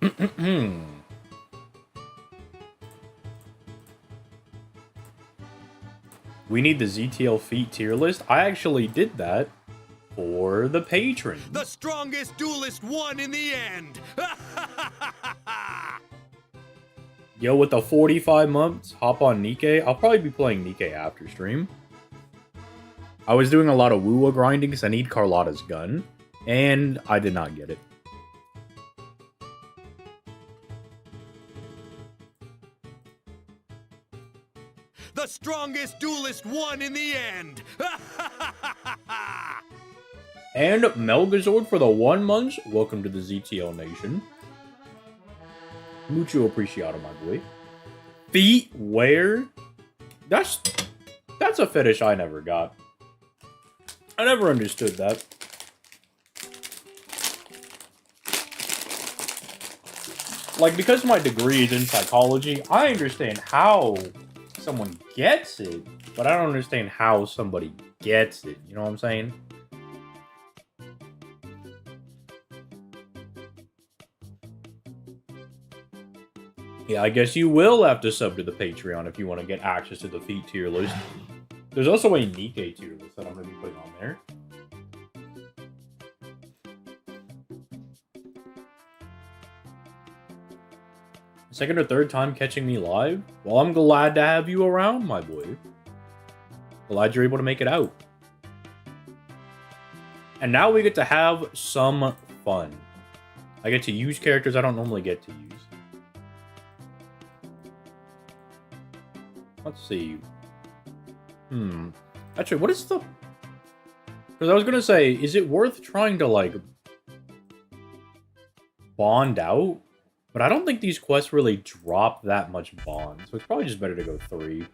We need the ZTL feat tier list. I actually did that for the patrons. The strongest duelist won in the end. Yo, with the 45 months, hop on Nikkei. I'll probably be playing Nikkei after stream. I was doing a lot of Wuwa grinding because I need Carlotta's gun, and I did not get it. The strongest duelist won in the end. And Melgazord for the 1 month. Welcome to the ZTL Nation. Mucho apreciado, my boy. Feet wear? That's a fetish I never got. I never understood that. Like, because my degree is in psychology, I understand how someone gets it, but I don't understand how somebody gets it. You know what I'm saying? Yeah, I guess you will have to sub to the Patreon if you want to get access to the feat tier list. There's also a Nikkei tier list that I'm going to be putting on there. Second or third time catching me live? Well, I'm glad to have you around, my boy. Glad you're able to make it out. And now we get to have some fun. I get to use characters I don't normally get to use. Let's see. Actually, what is the... Because I was going to say, is it worth trying to, like, bond out? But I don't think these quests really drop that much bond. So it's probably just better to go 3.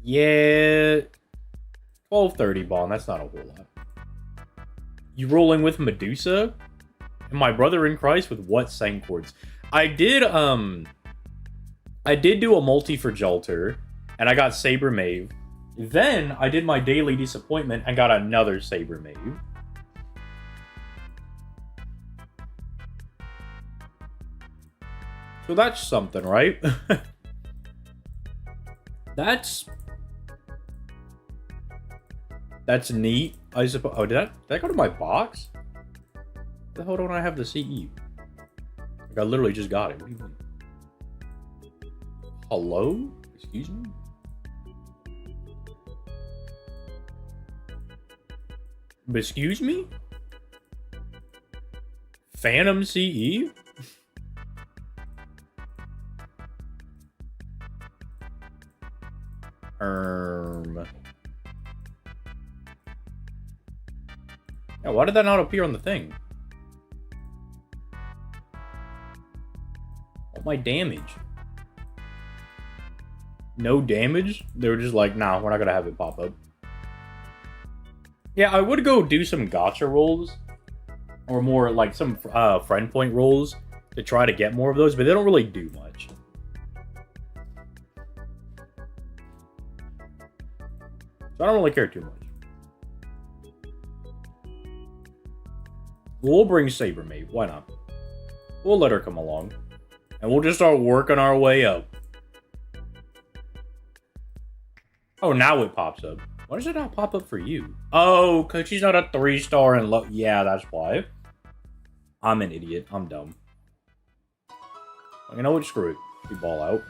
Yeah. 1230 bond. That's not a whole lot. You rolling with Medusa? And my brother in Christ with what Sanccords? I did do a multi for Jolter. And I got Saber Mave. Then I did my daily disappointment and got another Saber Mave. So that's something, right? That's neat, I suppose. Oh, did I go to my box? The hell don't I have the CE? Like, I literally just got it. What do you mean? Hello? Excuse me? Excuse me? Phantom CE? Yeah, why did that not appear on the thing? Oh, my damage. No damage? They were just like, nah, we're not gonna have it pop up. Yeah, I would go do some gacha rolls. Or more like some friend point rolls to try to get more of those, but they don't really do much. So I don't really care too much. We'll bring Saber Mave. Why not? We'll let her come along. And we'll just start working our way up. Oh, now it pops up. Why does it not pop up for you? Oh, because she's not a 3-star and low. Yeah, that's why. I'm an idiot. I'm dumb. You know what? Screw it. We ball out.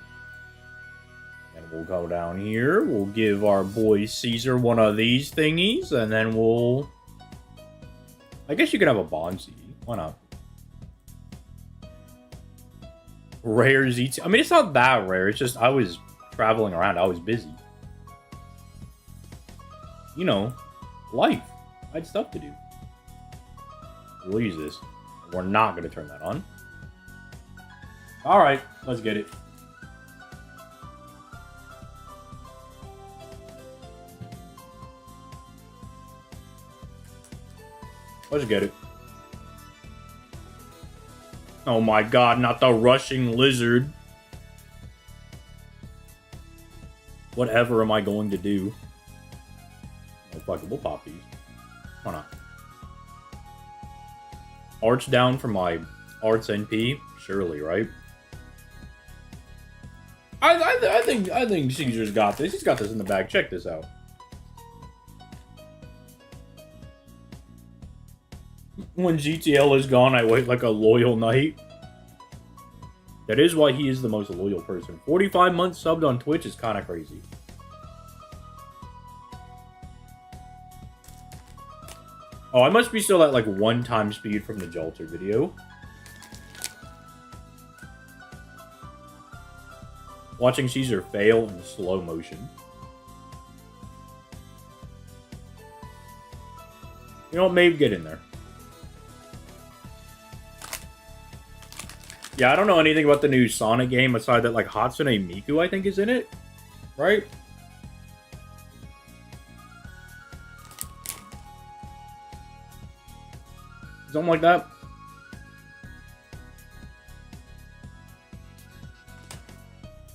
And we'll go down here. We'll give our boy Caesar one of these thingies. And then we'll... I guess you could have a Bond CD. Why not? Rare ZT. I mean, it's not that rare. It's just I was traveling around. I was busy. You know, life. I had stuff to do. We'll use this. We're not going to turn that on. Alright, let's get it. Let's get it. Oh my god, not the rushing lizard. Whatever am I going to do? Oh, fuck it, we'll pop these. Why not? Arch down for my Arts NP? Surely, right? I think Caesar's got this. He's got this in the bag. Check this out. When GTL is gone, I wait like a loyal knight. That is why he is the most loyal person. 45 months subbed on Twitch is kind of crazy. Oh, I must be still at like 1 time speed from the Jalter video. Watching Caesar fail in slow motion. You know what, Maeve, get in there. Yeah, I don't know anything about the new Sonic game aside that like Hatsune Miku, I think, is in it. Right? Something like that.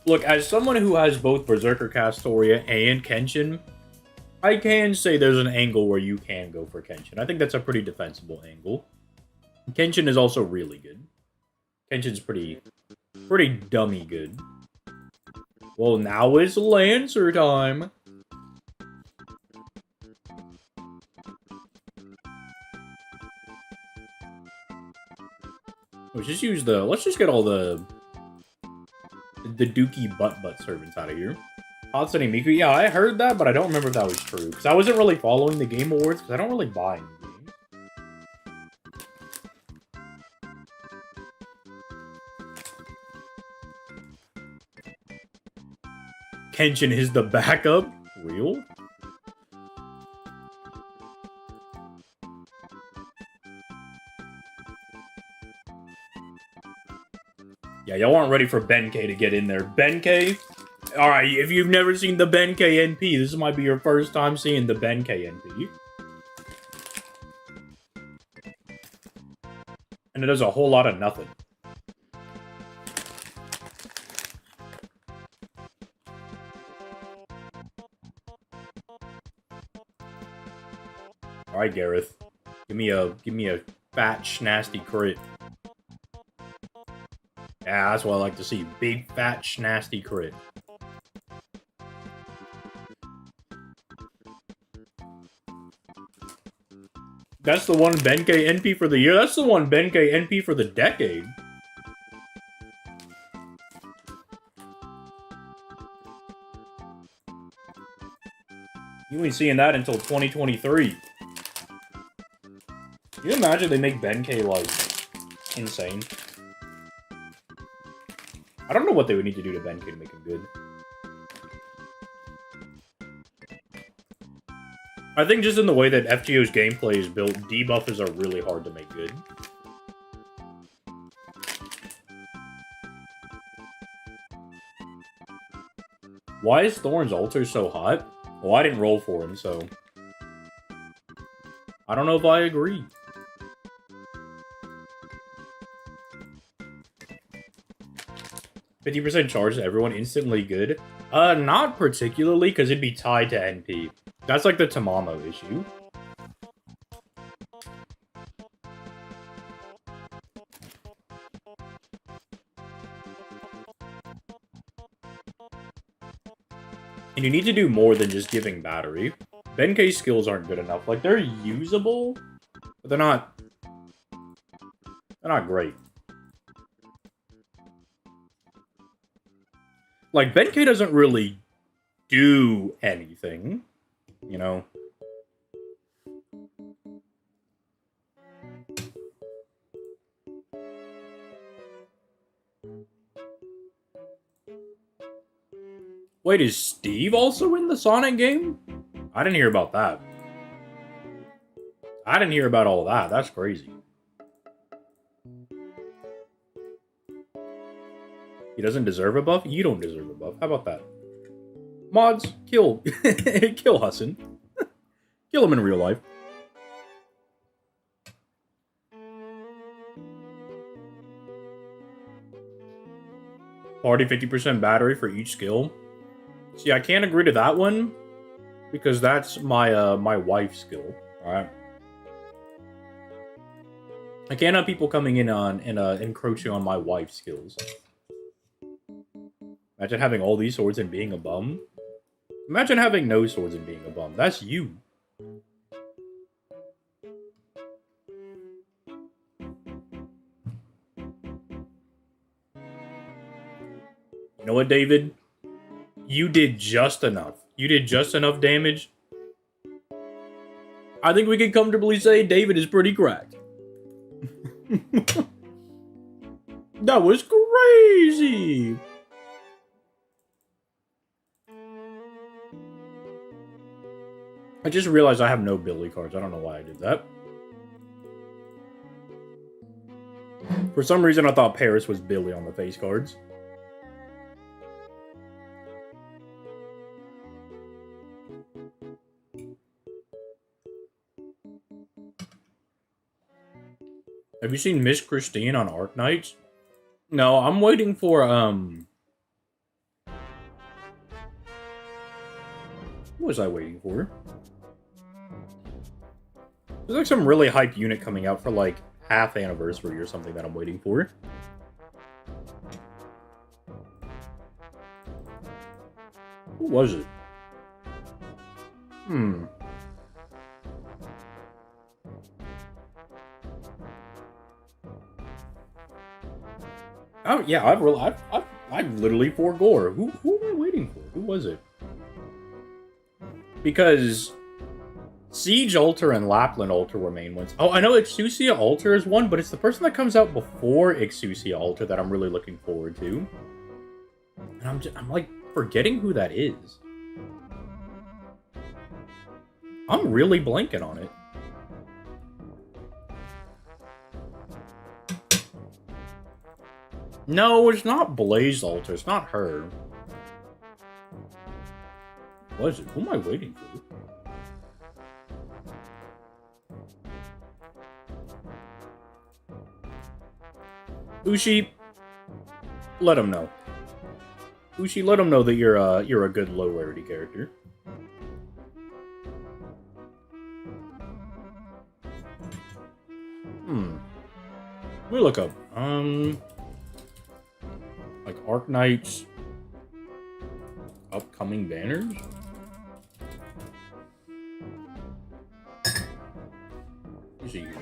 Look, as someone who has both Berserker Castoria and Kenshin, I can say there's an angle where you can go for Kenshin. I think that's a pretty defensible angle. Kenshin is also really good. Kenshin's pretty dummy good. Well, now it's Lancer time. Let's just use the... Let's just get all the Dookie butt servants out of here. Hatsune Miku, yeah, I heard that, but I don't remember if that was true. Because I wasn't really following the Game Awards, because I don't really buy any games. Kenshin is the backup? Real? Yeah, y'all aren't ready for Benkei to get in there. Benkei? Alright, if you've never seen the Benkei NP, this might be your first time seeing the Benkei NP. And it does a whole lot of nothing. Alright, Gareth. Give me a fat, schnasty crit. Yeah, that's what I like to see. Big, fat, schnasty crit. That's the one Benkei NP for the year. That's the one Benkei NP for the decade. You ain't seeing that until 2023. Can you imagine they make Benkei, like, insane? I don't know what they would need to do to Benkei to make him good. I think just in the way that FGO's gameplay is built, debuffers are really hard to make good. Why is Thorn's altar so hot? Well, I didn't roll for him, so... I don't know if I agree. 50% charge to everyone instantly good? Not particularly, because it'd be tied to NP. That's like the Tamamo issue. And you need to do more than just giving battery. Benkei's skills aren't good enough. Like, they're usable, but they're not great. Like, Benkei doesn't really do anything, you know? Wait, is Steve also in the Sonic game? I didn't hear about that. I didn't hear about all that. That's crazy. He doesn't deserve a buff? You don't deserve a buff. How about that? Mods, kill Hassan. Kill him in real life. Party 50% battery for each skill. See, I can't agree to that one because that's my my wife's skill. All right. I can't have people coming in on and encroaching on my wife's skills. Imagine having all these swords and being a bum. Imagine having no swords and being a bum. That's you. You know what, David? You did just enough. You did just enough damage. I think we can comfortably say David is pretty cracked. That was crazy! I just realized I have no Billy cards. I don't know why I did that. For some reason, I thought Paris was Billy on the face cards. Have you seen Miss Christine on Arknights? No, I'm waiting for, what was I waiting for? There's like some really hype unit coming out for like half anniversary or something that I'm waiting for. Who was it? Oh yeah, I've literally forgore. Who am I waiting for? Who was it? Because Siege Altar and Lapland Altar were main ones. Oh, I know Exusia Altar is one, but it's the person that comes out before Exusia Altar that I'm really looking forward to. And I'm like forgetting who that is. I'm really blanking on it. No, it's not Blaze Altar. It's not her. What is it? Who am I waiting for? Ushi, let him know. Ushi, let him know that you're a good low rarity character. Let me look up. Like Arknights upcoming banners. Let's see here.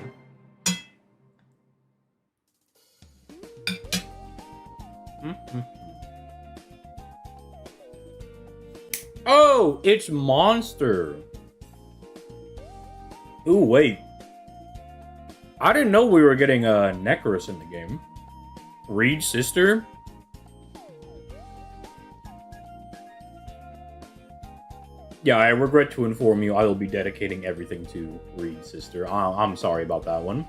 Oh, it's Monster. Ooh, wait. I didn't know we were getting Necros in the game. Reed's sister? Yeah, I regret to inform you I will be dedicating everything to Reed's sister. I'm sorry about that one.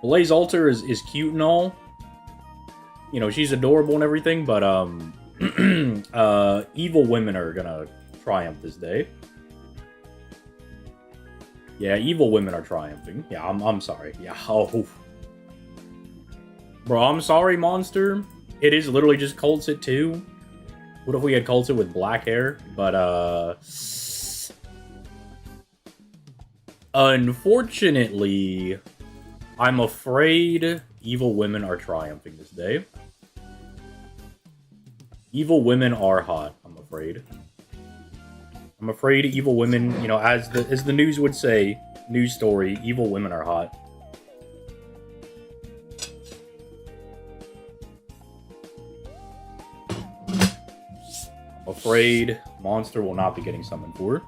Blaze Altar is cute and all. You know, she's adorable and everything, but evil women are gonna triumph this day. Yeah, evil women are triumphing. Yeah, I'm sorry. Yeah, oh. Bro, I'm sorry, Monster. It is literally just Coltsit too. What if we had Coltsit with black hair? But, unfortunately, I'm afraid evil women are triumphing this day. Evil women are hot, I'm afraid. I'm afraid evil women, you know, as the news would say, news story, evil women are hot. I'm afraid Monster will not be getting summoned for.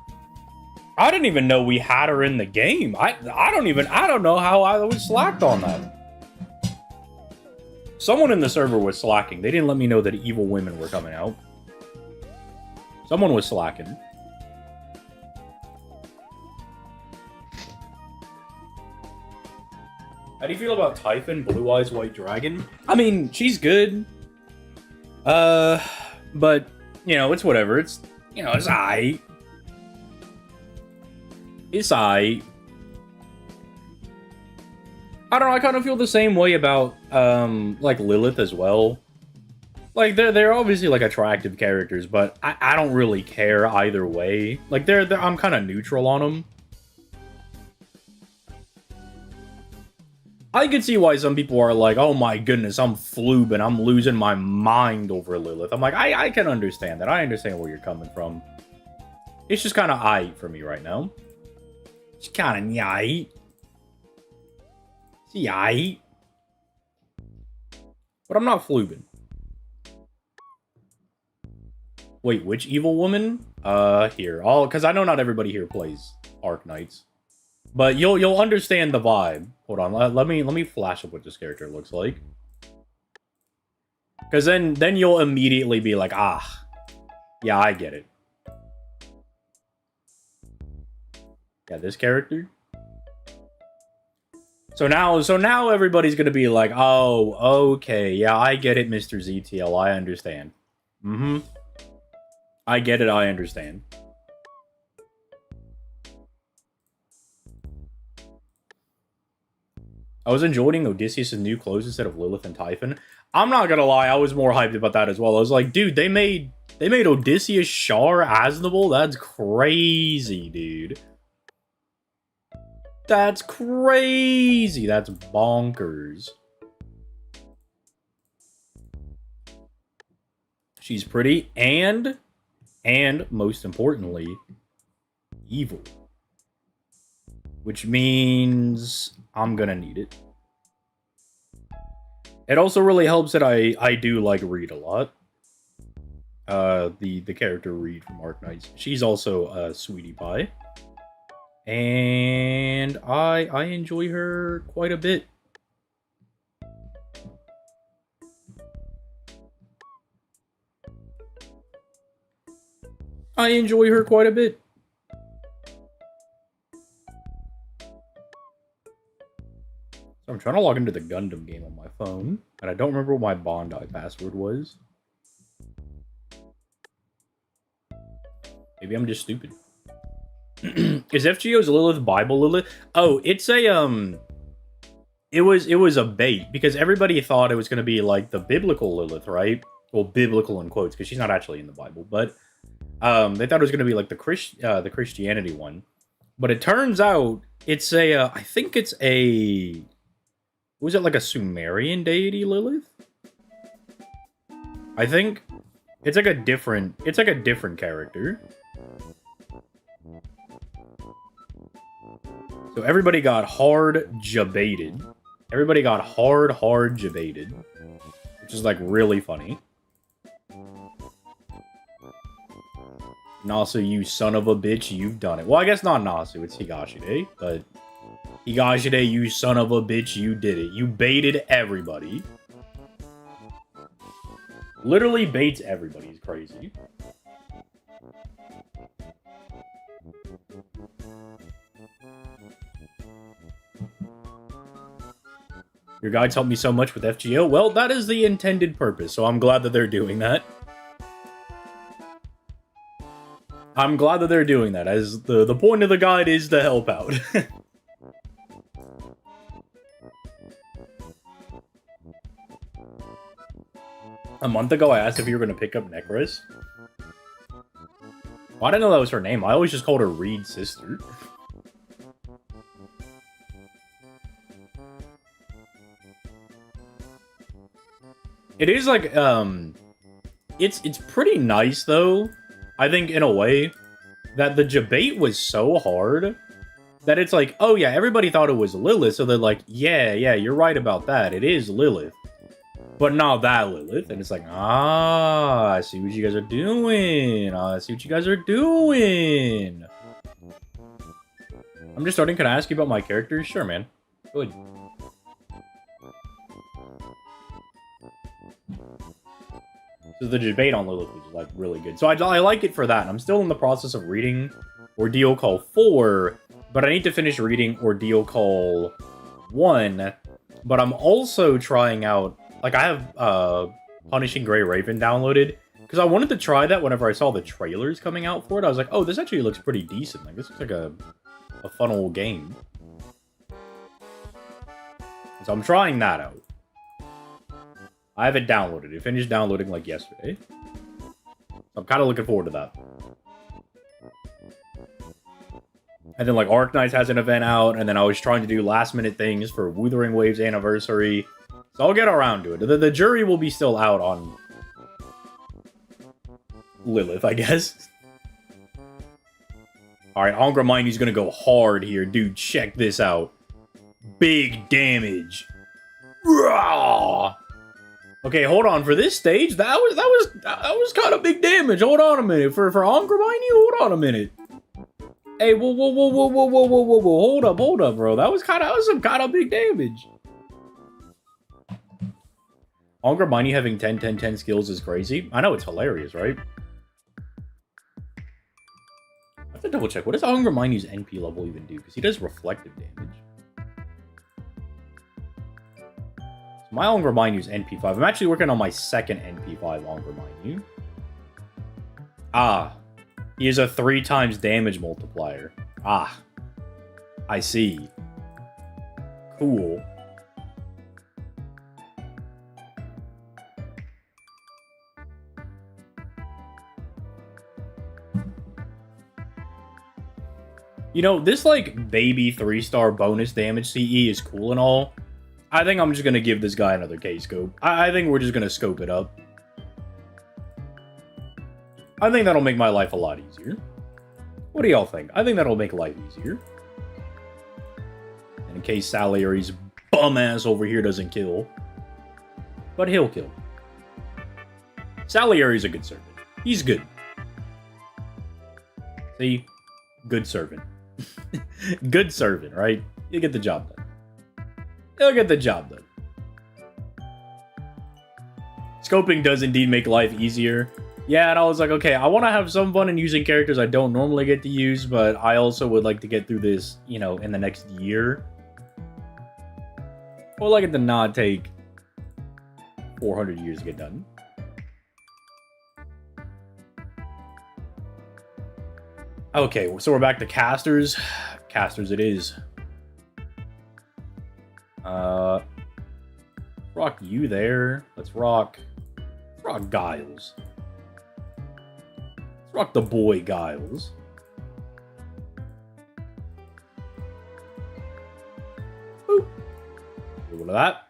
I didn't even know we had her in the game. I don't know how I was slacked on that. Someone in the server was slacking. They didn't let me know that evil women were coming out. Someone was slacking. How do you feel about Typhon, Blue Eyes White Dragon? I mean, she's good. But, you know, it's whatever. It's, you know, it's aight. It's aight. I don't know, I kind of feel the same way about, like, Lilith as well. Like, they're obviously, like, attractive characters, but I don't really care either way. Like, I'm kind of neutral on them. I can see why some people are like, oh my goodness, I'm flubing, I'm losing my mind over Lilith. I'm like, I can understand that. I understand where you're coming from. It's just kind of aight for me right now. It's kind of aight. It's aight. But I'm not flubing. Wait, which evil woman? Here. Because I know not everybody here plays Arknights. But you'll understand the vibe. Hold on, let me flash up what this character looks like. Because then you'll immediately be like, ah, yeah, I get it. Yeah, this character. So now everybody's gonna be like, oh, okay, yeah, I get it, Mr. ZTL, I understand. Mm-hmm. I get it, I understand. I was enjoying Odysseus' new clothes instead of Lilith and Typhon. I'm not gonna lie, I was more hyped about that as well. I was like, dude, they made Odysseus Char Aznable? That's crazy, dude. That's crazy. That's bonkers. She's pretty and most importantly, evil. Which means I'm gonna need it. It also really helps that I do like Reed a lot. The character Reed from Arknights. She's also a sweetie pie. And I enjoy her quite a bit. I enjoy her quite a bit. So I'm trying to log into the Gundam game on my phone, and I don't remember what my Bondi password was. Maybe I'm just stupid. Is FGO's Lilith Bible Lilith? Oh, it's a it was a bait because everybody thought it was going to be like the biblical Lilith, right? Well, biblical in quotes because she's not actually in the Bible, but they thought it was going to be like the Christianity one. But it turns out it's a I think it's a, was it like a Sumerian deity Lilith? I think it's like a different character. So everybody got hard jabaited. Everybody got hard jabaited. Which is like really funny. Nasu, you son of a bitch, you've done it. Well, I guess not Nasu, it's Higashide, but Higashide, you son of a bitch, you did it. You baited everybody. Literally baits everybody, it's crazy. Your guides helped me so much with FGO. Well, that is the intended purpose, so I'm glad that they're doing that. I'm glad that they're doing that, as the point of the guide is to help out. A month ago, I asked if you were going to pick up Necros. Well, I didn't know that was her name. I always just called her Reed's sister. It is like, it's pretty nice, though, I think, in a way, that the debate was so hard that it's like, oh yeah, everybody thought it was Lilith, so they're like, yeah, you're right about that, it is Lilith. But not that Lilith, and it's like, I see what you guys are doing, I see what you guys are doing. I'm just starting, can I ask you about my characters? Sure, man. Good. So the debate on Lilith was like really good. So I like it for that. I'm still in the process of reading Ordeal Call 4, but I need to finish reading Ordeal Call 1. But I'm also trying out, like, I have Punishing Grey Raven downloaded, because I wanted to try that whenever I saw the trailers coming out for it. I was like, oh, this actually looks pretty decent. Like, this looks like a fun old game. So I'm trying that out. I have it downloaded. It finished downloading like yesterday. I'm kind of looking forward to that. And then, like, Arknights has an event out, and then I was trying to do last-minute things for Wuthering Waves anniversary. So I'll get around to it. The jury will be still out on Lilith, I guess. Alright, Angraminyu's gonna go hard here. Dude, check this out. Big damage. Rawr! Okay, hold on. For this stage, that was kind of big damage. Hold on a minute. For Angraminyu, hold on a minute. Hey, whoa, hold up, bro. That was some kind of big damage. Angraminyu having 10 skills is crazy. I know it's hilarious, right? I have to double check. What does Angraminyu's NP level even do? Because he does reflective damage. So my Angraminyu's NP5. I'm actually working on my second NP5 Angraminyu. Ah. He is a 3 times damage multiplier. Ah. I see. Cool. You know, this, like, baby 3-star bonus damage CE is cool and all. I think I'm just gonna give this guy another K-scope. I think we're just gonna scope it up. I think that'll make my life a lot easier. What do y'all think? I think that'll make life easier. And in case Salieri's bum-ass over here doesn't kill. But he'll kill. Salieri's a good servant. He's good. See? Good servant. Good servant, right? He'll get the job done. He'll get the job done. Scoping does indeed make life easier. Yeah, and I was like, okay, I want to have some fun in using characters I don't normally get to use, but I also would like to get through this, you know, in the next year. I would like it to not take 400 years to get done. Okay, so we're back to casters. Casters it is. Rock you there. Let's rock Giles. Let's rock the boy Giles. Boop. A little of that.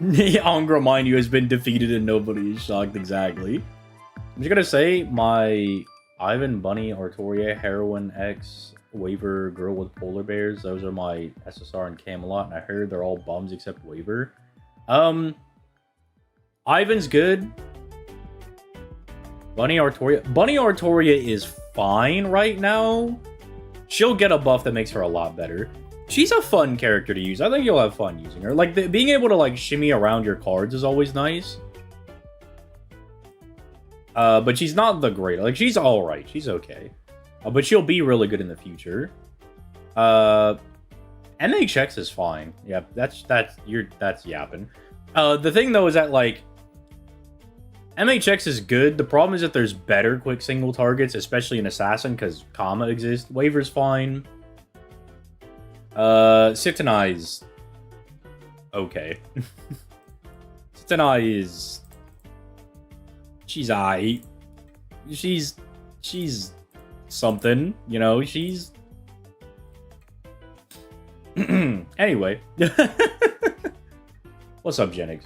Angraminyu has been defeated and nobody is shocked, exactly. I'm just gonna say my Ivan, Bunny, Artoria, Heroine, X, Waver, Girl with Polar Bears. Those are my SSR and Camelot, and I heard they're all bums except Waver. Ivan's good. Bunny Artoria is fine right now. She'll get a buff that makes her a lot better. She's a fun character to use. I think you'll have fun using her. Like, being able to, like, shimmy around your cards is always nice. But she's not the great. Like, she's alright. She's okay. But she'll be really good in the future. MHX is fine. Yeah, that's yapping. The thing, though, is that, like, MHX is good. The problem is that there's better quick single targets, especially in Assassin, because Kama exists. Waver's fine. Sitanai is okay. Sitanai is... She's aight. She's something, you know, she's... Anyway. What's up, Genix?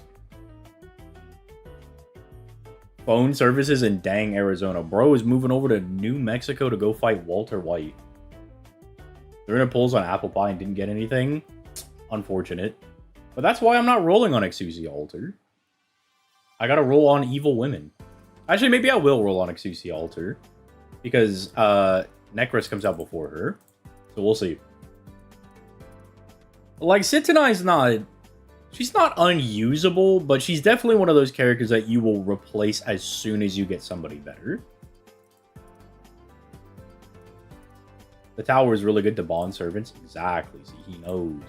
Phone services in dang Arizona. Bro is moving over to New Mexico to go fight Walter White. They're in polls on Apple Pie and didn't get anything. Unfortunate. But that's why I'm not rolling on Exusia Alter. I gotta roll on Evil Women. Actually, maybe I will roll on Exusia Alter. Because Necros comes out before her. So we'll see. Like, Sitanai's not... She's not unusable, but she's definitely one of those characters that you will replace as soon as you get somebody better. The tower is really good to bond servants. Exactly. See, he knows.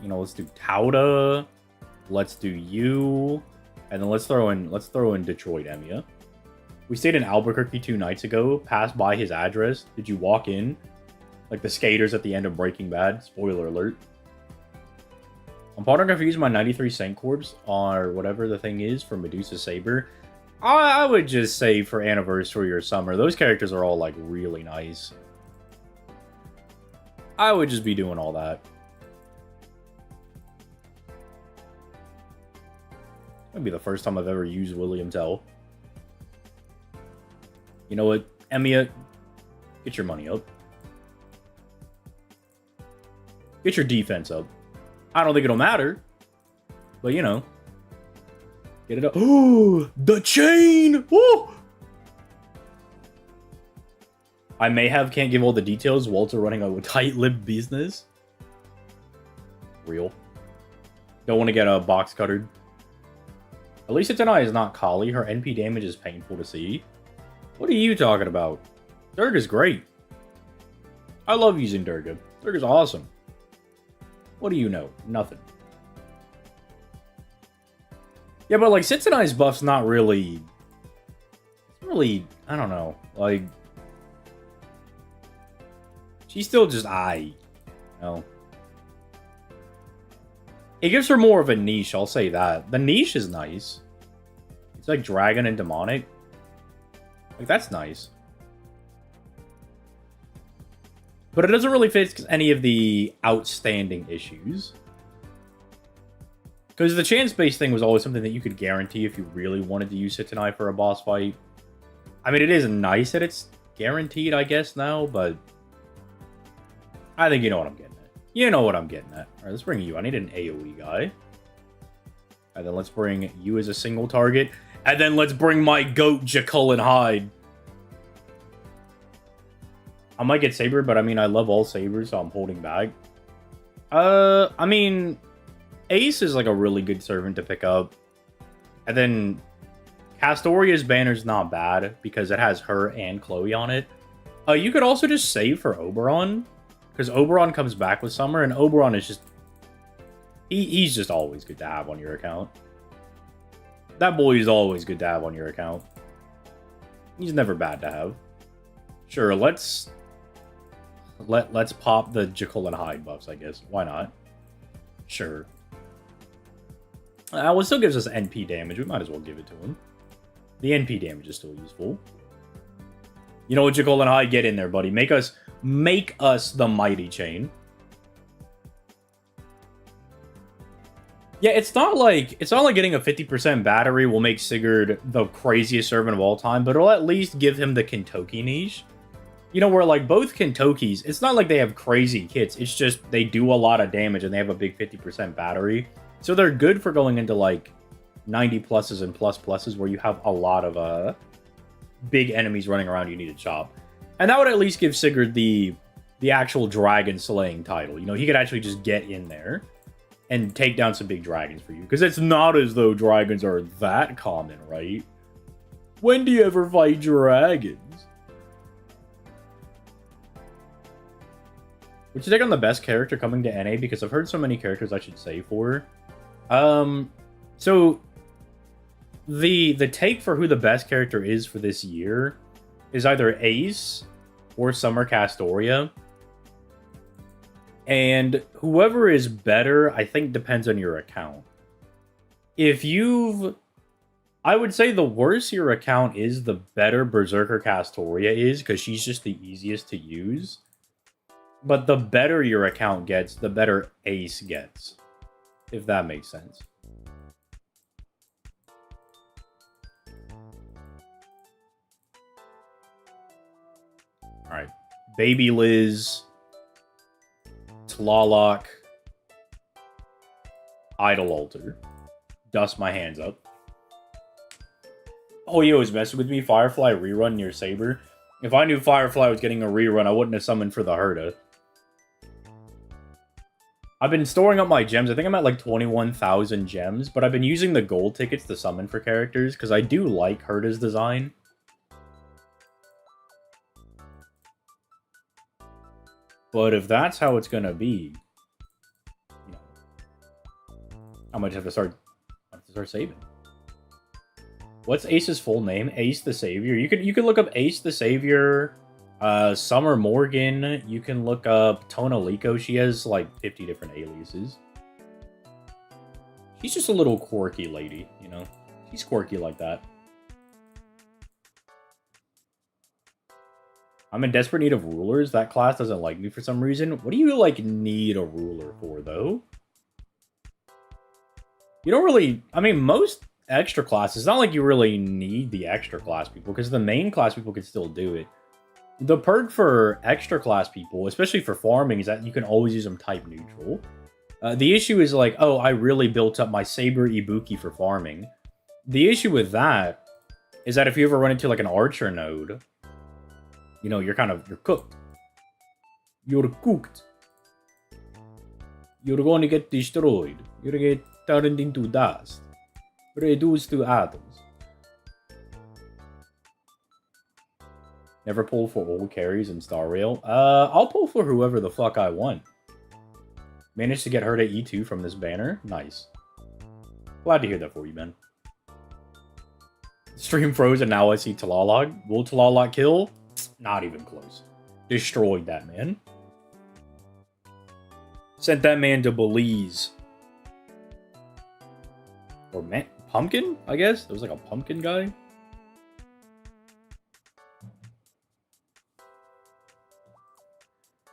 You know, let's do Tauda. Let's do you. And then let's throw in Detroit Emiya. We stayed in Albuquerque 2 nights ago. Passed by his address. Did you walk in? Like the skaters at the end of Breaking Bad. Spoiler alert. I'm probably going to use my 93 Saint Corps or whatever the thing is for Medusa Saber. I would just say for anniversary or summer, those characters are all, like, really nice. I would just be doing all that. That'd be the first time I've ever used William Tell. You know what, Emiya? Get your money up. Get your defense up. I don't think it'll matter. But, you know. Get it up. Oh, the chain! Woo! I can't give all the details. Walter running a tight-lipped business. Real. Don't want to get a box cuttered. At least Itanae is not Kali. Her NP damage is painful to see. What are you talking about? Durga's great. I love using Durga. Durga's awesome. What do you know? Nothing. Yeah, but like Sitsunai's buff's not really... It's really... I don't know. Like... She's still just you know? It gives her more of a niche, I'll say that. The niche is nice. It's like dragon and demonic. Like, that's nice. But it doesn't really fix any of the outstanding issues. Because the chance-based thing was always something that you could guarantee if you really wanted to use Sitsunai for a boss fight. I mean, it is nice that it's guaranteed, I guess, now, but... I think you know what I'm getting at. You know what I'm getting at. Alright, let's bring you. I need an AoE guy. And then let's bring you as a single target. And then let's bring my goat, Jekyll and Hyde. I might get Saber, but I mean, I love all Sabers, so I'm holding back. I mean, Ace is like a really good servant to pick up. And then Castoria's banner's not bad because it has her and Chloe on it. You could also just save for Oberon. Because Oberon comes back with Summer, and Oberon is just... He's just always good to have on your account. That boy is always good to have on your account. He's never bad to have. Sure, let's pop the Jekyll and Hyde buffs, I guess. Why not? Sure. Well, it still gives us NP damage. We might as well give it to him. The NP damage is still useful. You know what, Jekyll and Hyde? Get in there, buddy. Make us the mighty chain. Yeah, it's not like getting a 50% battery will make Sigurd the craziest servant of all time, but it'll at least give him the Kentoki niche. You know, where like both Kentokis, it's not like they have crazy kits, it's just they do a lot of damage and they have a big 50% battery. So they're good for going into like 90 pluses and pluses where you have a lot of big enemies running around you need to chop. And that would at least give Sigurd the actual dragon slaying title. You know, he could actually just get in there and take down some big dragons for you. Because it's not as though dragons are that common, right? When do you ever fight dragons? Would you take on the best character coming to NA? Because I've heard so many characters I should say for. So the take for who the best character is for this year is either Ace or Summer Castoria. And whoever is better, I think, depends on your account. I would say the worse your account is, the better Berserker Castoria is, because she's just the easiest to use. But the better your account gets, the better Ace gets. If that makes sense. Alright. Baby Liz. Tlaloc. Idol Altar. Dust my hands up. Oh, you always messing with me? Firefly rerun near Saber? If I knew Firefly was getting a rerun, I wouldn't have summoned for the Herta. I've been storing up my gems. I think I'm at like 21,000 gems, but I've been using the gold tickets to summon for characters, because I do like Herta's design. But if that's how it's gonna be, you know, I might have to start saving. What's Ace's full name? Ace the Savior. You could look up Ace the Savior, Summer Morgan. You can look up Tonalico. She has like 50 different aliases. She's just a little quirky lady, you know. She's quirky like that. I'm in desperate need of rulers. That class doesn't like me for some reason. What do you, like, need a ruler for, though? You don't really... I mean, most extra classes, it's not like you really need the extra class people, because the main class people can still do it. The perk for extra class people, especially for farming, is that you can always use them type neutral. The issue is like, oh, I really built up my Saber Ibuki for farming. The issue with that is that if you ever run into like an archer node, you know, you're cooked. You're cooked. You're going to get destroyed. You're going to get turned into dust. Reduced to atoms. Never pull for old carries in Star Rail. I'll pull for whoever the fuck I want. Managed to get her to E2 from this banner. Nice. Glad to hear that for you, man. Stream froze and now I see Talalog. Will Talalog kill? Not even close. Destroyed that man. Sent that man to Belize. Or man, pumpkin, I guess? There was like a pumpkin guy.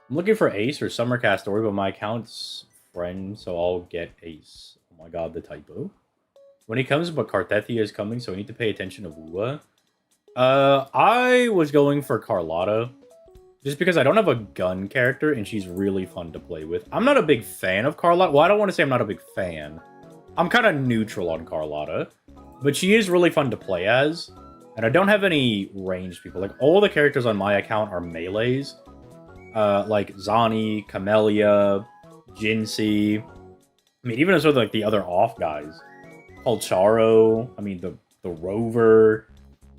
I'm looking for Ace or Summercast story, but my account's friend, so I'll get Ace. Oh my god, the typo. When he comes, but Carthethia is coming, so we need to pay attention to Wua. I was going for Carlotta. Just because I don't have a gun character, and she's really fun to play with. I'm not a big fan of Carlotta. Well, I don't want to say I'm not a big fan. I'm kind of neutral on Carlotta. But she is really fun to play as. And I don't have any ranged people. Like, all the characters on my account are melees. Like Zani, Camellia, Jinsei. I mean, even sort of like the other off guys. Charo, I mean, the Rover.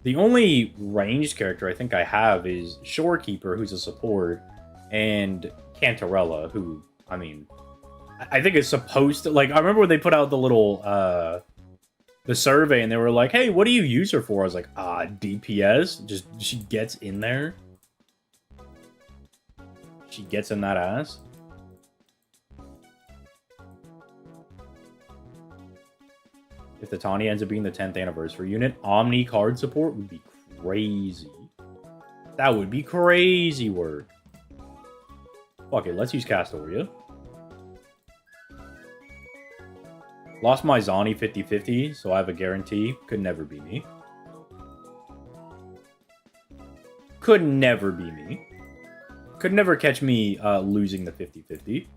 The only ranged character I think I have is Shorekeeper, who's a support, and Cantarella, who, I mean, I think is supposed to, like, I remember when they put out the little, the survey, and they were like, hey, what do you use her for? I was like, DPS. Just, she gets in there. She gets in that ass. If the Tawny ends up being the 10th anniversary unit, Omni card support would be crazy. That would be crazy work. Fuck it, let's use Castoria. Lost my Zani 50-50, so I have a guarantee. Could never be me. Could never be me. Could never catch me losing the 50-50.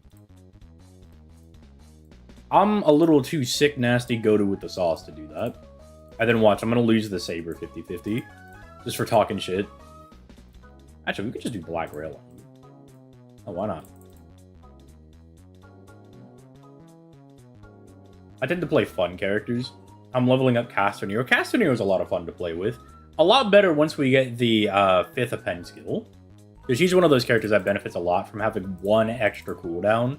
I'm a little too sick, nasty, go-to with the sauce to do that. And then watch, I'm going to lose the Saber 50-50. Just for talking shit. Actually, we could just do Black Rail. Oh, why not? I tend to play fun characters. I'm leveling up Casternero. Casternero is a lot of fun to play with. A lot better once we get the 5th Append skill. Because she's one of those characters that benefits a lot from having one extra cooldown.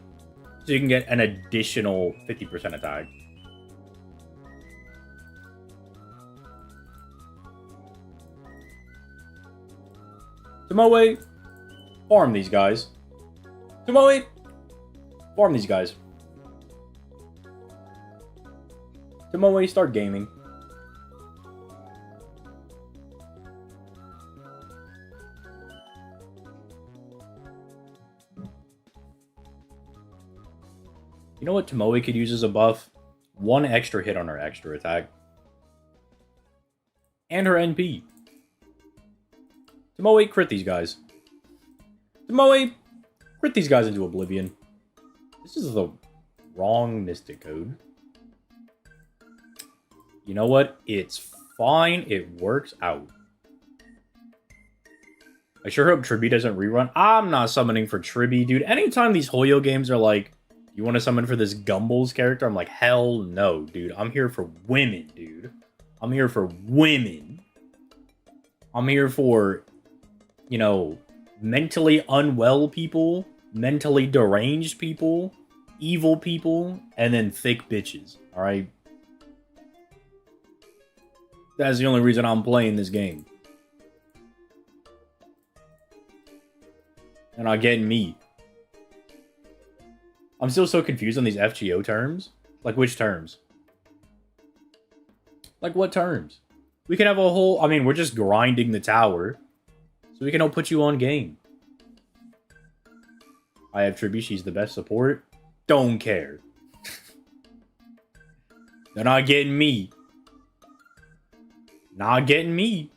So you can get an additional 50% attack. Tomoe, farm these guys. Tomoe, farm these guys. Tomoe, start gaming. You know what Tomoe could use as a buff? One extra hit on her extra attack. And her NP. Tomoe, crit these guys. Tomoe, crit these guys into oblivion. This is the wrong Mystic Code. You know what? It's fine. It works out. I sure hope Tribi doesn't rerun. I'm not summoning for Tribi, dude. Anytime these Hoyo games are like, you want to summon for this Gumballs character? I'm like, hell no, dude. I'm here for women, dude. I'm here for women. I'm here for, you know, mentally unwell people, mentally deranged people, evil people, and then thick bitches, alright? That's the only reason I'm playing this game. And I get me. I'm still so confused on these FGO terms. Like, which terms? Like, what terms? We can have a whole... I mean, we're just grinding the tower. So So we can all put you on game. I have Tribute, she's the best support. Don't care. They're not getting me. Not getting me.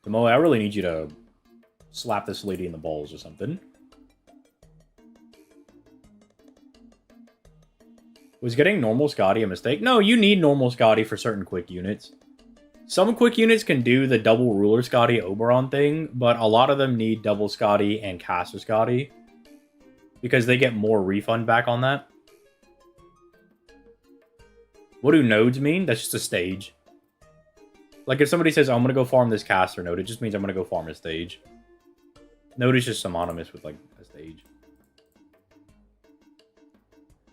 Tomoe, I really need you to slap this lady in the balls or something. Was getting normal Scotty a mistake? No, you need normal Scotty for certain quick units. Some quick units can do the double ruler Scotty Oberon thing, but a lot of them need double Scotty and caster Scotty because they get more refund back on that. What do nodes mean? That's just a stage. Like if somebody says, oh, I'm going to go farm this caster node, it just means I'm going to go farm a stage. Node is just synonymous with like a stage.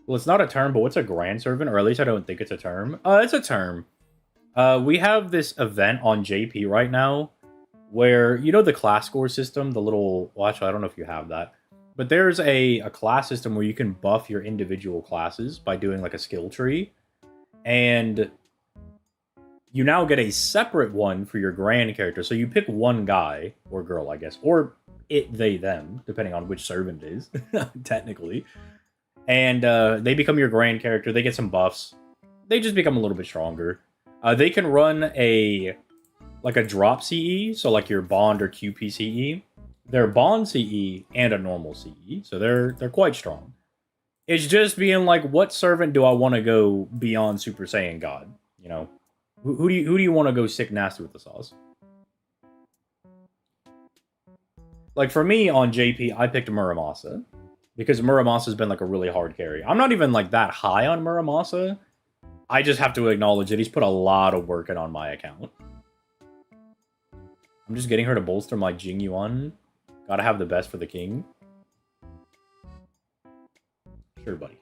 Well, it's not a term, but what's a grand servant? Or at least I don't think it's a term. It's a term. We have this event on JP right now where, you know the class score system? The little... Well, actually, I don't know if you have that. But there's a class system where you can buff your individual classes by doing like a skill tree. And you now get a separate one for your grand character. So you pick one guy, or girl, I guess. Or it, they, them, depending on which servant it is, technically. And they become your grand character. They get some buffs. They just become a little bit stronger. They can run a drop CE, so like your bond or QP CE. They're bond CE and a normal CE, so they're quite strong. It's just being like, what servant do I want to go beyond Super Saiyan God? You know, who do you want to go sick nasty with the sauce? Like for me on JP, I picked Muramasa. Because Muramasa's been like a really hard carry. I'm not even like that high on Muramasa. I just have to acknowledge that he's put a lot of work in on my account. I'm just getting her to bolster my Jing Yuan. Gotta have the best for the king. Sure, buddy.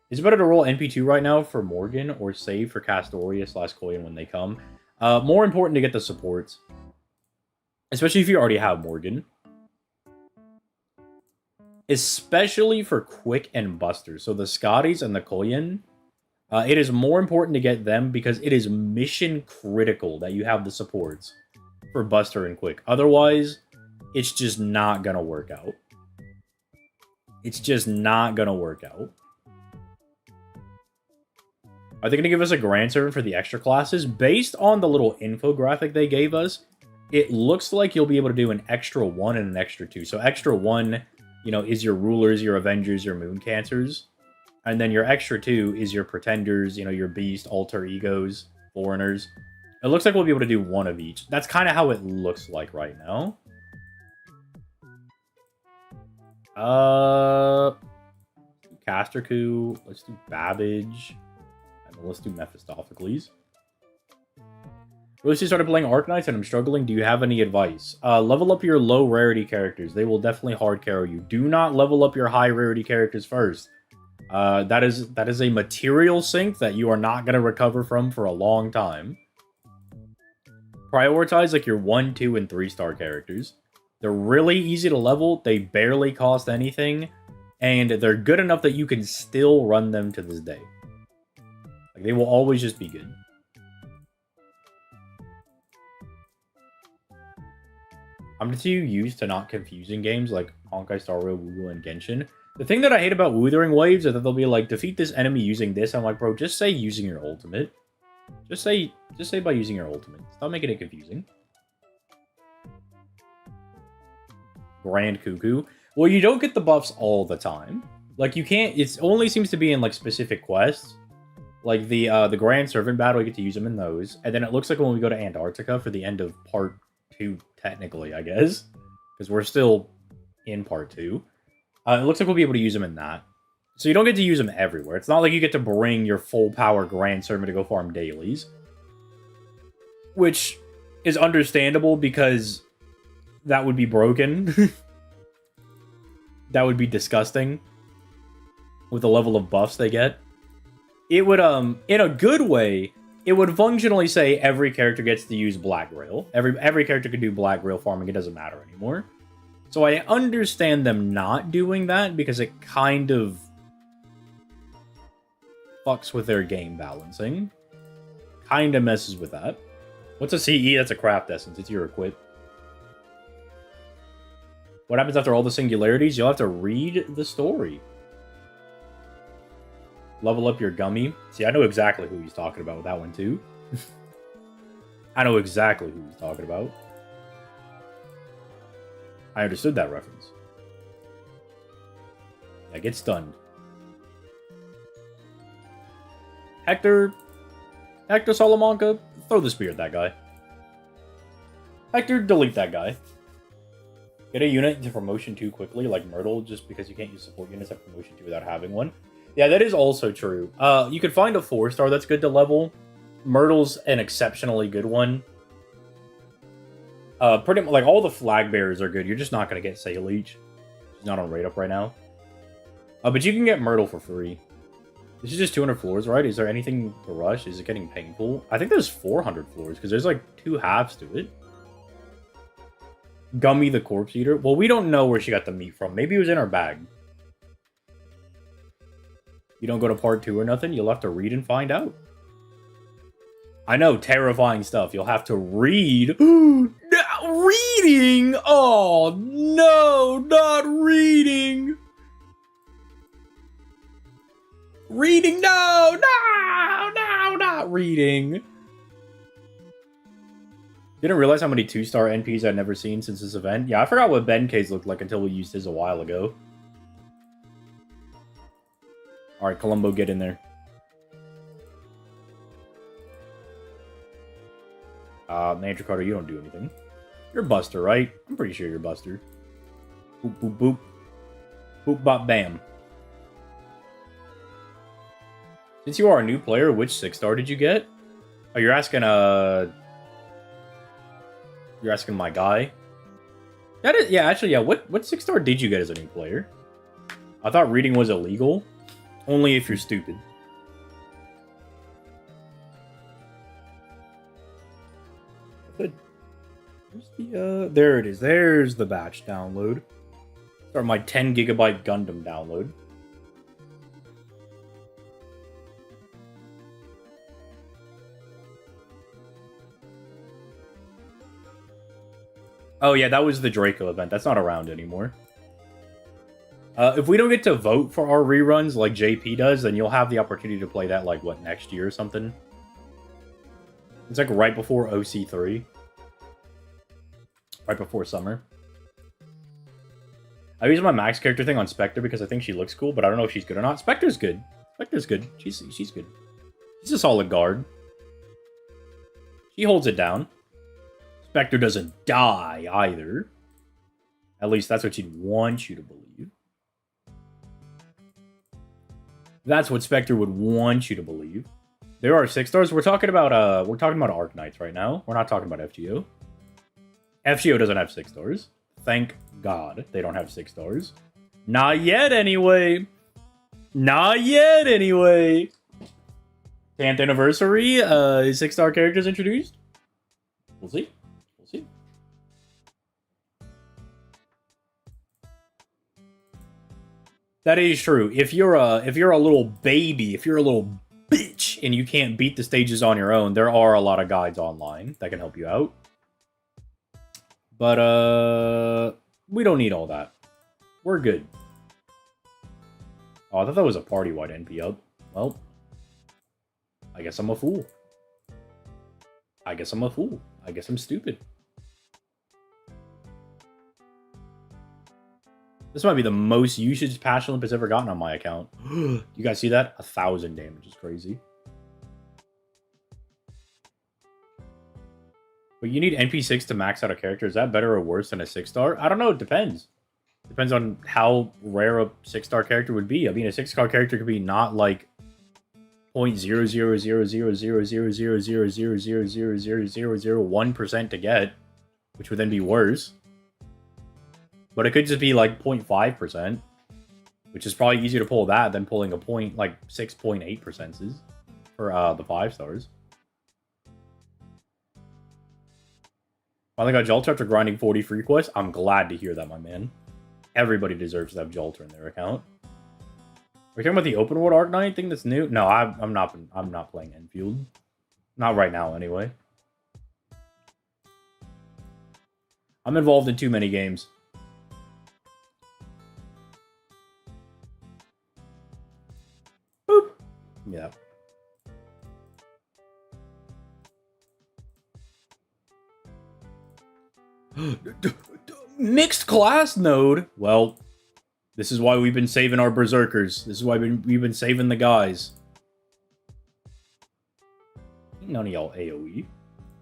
Is it better to roll NP2 right now for Morgan or save for Castoria/Koyan when they come? More important to get the supports. Especially if you already have Morgan. Especially for quick and busters. So the Scotties and the Koyan, it is more important to get them because it is mission critical that you have the supports for buster and quick. Otherwise, it's just not going to work out. It's just not going to work out. Are they going to give us a grand servant for the extra classes? Based on the little infographic they gave us, it looks like you'll be able to do an extra 1 and an extra 2. So extra 1... you know, is your rulers, your Avengers, your Moon Cancers. And then your extra 2 is your Pretenders, you know, your Beast, Alter Egos, Foreigners. It looks like we'll be able to do 1 of each. That's kind of how it looks like right now. Caster Coup. Let's do Babbage. And let's do Mephistopheles. Recently started playing Arknights and I'm struggling. Do you have any advice? Level up your low rarity characters. They will definitely hard carry you. Do not level up your high rarity characters first. That is a material sink that you are not going to recover from for a long time. Prioritize like your 1, 2, and 3-star characters. They're really easy to level. They barely cost anything. And they're good enough that you can still run them to this day. Like, they will always just be good. I'm too used to not confusing games like Honkai Star Rail, Woo, and Genshin. The thing that I hate about Wuthering Waves is that they'll be like, defeat this enemy using this. I'm like, bro, just say using your ultimate. Just say by using your ultimate. Stop making it confusing. Grand Cuckoo. Well, you don't get the buffs all the time. Like, you can't... It only seems to be in, like, specific quests. Like, the Grand Servant battle, you get to use them in those. And then it looks like when we go to Antarctica for the end of Part 2, technically, I guess. Because we're still in Part 2. It looks like we'll be able to use them in that. So you don't get to use them everywhere. It's not like you get to bring your full-power Grand Servant to go farm dailies. Which is understandable because that would be broken. That would be disgusting. With the level of buffs they get. It would, in a good way, it would functionally say every character gets to use Black Rail. Every character can do Black Rail farming. It doesn't matter anymore. So I understand them not doing that because it kind of fucks with their game balancing. kind of messes with that. What's a CE? That's a craft essence. It's your equip. What happens after all the singularities? You'll have to read the story. Level up your gummy. See, I know exactly who he's talking about with that one, too. I know exactly who he's talking about. I understood that reference. I get stunned. Hector Salamanca, throw the spear at that guy. Hector, delete that guy. Get a unit into promotion 2 quickly, like Myrtle, just because you can't use support units at promotion 2 without having one. Yeah, that is also true. You could find a 4-star that's good to level. Myrtle's an exceptionally good one. Pretty much, like, all the flag bearers are good. You're just not going to get Saleech. She's not on rate up right now. But you can get Myrtle for free. This is just 200 floors, right? Is there anything to rush? Is it getting painful? I think there's 400 floors, because there's, like, 2 halves to it. Gummy the Corpse Eater. Well, we don't know where she got the meat from. Maybe it was in her bag. You don't go to part 2 or nothing? You'll have to read and find out. I know, terrifying stuff. You'll have to read. Reading? Oh, no, not reading. Reading? No, not reading. Didn't realize how many 2-star NPs I'd never seen since this event. Yeah, I forgot what Benkei's looked like until we used his a while ago. Alright, Columbo, get in there. Manager Carter, you don't do anything. You're Buster, right? I'm pretty sure you're Buster. Boop, boop, boop. Boop, bop, bam. Since you are a new player, which 6-star did you get? Oh, you're asking, You're asking my guy? That is, yeah, actually, yeah. What 6-star did you get as a new player? I thought reading was illegal. Only if you're stupid. Good. Where's the, there it is. There's the batch download. Start my 10 GB Gundam download. Oh yeah, that was the Draco event. That's not around anymore. If we don't get to vote for our reruns like JP does, then you'll have the opportunity to play that, like, what, next year or something? It's like right before OC3. Right before summer. I use my max character thing on Spectre because I think she looks cool, but I don't know if she's good or not. Spectre's good. Spectre's good. She's good. She's a solid guard. She holds it down. Spectre doesn't die either. At least that's what she'd want you to believe. That's what Spectre would want you to believe. There are 6-stars. We're talking about Arknights right now. We're not talking about FGO. FGO doesn't have 6-stars. Thank God they don't have 6-stars. Not yet, anyway. Not yet, anyway. 10th anniversary. 6-star characters introduced. We'll see. We'll see. That is true. If you're a little baby, if you're a little bitch, and you can't beat the stages on your own, there are a lot of guides online that can help you out. But we don't need all that. We're good. Oh, I thought that was a party-wide NP up. Well, I guess I'm a fool. I guess I'm a fool. I guess I'm stupid. This might be the most usage Passion Limp has ever gotten on my account. You guys see that? 1,000 damage is crazy. But you need NP6 to max out a character. Is that better or worse than a 6-star? I don't know. It depends. Depends on how rare a 6-star character would be. I mean, a 6-star character could be not like 0.00000000000000001% to get, which would then be worse. But it could just be like 0.5%, which is probably easier to pull that than pulling a 6.8% for the 5-stars. Finally got Jolter after grinding 40 free quests. I'm glad to hear that, my man. Everybody deserves to have Jolter in their account. Are we talking about the open world Arknight thing that's new? No, I'm not playing Enfield. Not right now, anyway. I'm involved in too many games. Boop. Yeah. Mixed class node. Well, this is why we've been saving our berserkers. This is why we've been saving the guys. None of y'all AoE.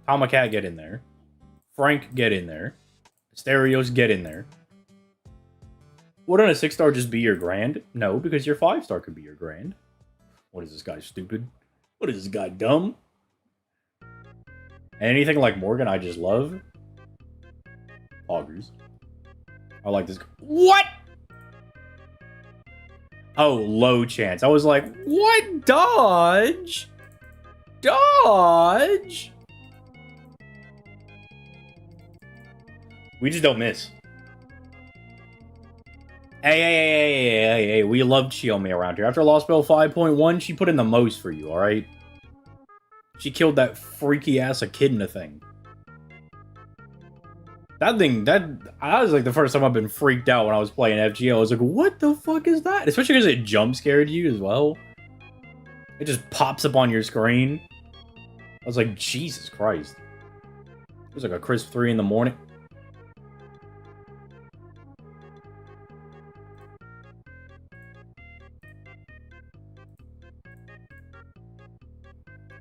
Tomacat, get in there. Frank, get in there. Stereos, get in there. Wouldn't a 6-star just be your grand? No, because your 5-star could be your grand. What is this guy, stupid? What is this guy, dumb? Anything like Morgan, I just love. Augers. I like this. What? Oh, low chance. I was like, what? Dodge? Dodge? We just don't miss. Hey, we loved Shiomi around here. After Lostbelt 5.1, she put in the most for you, alright? She killed that freaky-ass echidna thing. That was like the first time I've been freaked out when I was playing FGO. I was like, what the fuck is that? Especially because it jump scared you as well. It just pops up on your screen. I was like, Jesus Christ. It was like a crisp 3 in the morning.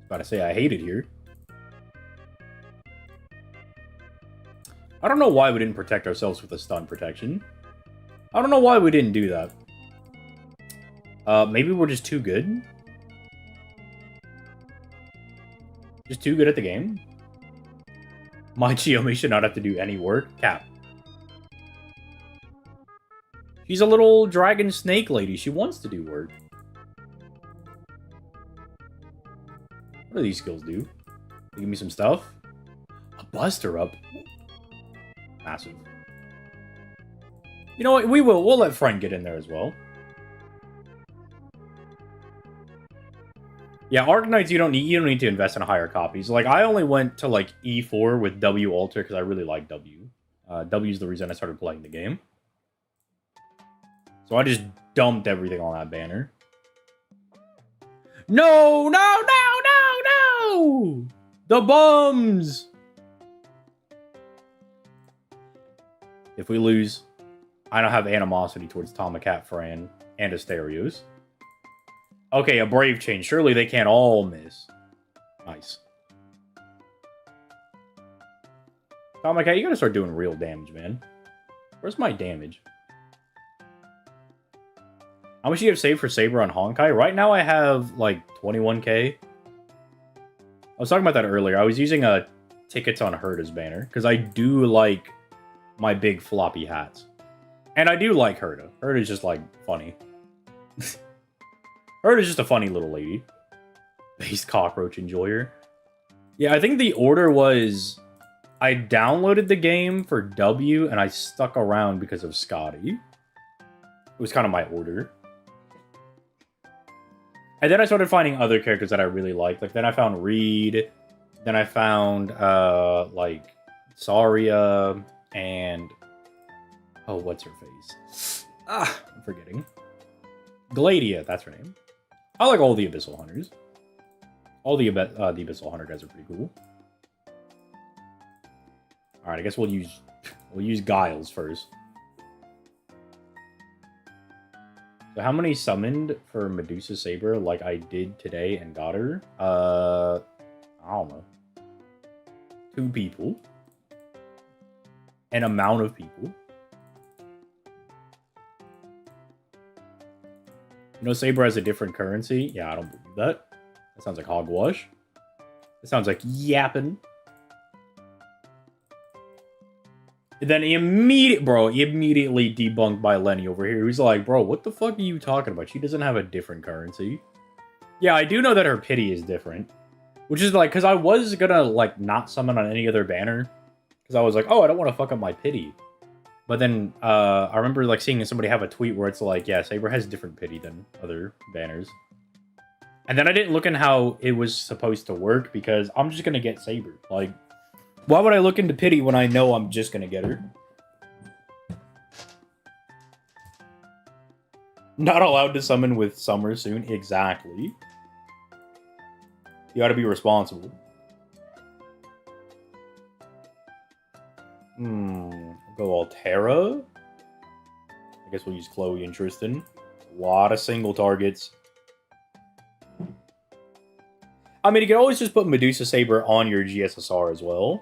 About to say I hate it here. I don't know why we didn't protect ourselves with a stun protection. I don't know why we didn't do that. Maybe we're just too good? Just too good at the game? My Chiyomi should not have to do any work. Cap. She's a little dragon snake lady. She wants to do work. What do these skills do? They give me some stuff? A buster up? Massive. You know what? We'll let Frank get in there as well. Yeah, Arknights, you don't need to invest in higher copies. Like, I only went to like E4 with W Alter because I really like W. W is the reason I started playing the game. So I just dumped everything on that banner. No! The bums! If we lose, I don't have animosity towards Tomacat, Fran, and Asterios. Okay, a brave change. Surely they can't all miss. Nice. Tomacat, you gotta start doing real damage, man. Where's my damage? How much do you have saved for Saber on Honkai? Right now I have, like, 21k. I was talking about that earlier. I was using tickets on Herta's banner, because I do like my big floppy hats. And I do like Herta. Herta's just, like, funny. Herta's just a funny little lady. Based cockroach enjoyer. Yeah, I think the order was... I downloaded the game for W, and I stuck around because of Scotty. It was kind of my order. And then I started finding other characters that I really liked. Like, then I found Reed. Then I found, like, Saria. And... oh, what's her face? I'm forgetting. Gladia, that's her name. I like all the Abyssal Hunters. All the Abyssal Hunter guys are pretty cool. Alright, I guess we'll use Giles first. So how many summoned for Medusa Saber like I did today and got her? I don't know. 2 people. An amount of people. You know, Saber has a different currency? Yeah, I don't believe that. That sounds like hogwash. That sounds like yapping. And then he immediately debunked by Lenny over here. He's like, bro, what the fuck are you talking about? She doesn't have a different currency. Yeah, I do know that her pity is different. Which is like, because I was gonna, like, not summon on any other banner. Because I was like, oh, I don't want to fuck up my pity. But then, I remember, like, seeing somebody have a tweet where it's like, yeah, Saber has different pity than other banners. And then I didn't look in how it was supposed to work because I'm just gonna get Saber. Like, why would I look into Pity when I know I'm just gonna get her? Not allowed to summon with Summer soon. Exactly. You gotta be responsible. Go Altera. I guess we'll use Chloe and Tristan. A lot of single targets. I mean, you can always just put Medusa Saber on your GSSR as well.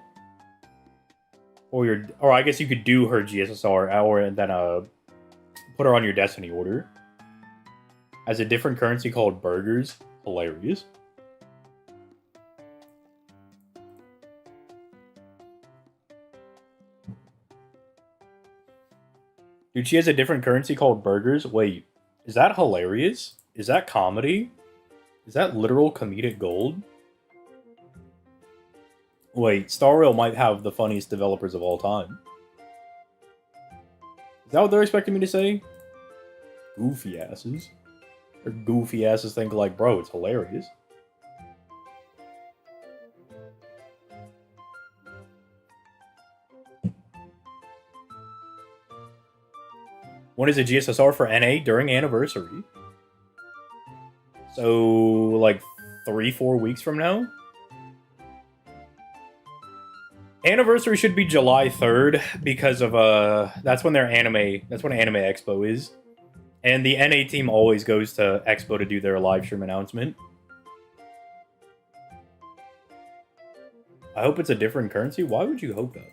Or I guess you could do her GSSR or then put her on your Destiny order. As a different currency called burgers. Hilarious. Dude, she has a different currency called burgers? Wait, is that hilarious? Is that comedy? Is that literal comedic gold? Wait, Star Rail might have the funniest developers of all time. Is that what they're expecting me to say? Goofy asses. Or goofy asses think like, bro, it's hilarious. When is a GSSR for NA? During anniversary. So, like, 3-4 weeks from now? Anniversary should be July 3rd, because of, that's when Anime Expo is. And the NA team always goes to Expo to do their live stream announcement. I hope it's a different currency? Why would you hope that?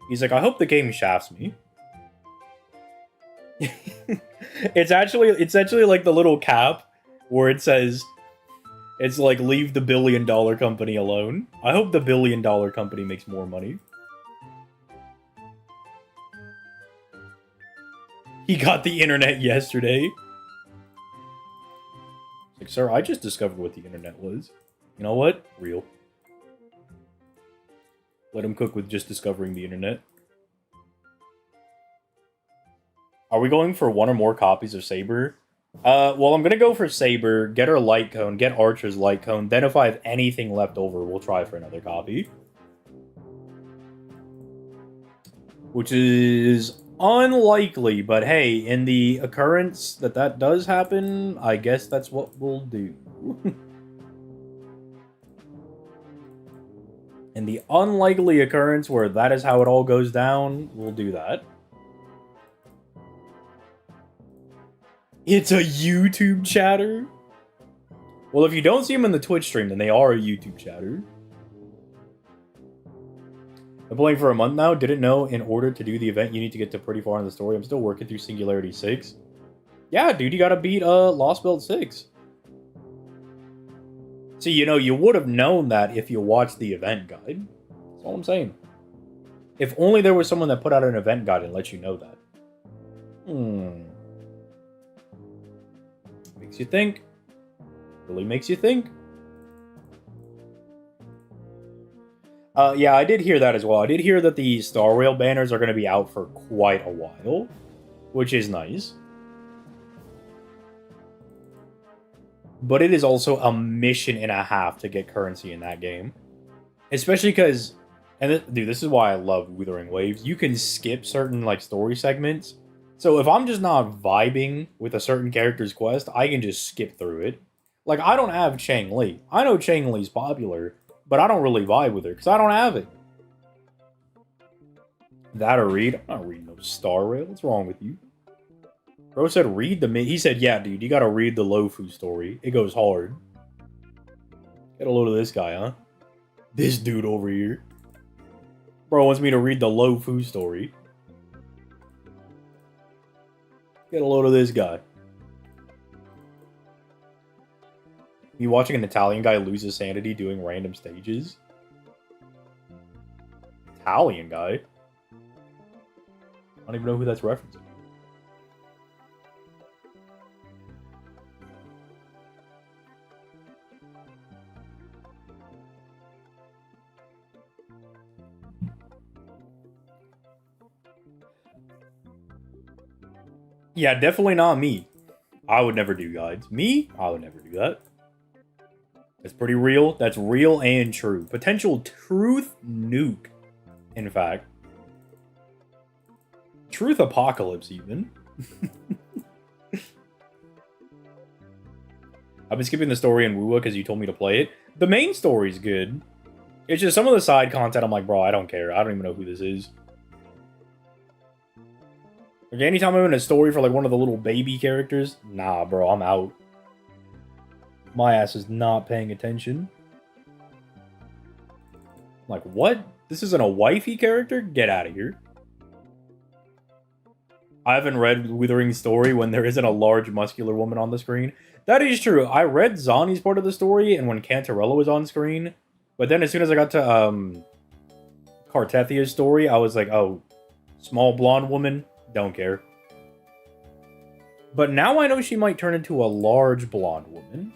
He's like, I hope the game shafts me. It's actually like the little cap where it says, it's like, leave the $1 billion company alone. I hope the $1 billion company makes more money. He got the internet yesterday. Like, sir, I just discovered what the internet was. You know what? Real. Let him cook with just discovering the internet. Are we going for one or more copies of Saber? Well, I'm gonna go for Saber, get her light cone, get Archer's light cone, then if I have anything left over, we'll try for another copy. Which is unlikely, but hey, in the occurrence that does happen, I guess that's what we'll do. In the unlikely occurrence where that is how it all goes down, we'll do that. It's a YouTube chatter? Well, if you don't see them in the Twitch stream, then they are a YouTube chatter. I'm playing for a month now. Didn't know in order to do the event, you need to get to pretty far in the story. I'm still working through Singularity 6. Yeah, dude, you gotta beat Lostbelt 6. See, you know, you would have known that if you watched the event guide. That's all I'm saying. If only there was someone that put out an event guide and let you know that. Makes you think. Really makes you think. Yeah, I did hear that as well. I did hear that the Star Rail banners are going to be out for quite a while, which is nice. But it is also a mission and a half to get currency in that game. Especially because, dude, this is why I love Wuthering Waves. You can skip certain, like, story segments. So if I'm just not vibing with a certain character's quest, I can just skip through it. Like, I don't have Chang Li. I know Chang Li's popular, but I don't really vibe with her, because I don't have it. That or read? I'm not reading no Star Rail. What's wrong with you? Bro said read the... He said, yeah, dude, you gotta read the Lofu story. It goes hard. Get a load of this guy, huh? This dude over here. Bro wants me to read the Lofu story. Get a load of this guy. You watching an Italian guy lose his sanity doing random stages? Italian guy? I don't even know who that's referencing. Yeah, definitely not me. I would never do guides. Me? I would never do that. That's pretty real. That's real and true. Potential truth nuke, in fact. Truth apocalypse, even. I've been skipping the story in Wuwa because you told me to play it. The main story's good. It's just some of the side content, I'm like, bro, I don't care. I don't even know who this is. Like, anytime I'm in a story for, like, one of the little baby characters, nah, bro, I'm out. My ass is not paying attention. I'm like, what? This isn't a wifey character? Get out of here. I haven't read Wuthering's story when there isn't a large, muscular woman on the screen. That is true. I read Zani's part of the story and when Cantarella was on screen. But then as soon as I got to Cartethia's story, I was like, oh, small blonde woman? Don't care. But now I know she might turn into a large blonde woman.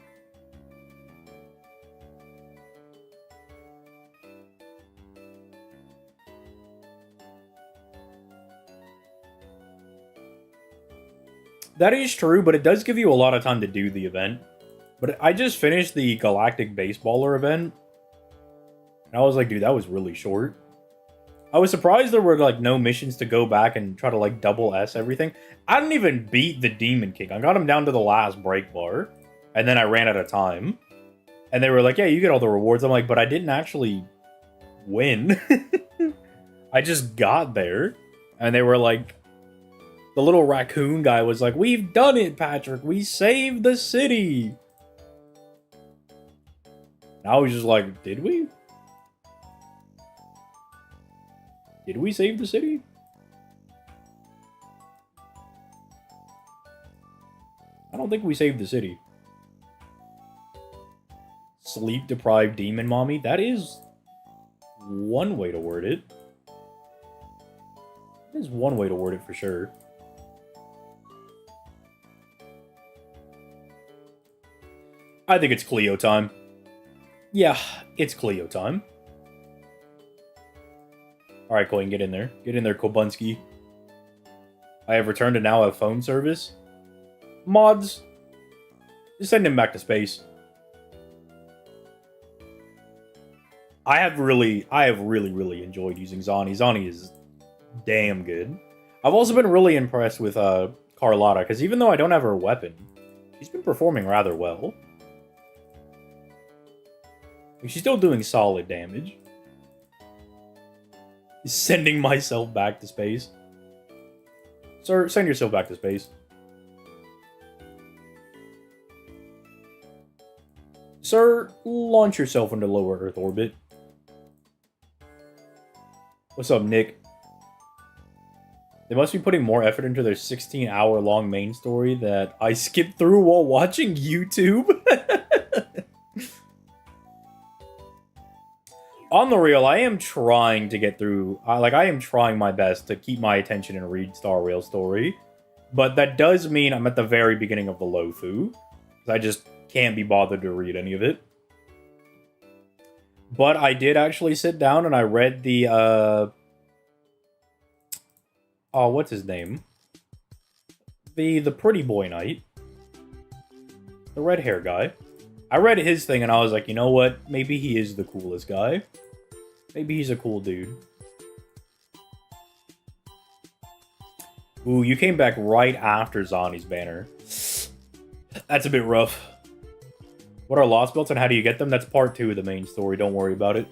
That is true, but it does give you a lot of time to do the event. But I just finished the Galactic Baseballer event. And I was like, dude, that was really short. I was surprised there were, like, no missions to go back and try to, like, double S everything. I didn't even beat the Demon King. I got him down to the last break bar. And then I ran out of time. And they were like, yeah, you get all the rewards. I'm like, but I didn't actually win. I just got there. And they were like... The little raccoon guy was like, we've done it, Patrick. We saved the city. And I was just like, did we? Did we save the city? I don't think we saved the city. Sleep-deprived demon mommy? That is one way to word it. That is one way to word it for sure. I think it's Cleo time. Yeah, it's Cleo time. Alright, Coin, get in there. Get in there, Kobunski. I have returned and now have phone service. Mods, just send him back to space. I have really enjoyed using Zani. Zani is damn good. I've also been really impressed with Carlotta, because even though I don't have her weapon, she's been performing rather well. She's still doing solid damage. Sending myself back to space. Sir, send yourself back to space. Sir, launch yourself into lower Earth orbit. What's up, Nick? They must be putting more effort into their 16-hour-long main story that I skipped through while watching YouTube. On the real, I am trying to get through... I am trying my best to keep my attention and read Star Rail story. But that does mean I'm at the very beginning of the Lofu. I just can't be bothered to read any of it. But I did actually sit down and I read the... Oh, what's his name? The pretty boy knight. The red hair guy. I read his thing and I was like, you know what? Maybe he is the coolest guy. Maybe he's a cool dude. Ooh, you came back right after Zani's banner. That's a bit rough. What are Lostbelts and how do you get them? That's part 2 of the main story. Don't worry about it.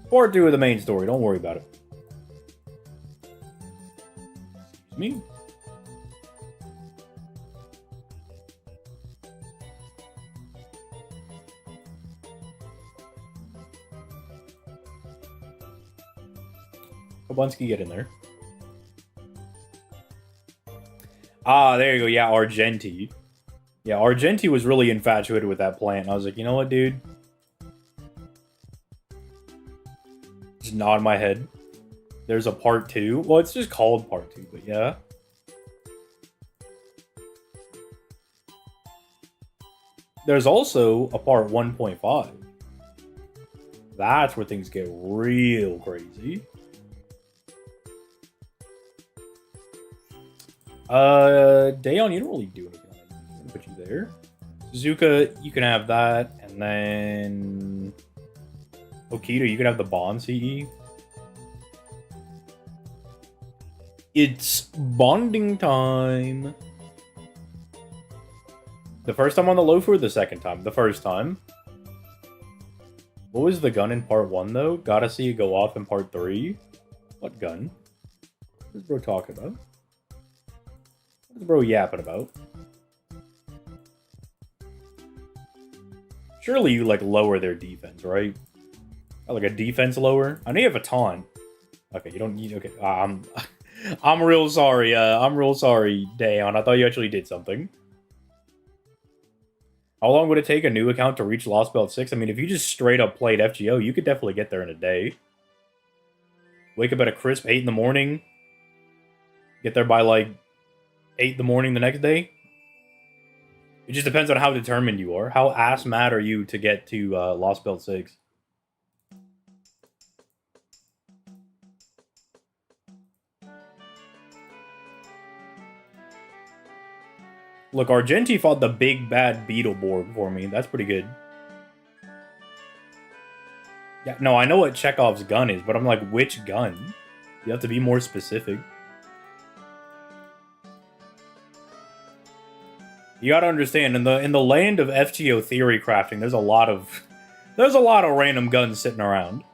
Part 2 of the main story. Don't worry about it. Excuse me? Kobunski, get in there. Ah, there you go. Yeah, Argenti. Yeah, Argenti was really infatuated with that plant. I was like, you know what, dude? Just nod my head. There's a part 2. Well, it's just called part 2, but yeah. There's also a part 1.5. That's where things get real crazy. Daeon, you don't really do anything. I'm gonna put you there. Suzuka, you can have that, and then Okita, you can have the Bond CE. It's bonding time. The first time on the Loafer, the second time? The first time. What was the gun in part 1, though? Gotta see it go off in part 3. What gun? What is bro talking about? What is bro yapping about? Surely you, like, lower their defense, right? Like a defense lower? I know you have a taunt. Okay, you don't need... Okay, I'm real sorry, Daeon. I thought you actually did something. How long would it take a new account to reach Lostbelt 6? I mean, if you just straight up played FGO, you could definitely get there in a day. Wake up at a crisp 8 in the morning. Get there by, like, 8 in the morning the next day. It just depends on how determined you are. How ass mad are you to get to Lostbelt 6? Look, Argenti fought the big bad Beetleborg for me. That's pretty good. Yeah, no, I know what Chekhov's gun is, but I'm like, which gun? You have to be more specific. You gotta understand, in the land of FGO theory crafting, there's a lot of random guns sitting around.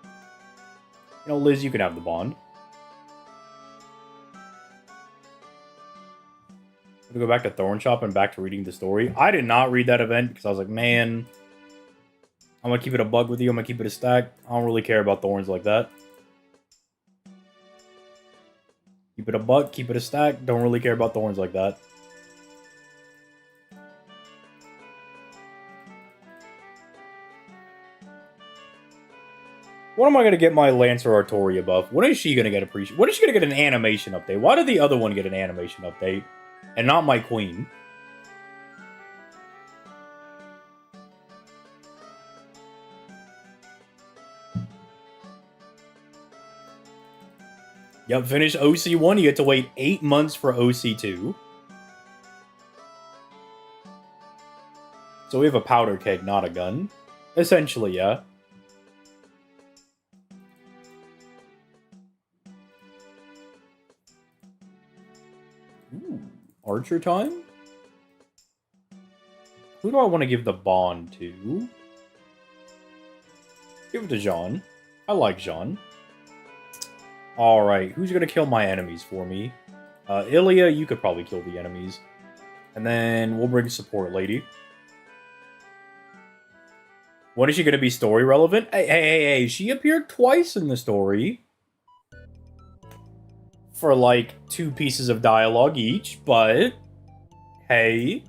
You know, Liz, you can have the Bond. To go back to Thorn Shop and back to reading the story. I did not read that event because I was like, man, I'm gonna keep it a bug with you. I'm gonna keep it a stack. I don't really care about Thorns like that. Keep it a bug, keep it a stack. Don't really care about Thorns like that. When am I gonna get my Lancer Artoria buff? When is she gonna get appreciated? When is she gonna get an animation update? Why did the other one get an animation update? And not my queen. Yep, finish OC1. You get to wait 8 months for OC2. So we have a powder keg, not a gun. Essentially, yeah. Ooh, Archer time? Who do I want to give the Bond to? Give it to Jean. I like Jean. Alright, who's gonna kill my enemies for me? Ilya, you could probably kill the enemies. And then we'll bring support lady. When is she gonna be story relevant? Hey, she appeared twice in the story. For like 2 pieces of dialogue each, but hey,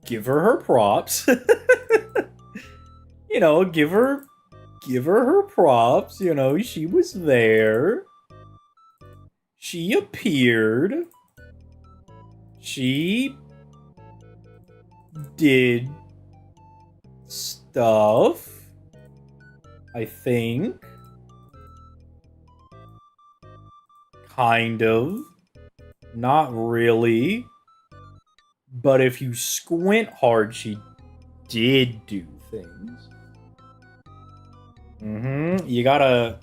give her props. You know, give her her props. You know, she was there. She appeared. She did stuff, I think. Kind of. Not really. But if you squint hard, she did do things. You gotta...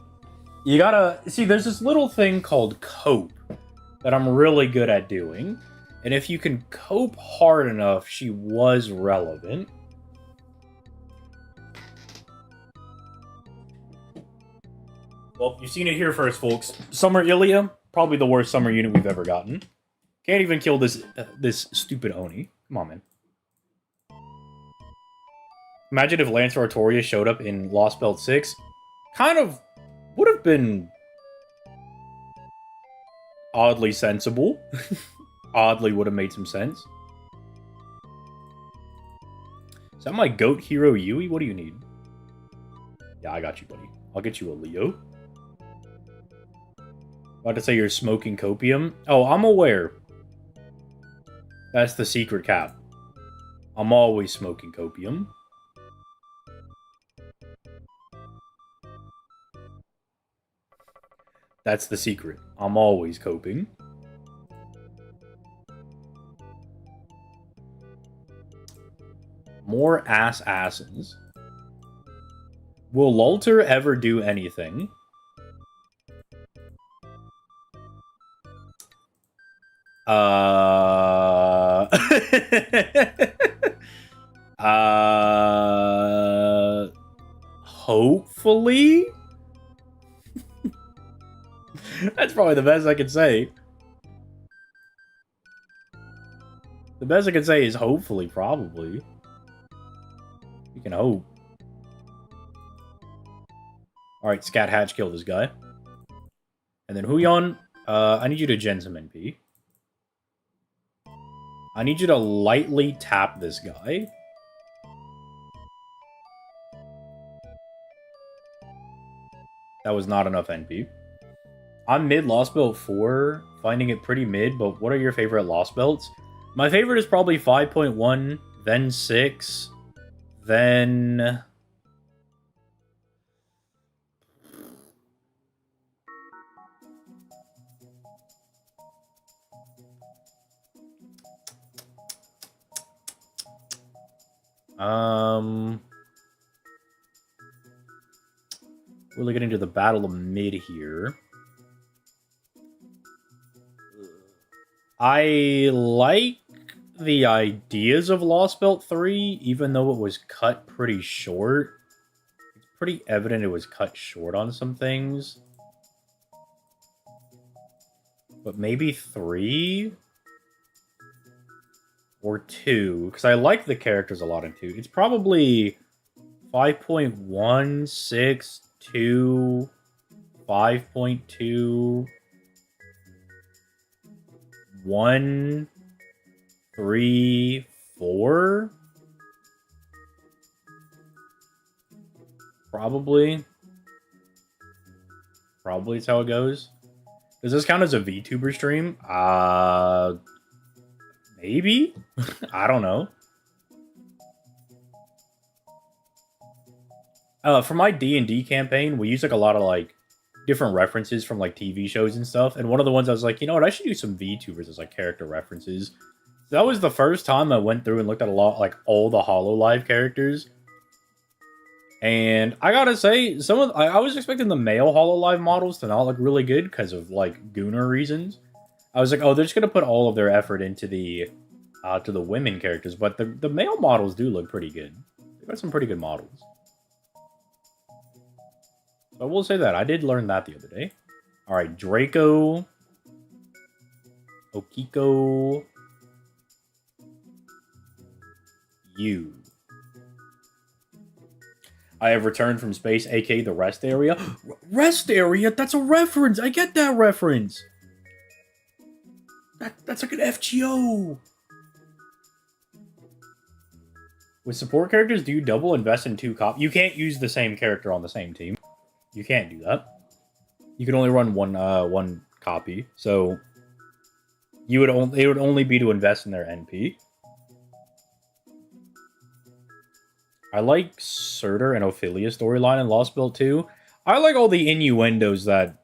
See, there's this little thing called cope that I'm really good at doing. And if you can cope hard enough, she was relevant. Well, you've seen it here first, folks. Summer Ilya, probably the worst summer unit we've ever gotten. Can't even kill this this stupid Oni. Come on, man. Imagine if Lancer Artoria showed up in Lostbelt 6. Kind of would have been oddly sensible. Oddly would have made some sense. Is that my goat hero Yui? What do you need? Yeah, I got you, buddy. I'll get you a Leo. About to say you're smoking copium. Oh, I'm aware. That's the secret cap. I'm always smoking copium. That's the secret. I'm always coping. More assassins. Will Lulter ever do anything? Hopefully? That's probably the best I can say. The best I can say is hopefully, probably. You can hope. Alright, Scat Hatch, kill this guy. And then Huyon, I need you to gen some NP. I need you to lightly tap this guy. That was not enough NP. I'm mid Lostbelt 4, finding it pretty mid, but what are your favorite Lostbelts? My favorite is probably 5.1, then 6, then... Really getting to the battle of mid here. I like the ideas of Lostbelt 3, even though it was cut pretty short. It's pretty evident it was cut short on some things. But maybe 3? Or 2, because I like the characters a lot in 2. It's probably 5.1, 6, 2, 5.2, 1, 3, 4. Probably. Probably is how it goes. Does this count as a VTuber stream? Maybe? I don't know. For my D&D campaign, we use like a lot of like different references from like TV shows and stuff. And one of the ones I was like, you know what, I should use some VTubers as like character references. So that was the first time I went through and looked at a lot like all the HoloLive characters. And I gotta say, I was expecting the male HoloLive models to not look really good because of like Gooner reasons. I was like, oh, they're just gonna put all of their effort into the to the women characters, but the male models do look pretty good. They got some pretty good models. So I will say that I did learn that the other day. All right, Draco, Okiko, you. I have returned from space, aka the rest area. Rest area? That's a reference. I get that reference. That's like an FGO. With support characters, do you double invest in 2 copies? You can't use the same character on the same team. You can't do that. You can only run one copy. So it would only be to invest in their NP. I like Surtur and Ophelia storyline in Lostbelt 2. I like all the innuendos that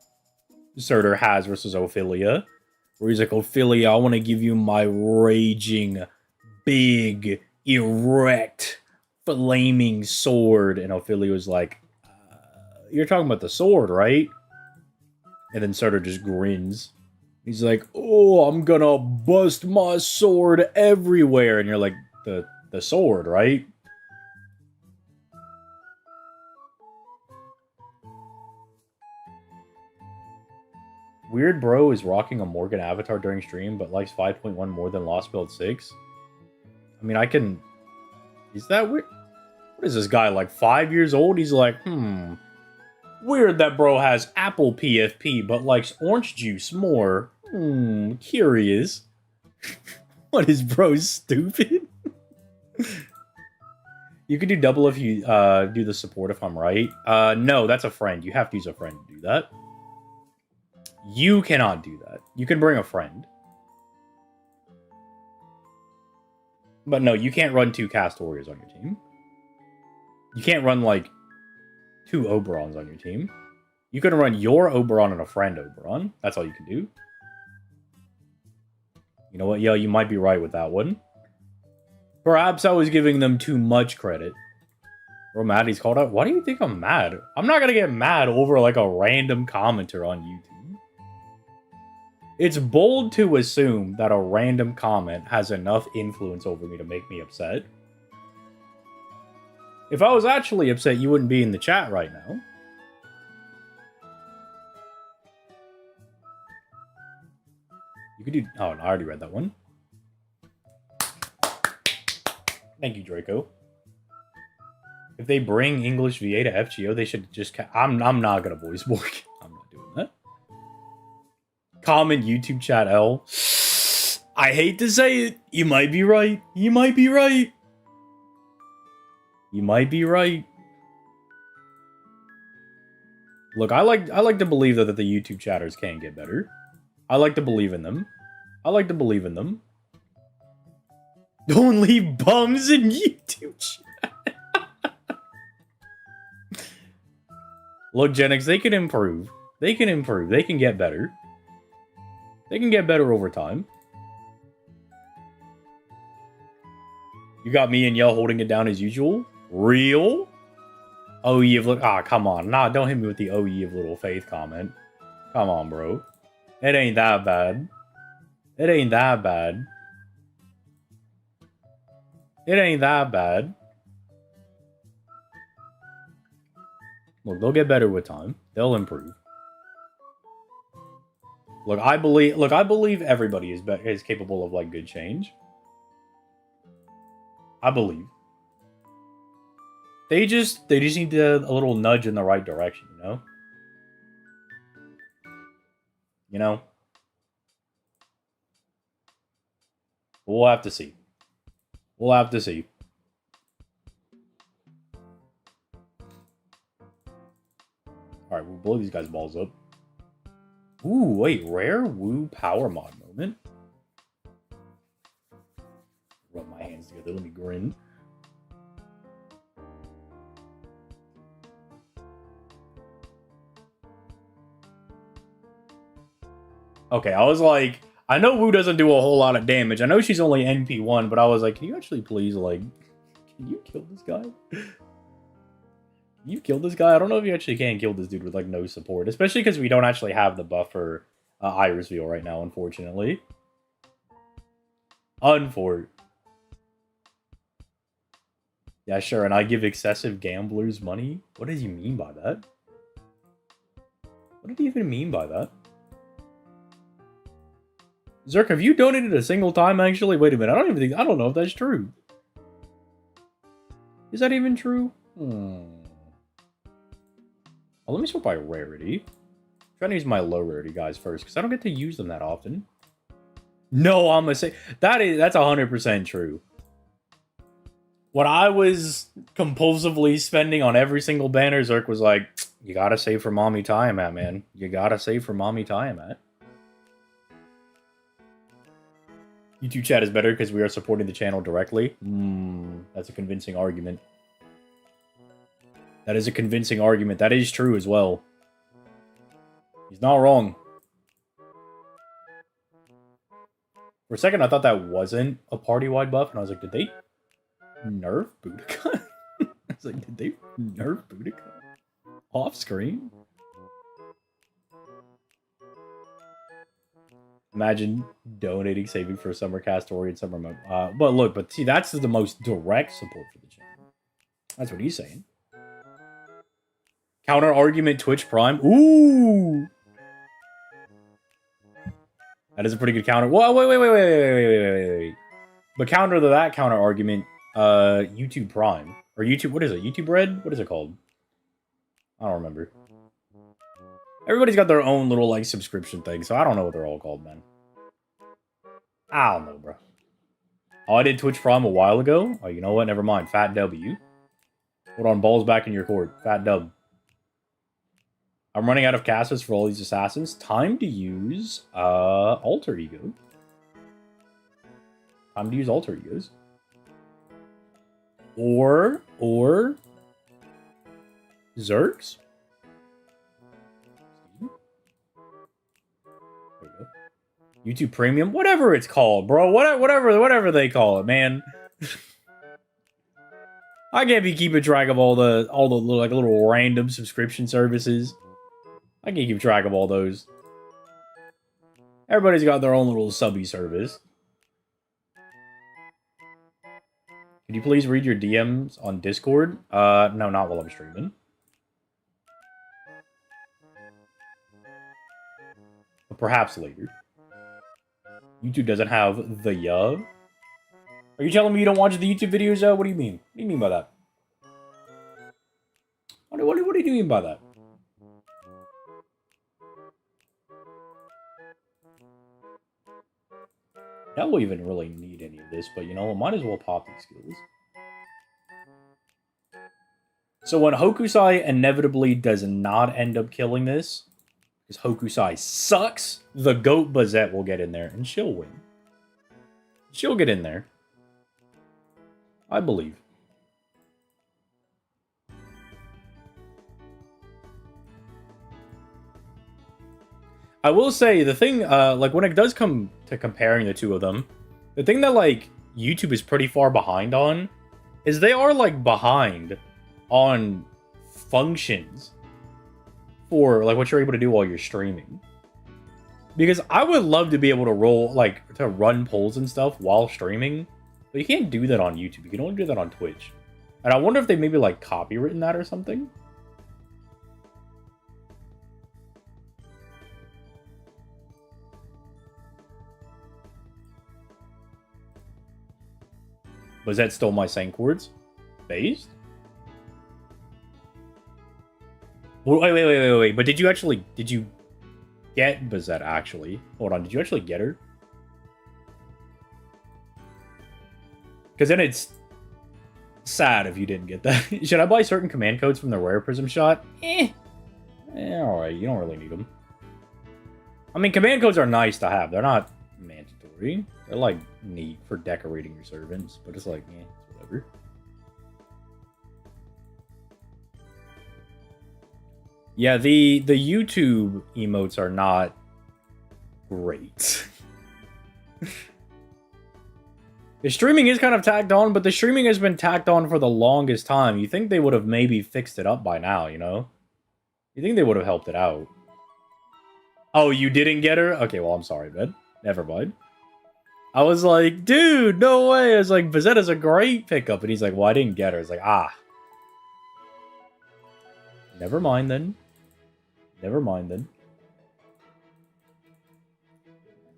Surtur has versus Ophelia. Where he's like, Ophelia, I want to give you my raging, big, erect, flaming sword. And Ophelia was like, you're talking about the sword, right? And then Surtur just grins. He's like, oh, I'm gonna bust my sword everywhere. And you're like, the sword, right? Weird Bro is rocking a Morgan avatar during stream, but likes 5.1 more than Lostbelt 6. I mean, I can... Is that weird? What is this guy, like 5 years old? He's like, weird that bro has apple PFP, but likes orange juice more. Curious. What is bro, stupid? You could do double if you do the support, if I'm right. No, that's a friend. You have to use a friend to do that. You cannot do that. You can bring a friend. But no, you can't run 2 Cast Warriors on your team. You can't run, like, 2 Oberons on your team. You can run your Oberon and a friend Oberon. That's all you can do. You know what? Yeah, you might be right with that one. Perhaps I was giving them too much credit. Bro, Maddie's called out. Why do you think I'm mad? I'm not gonna get mad over like a random commenter on YouTube. It's bold to assume that a random comment has enough influence over me to make me upset. If I was actually upset, you wouldn't be in the chat right now. You could do... Oh, I already read that one. Thank you, Draco. If they bring English VA to FGO, they should just... I'm not gonna voice Borg. I'm not doing that. Comment YouTube chat L. I hate to say it. You might be right. You might be right. You might be right. Look, I like to believe that the YouTube chatters can get better. I like to believe in them. I like to believe in them. Don't leave bums in YouTube chat. Look, Genix, they can improve. They can improve. They can get better. They can get better over time. You got me and Yell holding it down as usual. Real? Oh, ye of little... Ah, come on. Nah, don't hit me with the oh, ye of little faith comment. Come on, bro. It ain't that bad. It ain't that bad. It ain't that bad. Look, they'll get better with time. They'll improve. Look, I believe everybody is capable of like good change. I believe. They just need a little nudge in the right direction, you know? You know? We'll have to see. We'll have to see. Alright, we'll blow these guys' balls up. Ooh, wait, rare woo power mod moment. Rub my hands together, let me grin. Okay, I was like, I know Wu doesn't do a whole lot of damage. I know she's only NP1, but I was like, can you actually please, like, can you kill this guy? Can you kill this guy? I don't know if you actually can kill this dude with, like, no support. Especially because we don't actually have the buff for Iris Veil right now, unfortunately. Yeah, sure, and I give excessive gamblers money? What does he mean by that? What did he even mean by that? Zerk, have you donated a single time, actually? Wait a minute, I don't know if that's true. Is that even true? Oh, let me sort by rarity. I'm trying to use my low rarity guys first, because I don't get to use them that often. No, I'm gonna say that's 100% true. When I was compulsively spending on every single banner, Zerk was like, you gotta save for Mommy Tiamat, man. You gotta save for Mommy Tiamat. YouTube chat is better because we are supporting the channel directly. That's a convincing argument. That is a convincing argument. That is true as well. He's not wrong. For a second, I thought that wasn't a party-wide buff, and I was like, did they nerf Boudica? I was like, did they nerf Boudica? Off screen? Imagine donating, saving for Summer Castory and Summer Mode. But see, that's the most direct support for the channel. That's what he's saying. Counter argument Twitch Prime. Ooh! That is a pretty good counter. Whoa, wait. But counter to that counter argument, YouTube Prime. Or YouTube, what is it? YouTube Red? What is it called? I don't remember. Everybody's got their own little, like, subscription thing, so I don't know what they're all called, man. I don't know, bro. Oh, I did Twitch Prime a while ago. Oh, you know what? Never mind. Fat W. Hold on, balls back in your court. Fat dub. I'm running out of casters for all these assassins. Time to use, Alter Ego. Time to use Alter Egos. Or... Zerks? YouTube Premium, whatever it's called, bro. Whatever they call it, man. I can't be keeping track of all the little random subscription services. I can't keep track of all those. Everybody's got their own little subby service. Could you please read your DMs on Discord? No, not while I'm streaming. But perhaps later. YouTube doesn't have the Are you telling me you don't watch the YouTube videos? What do you mean? What do you mean by that? What do you mean by that? That will even really need any of this, but you know what? Might as well pop these skills. So when Hokusai inevitably does not end up killing this, because Hokusai sucks, the goat Bazette will get in there, and she'll win. She'll get in there. I believe. I will say, the thing, like, when it does come to comparing the two of them, the thing that, like, YouTube is pretty far behind on is they are, like, behind on functions for, like, what you're able to do while you're streaming. Because I would love to be able to to run polls and stuff while streaming, but you can't do that on YouTube. You can only do that on Twitch. And I wonder if they maybe, like, copywritten that or something. Was that still my Saint chords? Phased? Wait. But did you get Bazette, actually? Hold on, did you actually get her? Because then it's sad if you didn't get that. Should I buy certain command codes from the Rare Prism shot? Alright, you don't really need them. I mean, command codes are nice to have. They're not mandatory. They're, like, neat for decorating your servants. But it's like, whatever. Yeah, the YouTube emotes are not great. The streaming is kind of tacked on, but the streaming has been tacked on for the longest time. You think they would have maybe fixed it up by now, you know? You think they would have helped it out. Oh, you didn't get her? Okay, well, I'm sorry, man. Never mind. I was like, dude, no way. I was like, Bazetta's a great pickup. And he's like, well, I didn't get her. It's like, ah. Never mind, then. Never mind, then.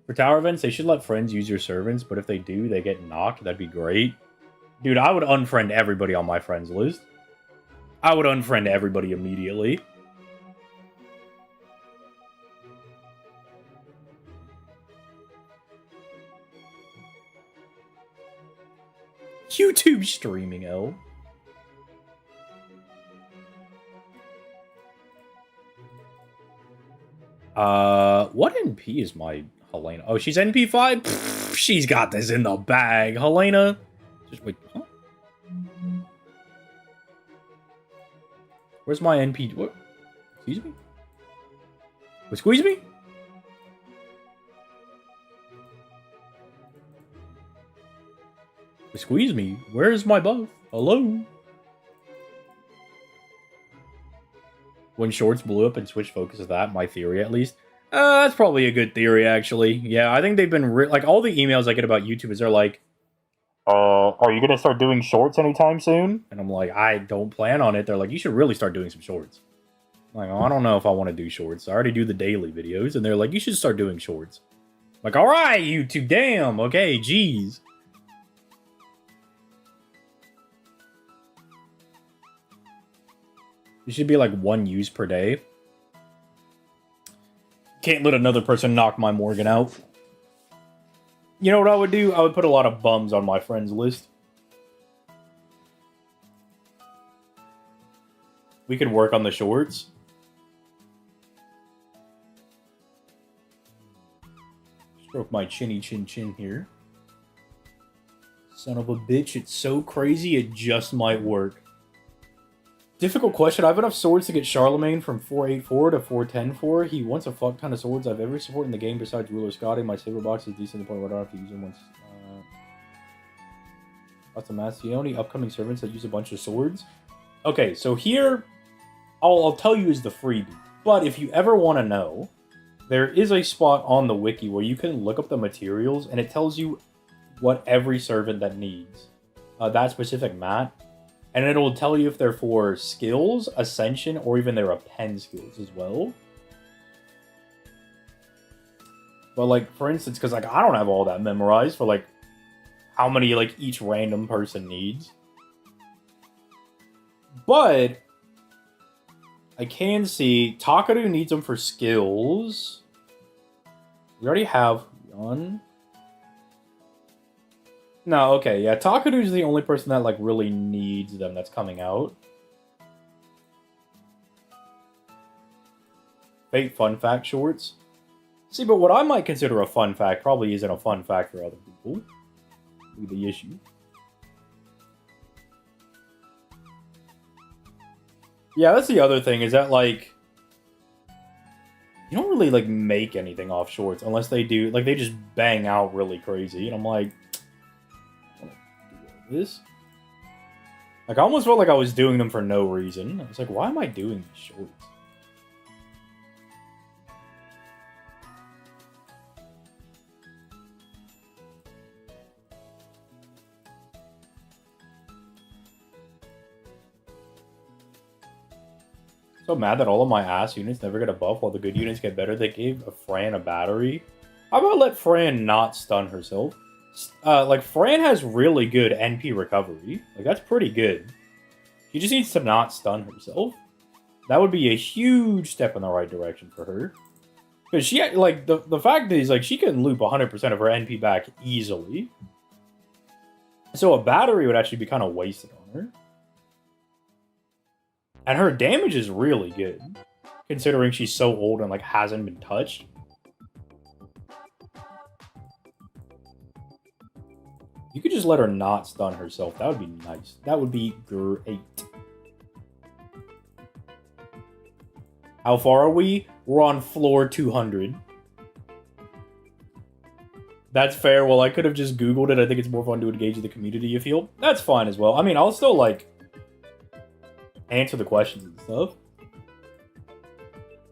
For tower events, they should let friends use your servants, but if they do, they get knocked. That'd be great. Dude, I would unfriend everybody on my friends list. I would unfriend everybody immediately. YouTube streaming, L. What NP is my Helena? Oh, she's NP5? Pfft, she's got this in the bag. Helena. Just wait, huh? Where's my NP? What? Excuse me? What, squeeze me? Squeeze me? Where's my buff? Hello? When shorts blew up and Switch focus of that, my theory at least. That's probably a good theory, actually. Yeah, I think they've been... like, all the emails I get about YouTube is they're like, are you gonna start doing shorts anytime soon? And I'm like, I don't plan on it. They're like, you should really start doing some shorts. I'm like, oh, I don't know if I want to do shorts. I already do the daily videos. And they're like, you should start doing shorts. I'm like, alright, YouTube, damn. Okay, jeez. It should be like 1 use per day. Can't let another person knock my Morgan out. You know what I would do? I would put a lot of bums on my friends list. We could work on the shorts. Stroke my chinny chin chin here. Son of a bitch, it's so crazy it just might work. Difficult question. I have enough swords to get Charlemagne from 484 to 410 He wants a fuck ton of swords. I have every support in the game besides Ruler Scotty. My saber box is decent to the point where I don't have to use them once. Lots of mass. Do you know any upcoming servants that use a bunch of swords? Okay, so here, I'll tell you is the freebie. But if you ever want to know, there is a spot on the wiki where you can look up the materials, and it tells you what every servant that needs that specific mat. And it'll tell you if they're for skills, ascension, or even their append skills as well. But, like, for instance, because, like, I don't have all that memorized for, like, how many, like, each random person needs. But I can see Takaru needs them for skills. We already have one. No, okay, yeah, Takaru's the only person that, like, really needs them that's coming out. Fate fun fact shorts. See, but what I might consider a fun fact probably isn't a fun fact for other people. Be the issue. Yeah, that's the other thing, is that, like, you don't really, like, make anything off shorts unless they do, like, they just bang out really crazy, and I'm like, this? Like, I almost felt like I was doing them for no reason. I was like, why am I doing these shorts? So mad that all of my ass units never get a buff while the good units get better. They gave a Fran a battery. How about let Fran not stun herself? Like, Fran has really good NP recovery. Like, that's pretty good. She just needs to not stun herself. That would be a huge step in the right direction for her. Because she, like, the fact is, like, she can loop 100% of her NP back easily. So a battery would actually be kind of wasted on her. And her damage is really good, considering she's so old and, like, hasn't been touched. You could just let her not stun herself. That would be nice. That would be great. How far are we? We're on floor 200. That's fair. Well, I could have just Googled it. I think it's more fun to engage the community, you feel? That's fine as well. I mean, I'll still, like, answer the questions and stuff.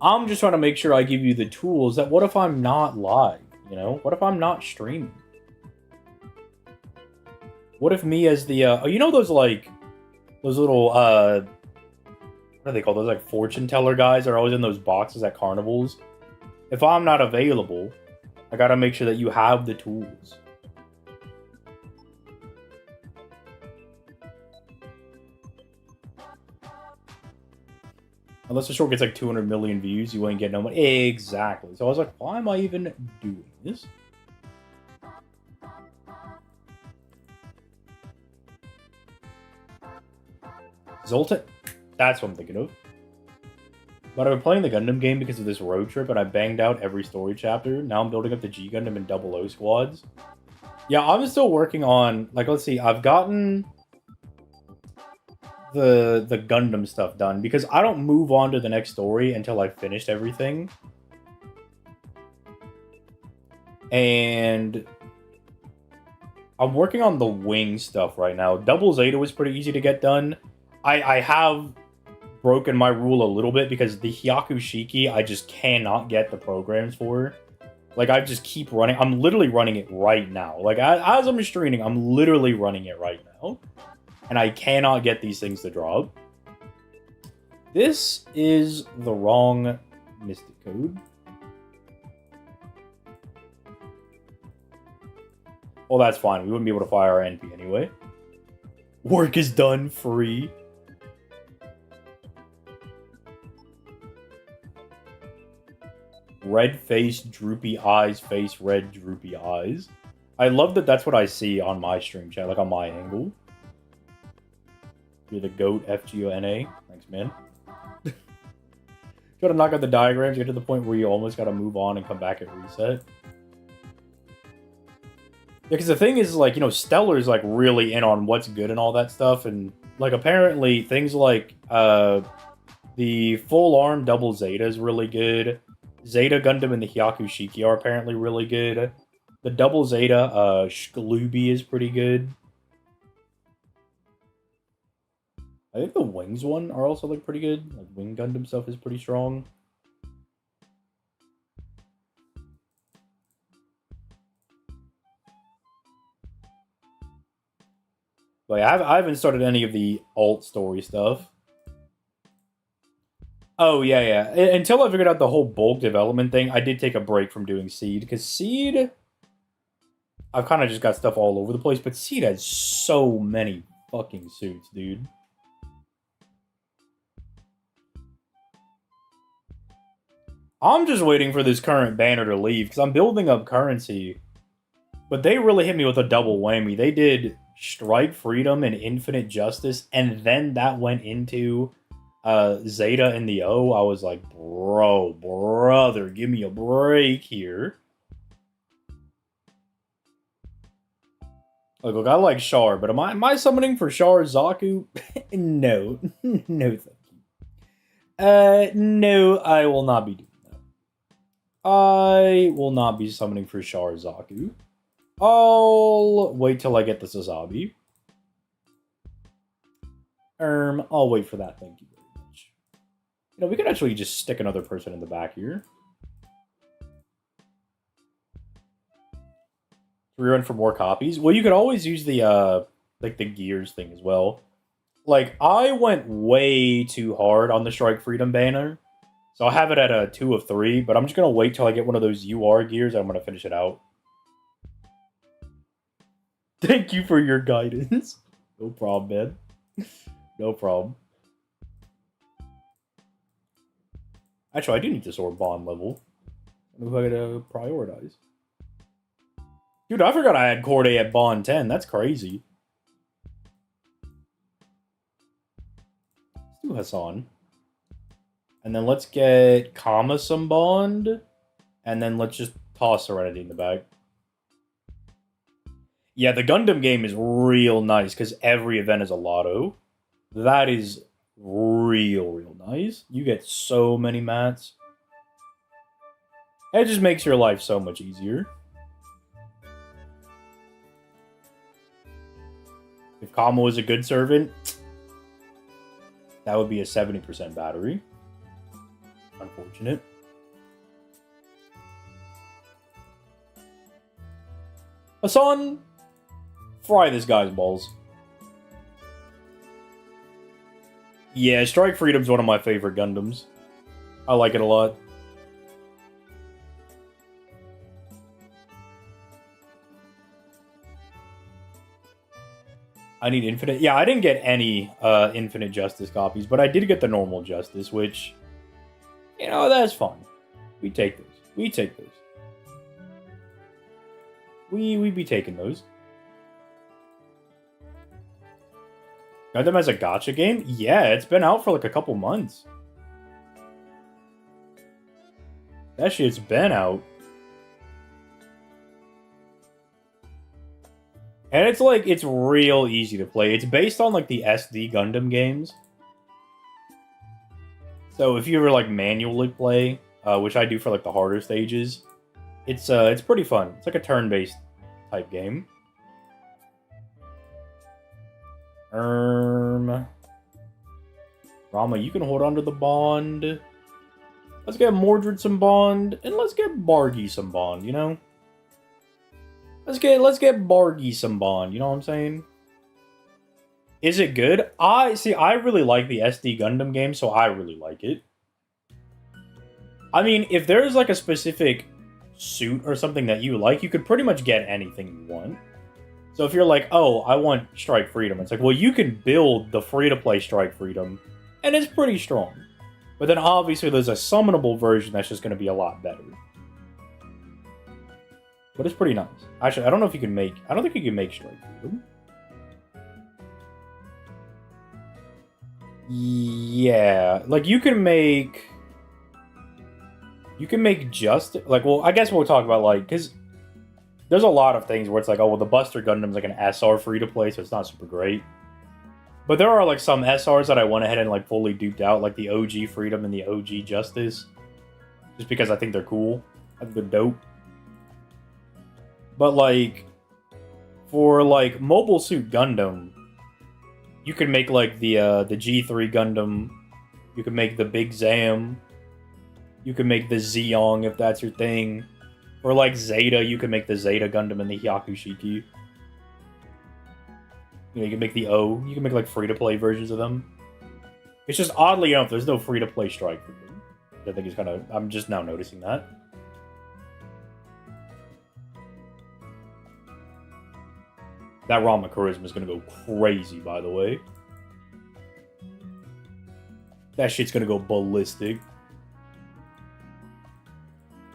I'm just trying to make sure I give you the tools that what if I'm not live, you know? What if I'm not streaming? What if me as the, oh, you know those, like, those little, what are they called? Those, like, fortune teller guys are always in those boxes at carnivals. If I'm not available, I gotta make sure that you have the tools. Unless the short gets, like, 200 million views, you ain't getting no money. Exactly. So I was like, why am I even doing this? Zoltan? That's what I'm thinking of. But I've been playing the Gundam game because of this road trip, and I banged out every story chapter. Now I'm building up the G Gundam and 00 squads. Yeah, I'm still working on, like, let's see, I've gotten the Gundam stuff done, because I don't move on to the next story until I've finished everything. And I'm working on the wing stuff right now. Double Zeta was pretty easy to get done. I have broken my rule a little bit because the Hyaku Shiki, I just cannot get the programs for. Like, I just keep running. I'm literally running it right now. Like, as I'm streaming, I'm literally running it right now. And I cannot get these things to drop. This is the wrong Mystic Code. Well, that's fine. We wouldn't be able to fire our NP anyway. Work is done. Free. Red face, droopy eyes, face red, droopy eyes. I love that that's what I see on my stream chat, like on my angle. You're the GOAT, FGONA. Thanks, man. Try to knock out the diagrams, get to the point where you almost gotta move on and come back at reset. Yeah, because the thing is, like, you know, Stellar's, like, really in on what's good and all that stuff, and, like apparently things like the full arm double Zeta is really good. Zeta Gundam and the Hyaku Shiki are apparently really good. The double Zeta Shkalubi is pretty good. I think the Wings one are also like pretty good. Like Wing Gundam stuff is pretty strong. But yeah, I haven't started any of the alt story stuff. Oh, yeah, yeah. Until I figured out the whole bulk development thing, I did take a break from doing Seed. Because Seed, I've kind of just got stuff all over the place. But Seed has so many fucking suits, dude. I'm just waiting for this current banner to leave. Because I'm building up currency. But they really hit me with a double whammy. They did Strike Freedom and Infinite Justice. And then that went into... Zeta and the O. I was like, brother, give me a break here. Look, I like Char, but am I summoning for Char Zaku? No. No, thank you. No, I will not be doing that. I will not be summoning for Char Zaku. I'll wait till I get the Sazabi. I'll wait for that, thank you. You know, we could actually just stick another person in the back here. We run for more copies. Well, you could always use the, like, the gears thing as well. Like, I went way too hard on the Strike Freedom banner. So I have it at a 2 of 3, but I'm just going to wait till I get one of those UR gears and I'm going to finish it out. Thank you for your guidance. No problem, man. No problem. Actually, I do need this sword bond level. I don't know if I gotta prioritize. Dude, I forgot I had Corday at bond 10. That's crazy. Let's do Hassan. And then let's get Kama some bond. And then let's just toss Serenity in the back. Yeah, the Gundam game is real nice because every event is a lotto. That is real nice. You get so many mats. It just makes your life so much easier. If Kama was a good servant, that would be a 70% battery. Unfortunate. Hassan, fry this guy's balls. Yeah, Strike Freedom's one of my favorite Gundams. I like it a lot. I need Infinite. Yeah, I didn't get any Infinite Justice copies, but I did get the normal Justice, which, you know, that's fine. We take those. We take those. We be taking those. Gundam as a gacha game? Yeah, it's been out for like a couple months. That shit's been out. And it's like, it's real easy to play. It's based on like the SD Gundam games. So if you ever like manually play, which I do for like the harder stages, it's pretty fun. It's like a turn-based type game. Rama, you can hold on to the bond. Let's get Mordred some bond, and let's get Bargy some bond, you know? Let's get Bargy some bond, you know what I'm saying? Is it good? I really like the SD Gundam game, so I really like it. I mean, if there's like a specific suit or something that you like, you could pretty much get anything you want. So if you're like, oh, I want Strike Freedom, it's like, well, you can build the free-to-play Strike Freedom, and it's pretty strong. But then obviously there's a summonable version that's just going to be a lot better. But it's pretty nice. Actually, I don't know if you can make... I don't think you can make Strike Freedom. Yeah. Like, you can make... You can make just... Like, well, I guess we'll talk about, like... Because there's a lot of things where it's like, oh, well, the Buster Gundam's like an SR free-to-play, so it's not super great. But there are like some SRs that I went ahead and like fully duped out, like the OG Freedom and the OG Justice, just because I think they're cool. I think they're dope. But like for like Mobile Suit Gundam, you can make like the G3 Gundam. You can make the Big Zam. You can make the Zeong if that's your thing. Or like Zeta, you can make the Zeta Gundam and the Hyakushiki. You know, you can make the O. You can make like free-to-play versions of them. It's just oddly enough, there's no free-to-play strike for them. I think it's kind of... I'm just now noticing that. That Rama Charisma is going to go crazy, by the way. That shit's going to go ballistic.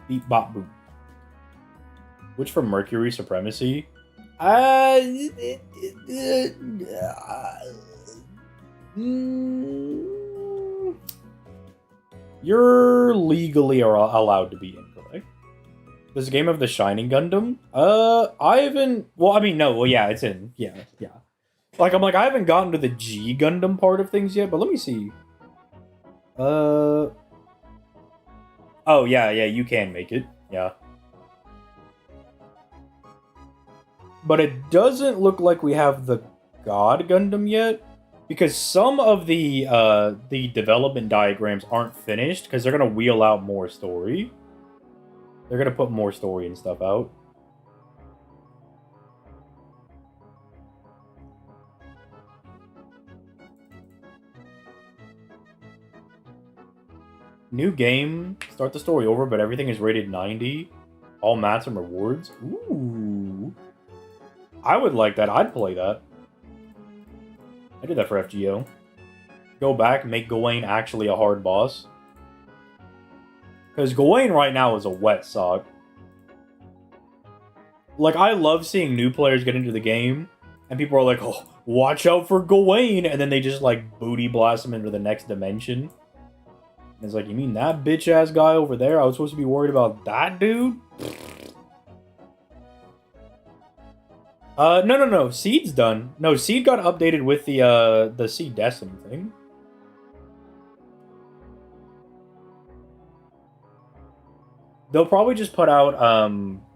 Beep, bop, boop. Which from Mercury Supremacy? You're legally allowed to be incorrect. This game of the Shining Gundam? I haven't... Well, I mean, no. Well, yeah, it's in. Yeah. Like, I'm like, I haven't gotten to the G Gundam part of things yet, but let me see. Oh, yeah, you can make it. Yeah. But it doesn't look like we have the God Gundam yet, because some of the development diagrams aren't finished, because they're going to wheel out more story. They're going to put more story and stuff out. New game, start the story over, but everything is rated 90. All mats and rewards. Ooh. I would like that. I'd play that. I did that for FGO. Go back, make Gawain actually a hard boss. Because Gawain right now is a wet sock. Like, I love seeing new players get into the game, and people are like, oh, watch out for Gawain, and then they just, like, booty blast him into the next dimension. And it's like, you mean that bitch-ass guy over there? I was supposed to be worried about that dude? No. Seed's done. No, Seed got updated with the Seed Destiny thing. They'll probably just put out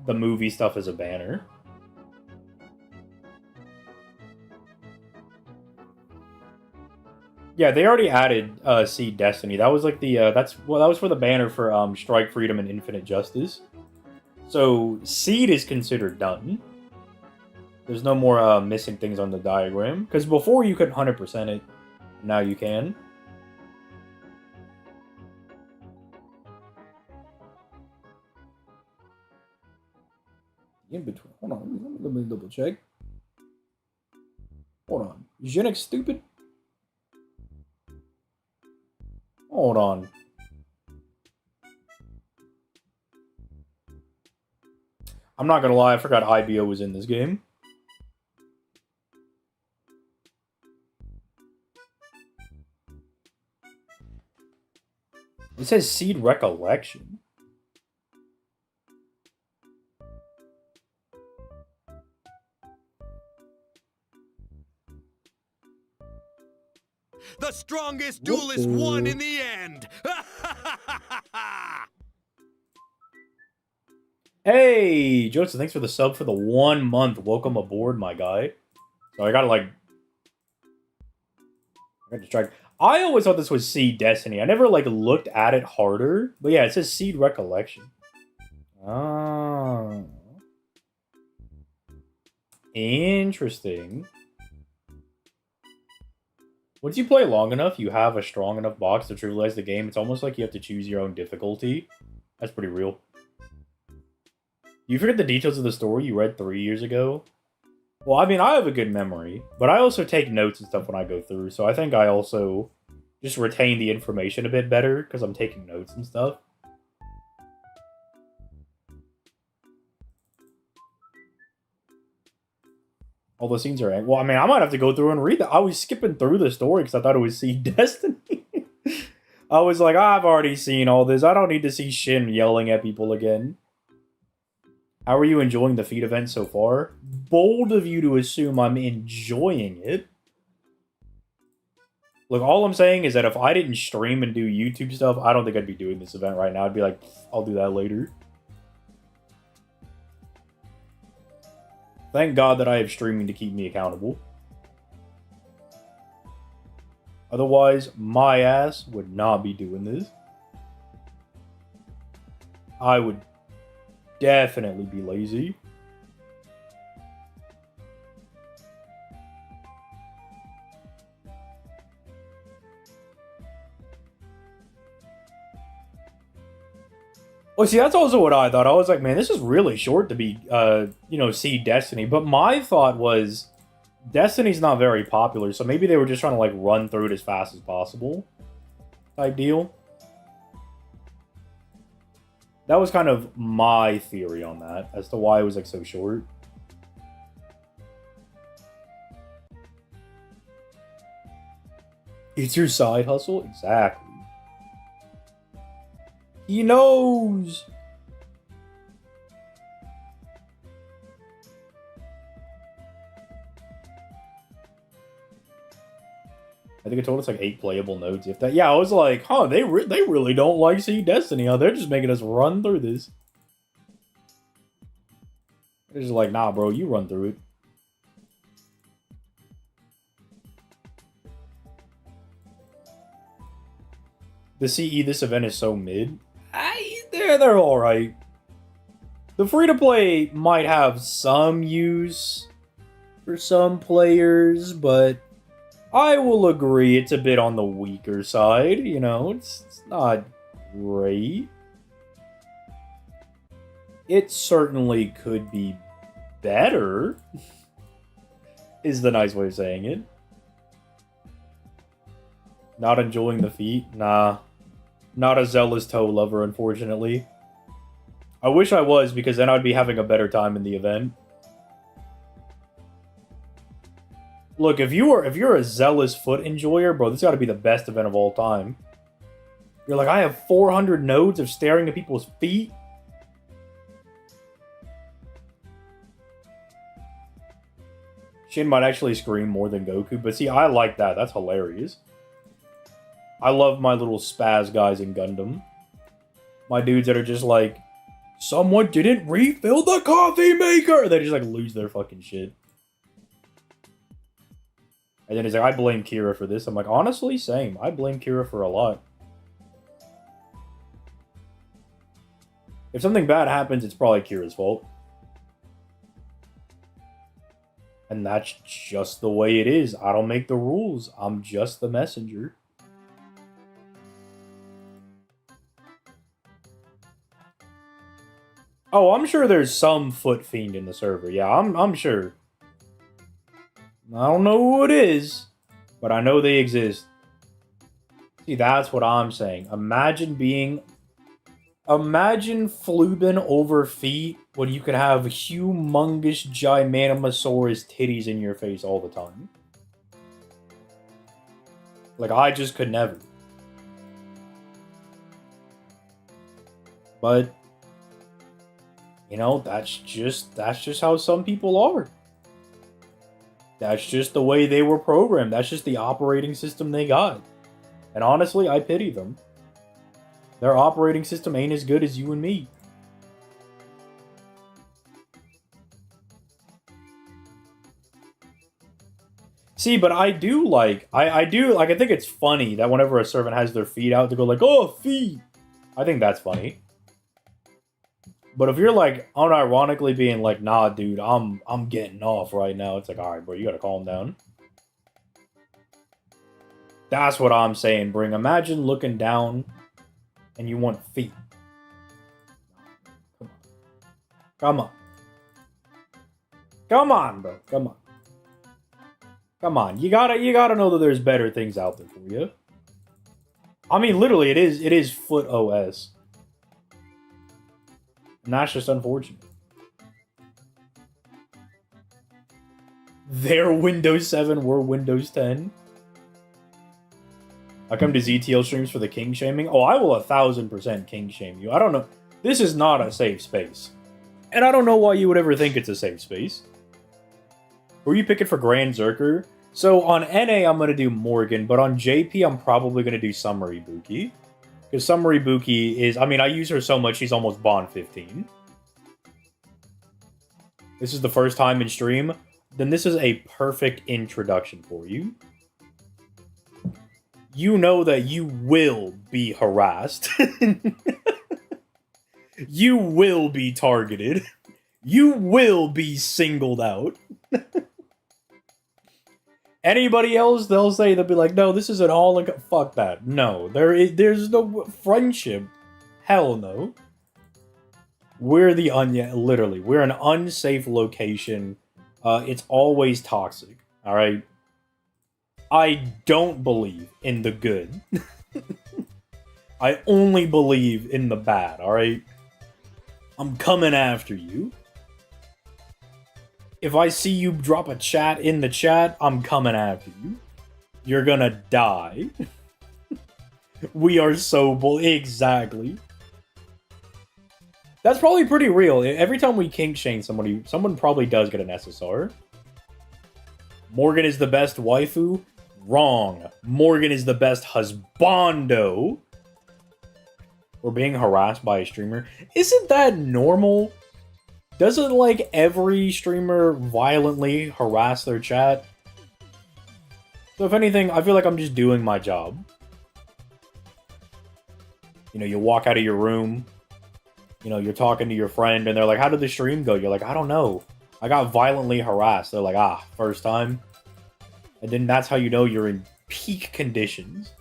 the movie stuff as a banner. Yeah, they already added Seed Destiny. That was like the that was for the banner for Strike Freedom and Infinite Justice. So Seed is considered done. There's no more missing things on the diagram. Because before you couldn't 100% it. Now you can. In between. Hold on. Let me double check. Hold on. Is Genex stupid? Hold on. I'm not gonna lie, I forgot IBO was in this game. It says Seed Recollection. The strongest duelist won in the end! Hey, Joseph, thanks for the sub for the 1 month. Welcome aboard, my guy. So I got distracted. I always thought this was Seed Destiny. I never, looked at it harder. But yeah, it says Seed Recollection. Oh. Interesting. Once you play long enough, you have a strong enough box to trivialize the game. It's almost like you have to choose your own difficulty. That's pretty real. You forget the details of the story you read 3 years ago? Well, I mean, I have a good memory, but I also take notes and stuff when I go through, so I think I also just retain the information a bit better, because I'm taking notes and stuff. All the scenes are... Well, I mean, I might have to go through and read that. I was skipping through the story because I thought it was Seed Destiny. I was like, I've already seen all this. I don't need to see Shin yelling at people again. How are you enjoying the feat event so far? Bold of you to assume I'm enjoying it. Look, all I'm saying is that if I didn't stream and do YouTube stuff, I don't think I'd be doing this event right now. I'd be like, I'll do that later. Thank God that I have streaming to keep me accountable. Otherwise, my ass would not be doing this. I would definitely be lazy. Well, see, that's also what I thought. I was like, man, this is really short to be, see Destiny. But my thought was, Destiny's not very popular, so maybe they were just trying to, like, run through it as fast as possible. Type deal. That was kind of my theory on that, as to why it was, like, so short. It's your side hustle? Exactly. He knows! I think it told us like 8 playable nodes. If that, yeah, I was like, huh, they really don't like Seed Destiny. Huh? They're just making us run through this. They're just like, nah, bro, you run through it. The CE this event is so mid. They're all right. The free-to-play might have some use for some players, but I will agree it's a bit on the weaker side. You know, it's not great. It certainly could be better, is the nice way of saying it. Not enjoying the feat? Nah. Not a zealous toe lover, unfortunately. I wish I was, because then I'd be having a better time in the event. Look, if you're a zealous foot enjoyer, bro, this got to be the best event of all time. You're like, I have 400 nodes of staring at people's feet. Shin might actually scream more than Goku, but see, I like that. That's hilarious. I love my little spaz guys in Gundam. My dudes that are just like, someone didn't refill the coffee maker! They just like lose their fucking shit. And then he's like, I blame Kira for this. I'm like, honestly, same. I blame Kira for a lot. If something bad happens, it's probably Kira's fault. And that's just the way it is. I don't make the rules. I'm just the messenger. Oh, I'm sure there's some foot fiend in the server. Yeah, I'm sure. I don't know who it is, but I know they exist. See, that's what I'm saying. Imagine flubing over feet when you could have humongous Gigantamasaurus titties in your face all the time. Like, I just could never. But, you know, that's just how some people are. That's just the way they were programmed. That's just the operating system they got. And honestly, I pity them. Their operating system ain't as good as you and me. See, but I do like, I think it's funny that whenever a servant has their feet out, they go like, oh, feet! I think that's funny. But if you're like unironically being like, nah, dude, I'm getting off right now, it's like, alright, bro, you gotta calm down. That's what I'm saying, Bring. Imagine looking down and you want feet. Come on. Come on, bro. Come on. Come on. You gotta know that there's better things out there for you. I mean, literally, it is foot OS. And that's just unfortunate. Their Windows 7 were Windows 10. I come to ZTL streams for the king shaming. Oh, I will 1000% king shame you. I don't know. This is not a safe space. And I don't know why you would ever think it's a safe space. Were you picking for Grand Zerker? So on NA, I'm going to do Morgan, but on JP, I'm probably going to do Summer Ibuki. Because Summer Ibuki is... I mean, I use her so much, she's almost Bond 15. This is the first time in stream. Then this is a perfect introduction for you. You know that you will be harassed. You will be targeted. You will be singled out. Anybody else, they'll be like, no, this is an all in... Fuck that. No, there's no friendship. Hell no. We're the literally, we're an unsafe location. It's always toxic. All right. I don't believe in the good. I only believe in the bad. All right. I'm coming after you. If I see you drop a chat in the chat, I'm coming after you. You're gonna die. We are so exactly. That's probably pretty real. Every time we kink shame somebody, someone probably does get an SSR. Morgan is the best waifu? Wrong. Morgan is the best husbando. We're being harassed by a streamer. Isn't that normal? Doesn't, like, every streamer violently harass their chat? So if anything, I feel like I'm just doing my job. You know, you walk out of your room, you know, you're talking to your friend, and they're like, how did the stream go? You're like, I don't know. I got violently harassed. They're like, ah, first time? And then that's how you know you're in peak conditions.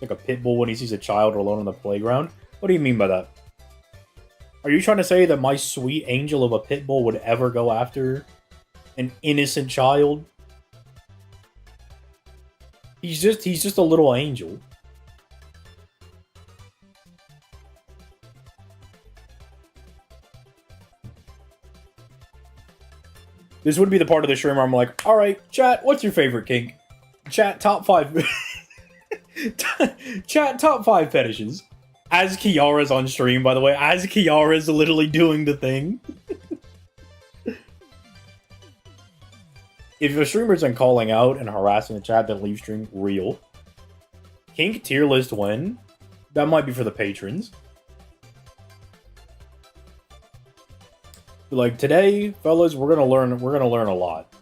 Like a pit bull when he sees a child alone on the playground. What do you mean by that? Are you trying to say that my sweet angel of a pit bull would ever go after an innocent child? He's just a little angel. This would be the part of the stream where I'm like, alright, chat, what's your favorite kink? Chat, top 5... Chat, top 5 fetishes. As Kiara's on stream, by the way. As Kiara's literally doing the thing. If a streamer's in calling out and harassing the chat, then leave stream. Real. Kink tier list win. That might be for the patrons. Like, today, fellas, we're gonna learn a lot.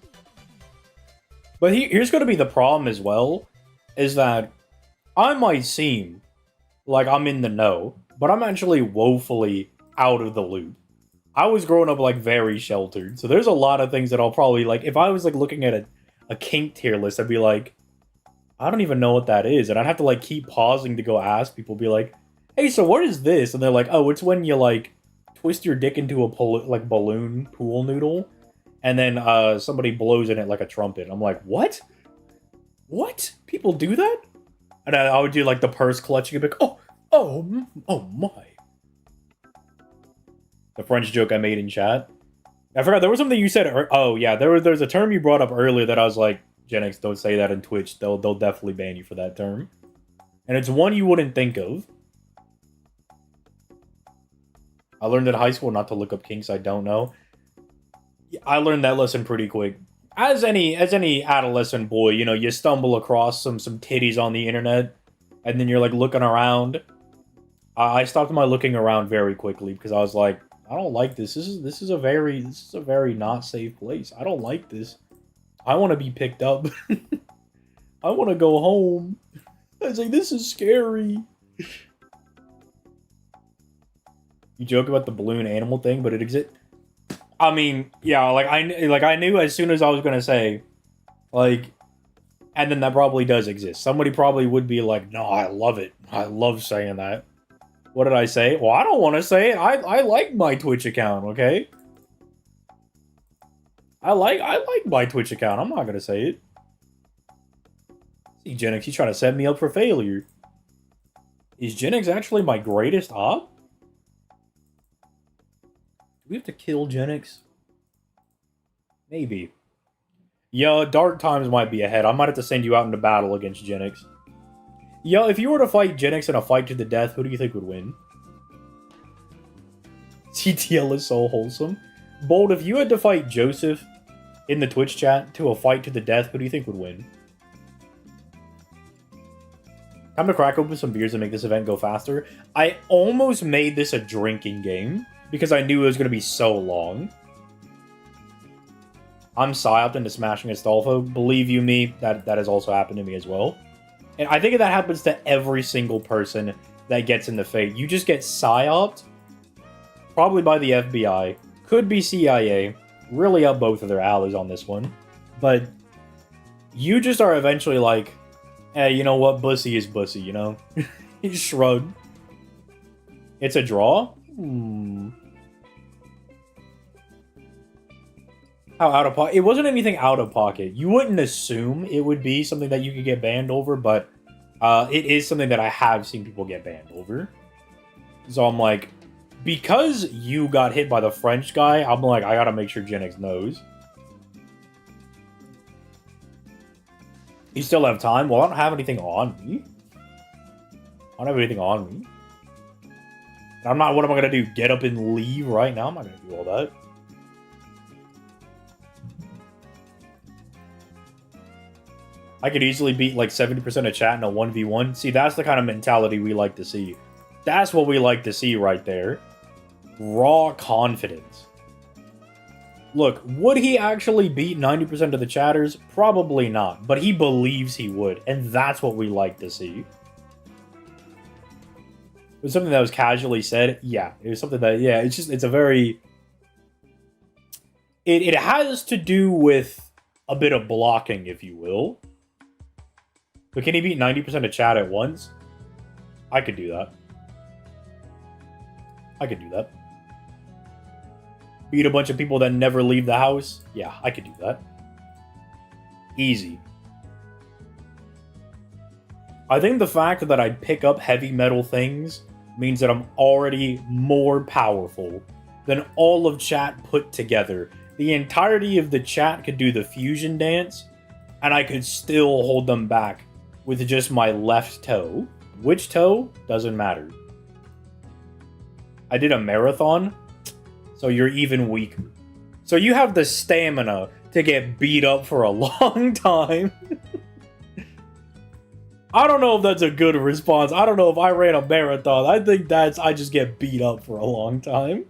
But here's gonna be the problem as well, is that I might seem like I'm in the know, but I'm actually woefully out of the loop. I was growing up, like, very sheltered, so there's a lot of things that I'll probably, like, if I was, like, looking at a kink tier list, I'd be like, I don't even know what that is, and I'd have to, like, keep pausing to go ask people, be like, hey, so what is this? And they're like, oh, it's when you, like, twist your dick into a, like, balloon pool noodle, and then, somebody blows in it like a trumpet. I'm like, what? What? People do that? And I would do, like, the purse clutching, and be like, oh my. The French joke I made in chat. I forgot, there was something you said, oh, yeah, there's a term you brought up earlier that I was like, Gen X, don't say that in Twitch, they'll definitely ban you for that term. And it's one you wouldn't think of. I learned in high school not to look up kinks I don't know. I learned that lesson pretty quick. As any adolescent boy, you know, you stumble across some titties on the internet, and then you're, like, looking around. I stopped my looking around very quickly, because I was like, I don't like this. This is a very not safe place. I don't like this. I want to be picked up. I want to go home. I was like, this is scary. You joke about the balloon animal thing, but it exists. I mean, yeah, I knew as soon as I was gonna say, like, and then that probably does exist. Somebody probably would be like, no, I love it. I love saying that. What did I say? Well, I don't want to say it. I like my Twitch account, okay? I like my Twitch account. I'm not gonna say it. See, Gen X, he's trying to set me up for failure. Is Gen X actually my greatest op? Do we have to kill Gen X? Maybe. Yo, dark times might be ahead. I might have to send you out into battle against Gen X. Yo, if you were to fight Gen X in a fight to the death, who do you think would win? CTL is so wholesome. Bold, if you had to fight Joseph in the Twitch chat to a fight to the death, who do you think would win? Time to crack open some beers and make this event go faster. I almost made this a drinking game because I knew it was going to be so long. I'm psyoped into smashing Astolfo. Believe you me, that has also happened to me as well. And I think that happens to every single person that gets in the Fate. You just get psyoped, probably by the FBI, could be CIA, really up both of their alleys on this one. But you just are eventually like, hey, you know what? Bussy is bussy, you know? You shrug. It's a draw? How out of pocket? It wasn't anything out of pocket. You wouldn't assume it would be something that you could get banned over, but it is something that I have seen people get banned over. So I'm like, because you got hit by the French guy, I'm like, I gotta make sure Genix knows. You still have time? Well, I don't have anything on me. I don't have anything on me. I'm not, what am I gonna do? Get up and leave right now? I'm not gonna do all that. I could easily beat like 70% of chat in a 1v1. See, that's the kind of mentality we like to see. That's what we like to see right there. Raw confidence. Look, would he actually beat 90% of the chatters? Probably not, but he believes he would, and that's what we like to see. It was something that was casually said. Yeah, it was something that, yeah, it's a very... It has to do with a bit of blocking, if you will. But can he beat 90% of chat at once? I could do that. I could do that. Beat a bunch of people that never leave the house? Yeah, I could do that. Easy. I think the fact that I pick up heavy metal things means that I'm already more powerful than all of chat put together. The entirety of the chat could do the fusion dance, and I could still hold them back with just my left toe. Which toe? Doesn't matter. I did a marathon, so you're even weaker. So you have the stamina to get beat up for a long time. I don't know if that's a good response. I don't know if I ran a marathon. I think that's, I just get beat up for a long time.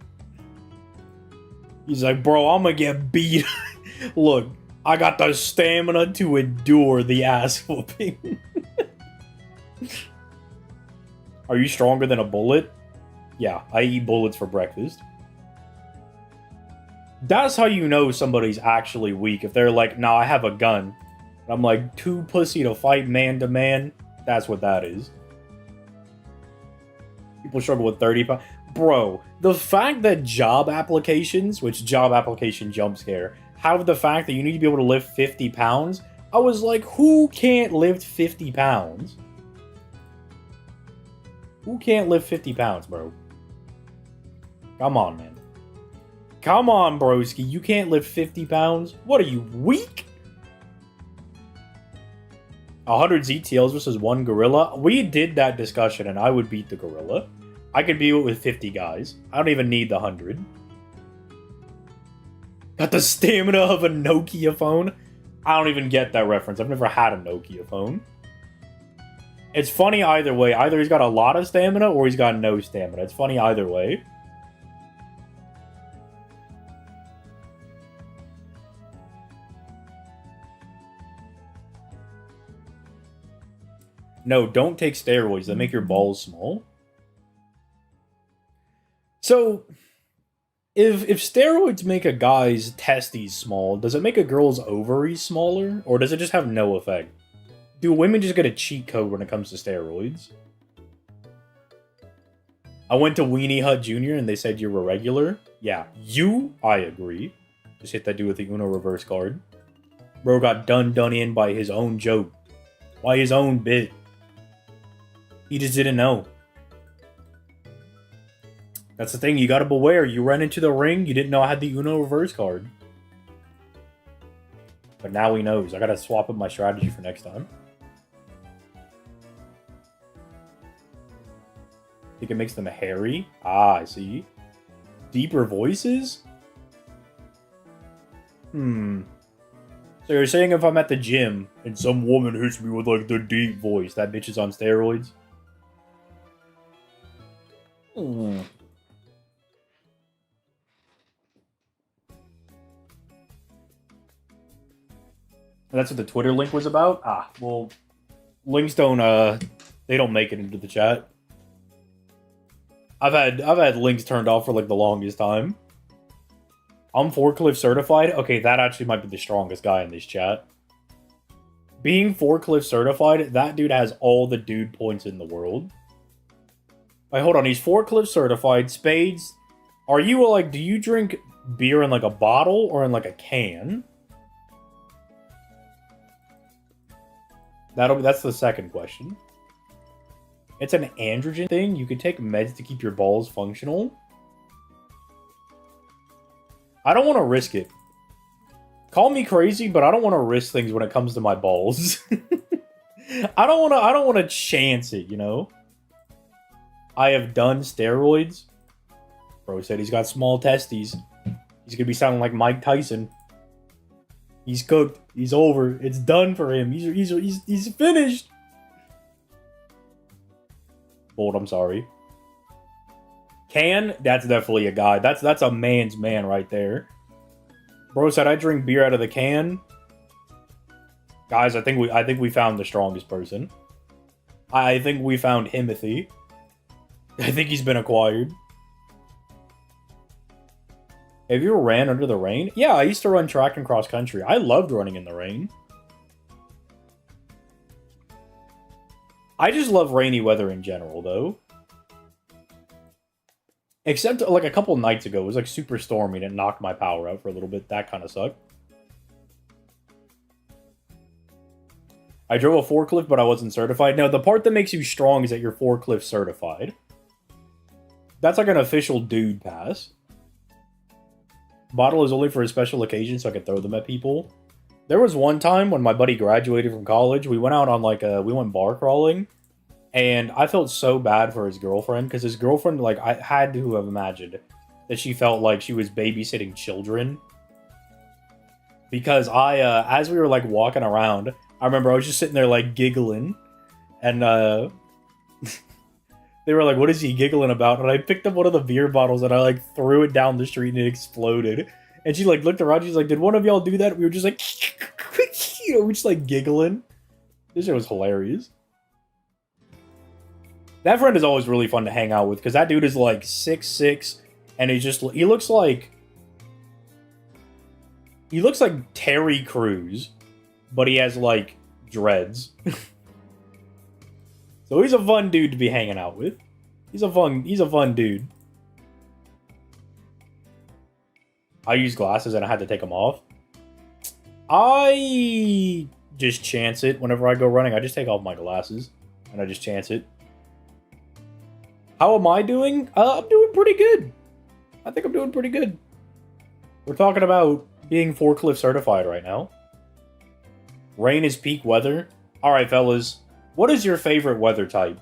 He's like, bro, I'm gonna get beat. Look, I got the stamina to endure the ass whooping. Are you stronger than a bullet? Yeah, I eat bullets for breakfast. That's how you know somebody's actually weak. If they're like, nah, I have a gun. I'm like, too pussy to fight man to man. That's what that is. People struggle with 30 pounds. Bro, the fact that job applications, which job application jump scare, have the fact that you need to be able to lift 50 pounds, I was like, who can't lift 50 pounds? Who can't lift 50 pounds, bro? Come on, man. Come on, broski. You can't lift 50 pounds? What are you, weak? 100 ZTLs versus 1 gorilla? We did that discussion, and I would beat the gorilla. I could beat it with 50 guys. I don't even need the 100. Got the stamina of a Nokia phone? I don't even get that reference. I've never had a Nokia phone. It's funny either way. Either he's got a lot of stamina or he's got no stamina. It's funny either way. No, don't take steroids. They make your balls small. So, if steroids make a guy's testes small, does it make a girl's ovaries smaller? Or does it just have no effect? Do women just get a cheat code when it comes to steroids? I went to Weenie Hut Jr. and they said you're irregular. Yeah, I agree. Just hit that dude with the Uno reverse card. Bro got done in by his own joke. By his own bit. He just didn't know. That's the thing, you gotta beware. You run into the ring, you didn't know I had the Uno reverse card. But now he knows. I gotta swap up my strategy for next time. Think it makes them hairy? Ah, I see. Deeper voices? So you're saying if I'm at the gym and some woman hits me with like the deep voice, that bitch is on steroids? Hmm. That's what the Twitter link was about? Ah, well, links don't, they don't make it into the chat. I've had links turned off for like the longest time. I'm forklift certified? Okay, that actually might be the strongest guy in this chat. Being forklift certified, that dude has all the dude points in the world. Wait, hold on, he's forklift certified, spades. Are you, like, do you drink beer in, like, a bottle or in, like, a can? That's the second question. It's an androgen thing. You can take meds to keep your balls functional. I don't want to risk it. Call me crazy, but I don't want to risk things when it comes to my balls. I don't want to chance it, you know? I have done steroids. Bro said he's got small testes. He's gonna be sounding like Mike Tyson. He's cooked. He's over. It's done for him. He's finished. Bold, I'm sorry. Can? That's definitely a guy. That's a man's man right there. Bro said I drink beer out of the can. Guys, I think we found the strongest person. I think we found Himothy. I think he's been acquired. Have you ever ran under the rain? Yeah, I used to run track and cross country. I loved running in the rain. I just love rainy weather in general, though. Except, like, a couple nights ago, it was, like, super stormy and it knocked my power out for a little bit. That kind of sucked. I drove a forklift, but I wasn't certified. Now, the part that makes you strong is that you're forklift certified. That's like an official dude pass. Bottle is only for a special occasion, so I can throw them at people. There was one time when my buddy graduated from college, we went out on like we went bar crawling, and I felt so bad for his girlfriend, because his girlfriend, like, I had to have imagined that she felt like she was babysitting children. Because as we were like walking around, I remember I was just sitting there like giggling, and they were like, "What is he giggling about?" And I picked up one of the beer bottles and I like threw it down the street and it exploded. And she like looked around, she's like, "Did one of y'all do that?" We were just like, you know, we just like giggling. This shit was hilarious. That friend is always really fun to hang out with, because that dude is like 6'6", and he looks like Terry Crews, but he has like dreads. So he's a fun dude to be hanging out with. He's a fun dude. I use glasses and I had to take them off. I just chance it whenever I go running. I just take off my glasses and I just chance it. How am I doing? I'm doing pretty good. I think I'm doing pretty good. We're talking about being forklift certified right now. Rain is peak weather. Alright, fellas. What is your favorite weather type?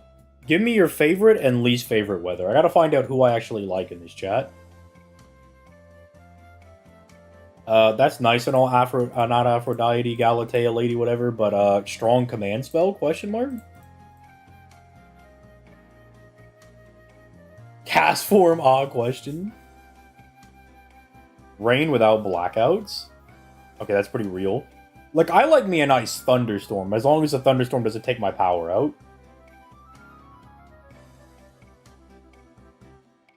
Give me your favorite and least favorite weather. I gotta find out who I actually like in this chat. That's nice and all, not Aphrodite, Galatea, lady, whatever, but strong command spell, question mark? Cast form, question. Rain without blackouts? Okay, that's pretty real. Like, I like me a nice thunderstorm, as long as the thunderstorm doesn't take my power out.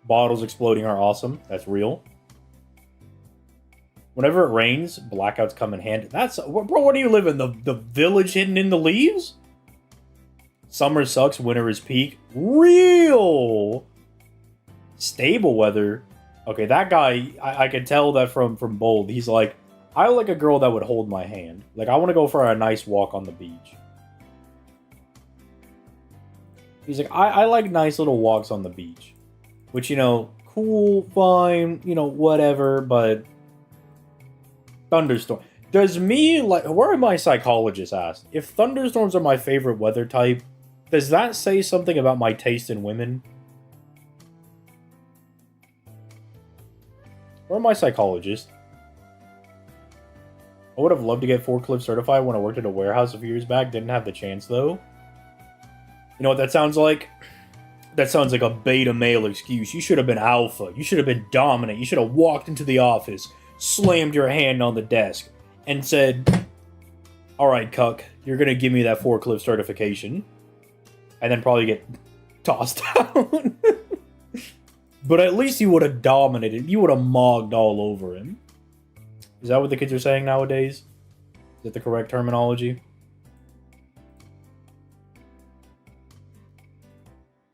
Bottles exploding are awesome. That's real. Whenever it rains, blackouts come in handy. That's... Bro, where do you live in? The village hidden in the leaves? Summer sucks, winter is peak. Real! Stable weather. Okay, that guy, I could tell that from Bold. He's like, I like a girl that would hold my hand. Like, I want to go for a nice walk on the beach. He's like, I like nice little walks on the beach. Which, you know, cool, fine, you know, whatever, but... Thunderstorm. Does me, like, where are my psychologists asked? If thunderstorms are my favorite weather type, does that say something about my taste in women? Where are my psychologists? I would have loved to get forklift certified when I worked at a warehouse a few years back. Didn't have the chance, though. You know what that sounds like? That sounds like a beta male excuse. You should have been alpha. You should have been dominant. You should have walked into the office, slammed your hand on the desk, and said, "Alright, cuck, you're gonna give me that forklift certification." And then probably get tossed out. But at least you would have dominated. You would have mogged all over him. Is that what the kids are saying nowadays? Is that the correct terminology?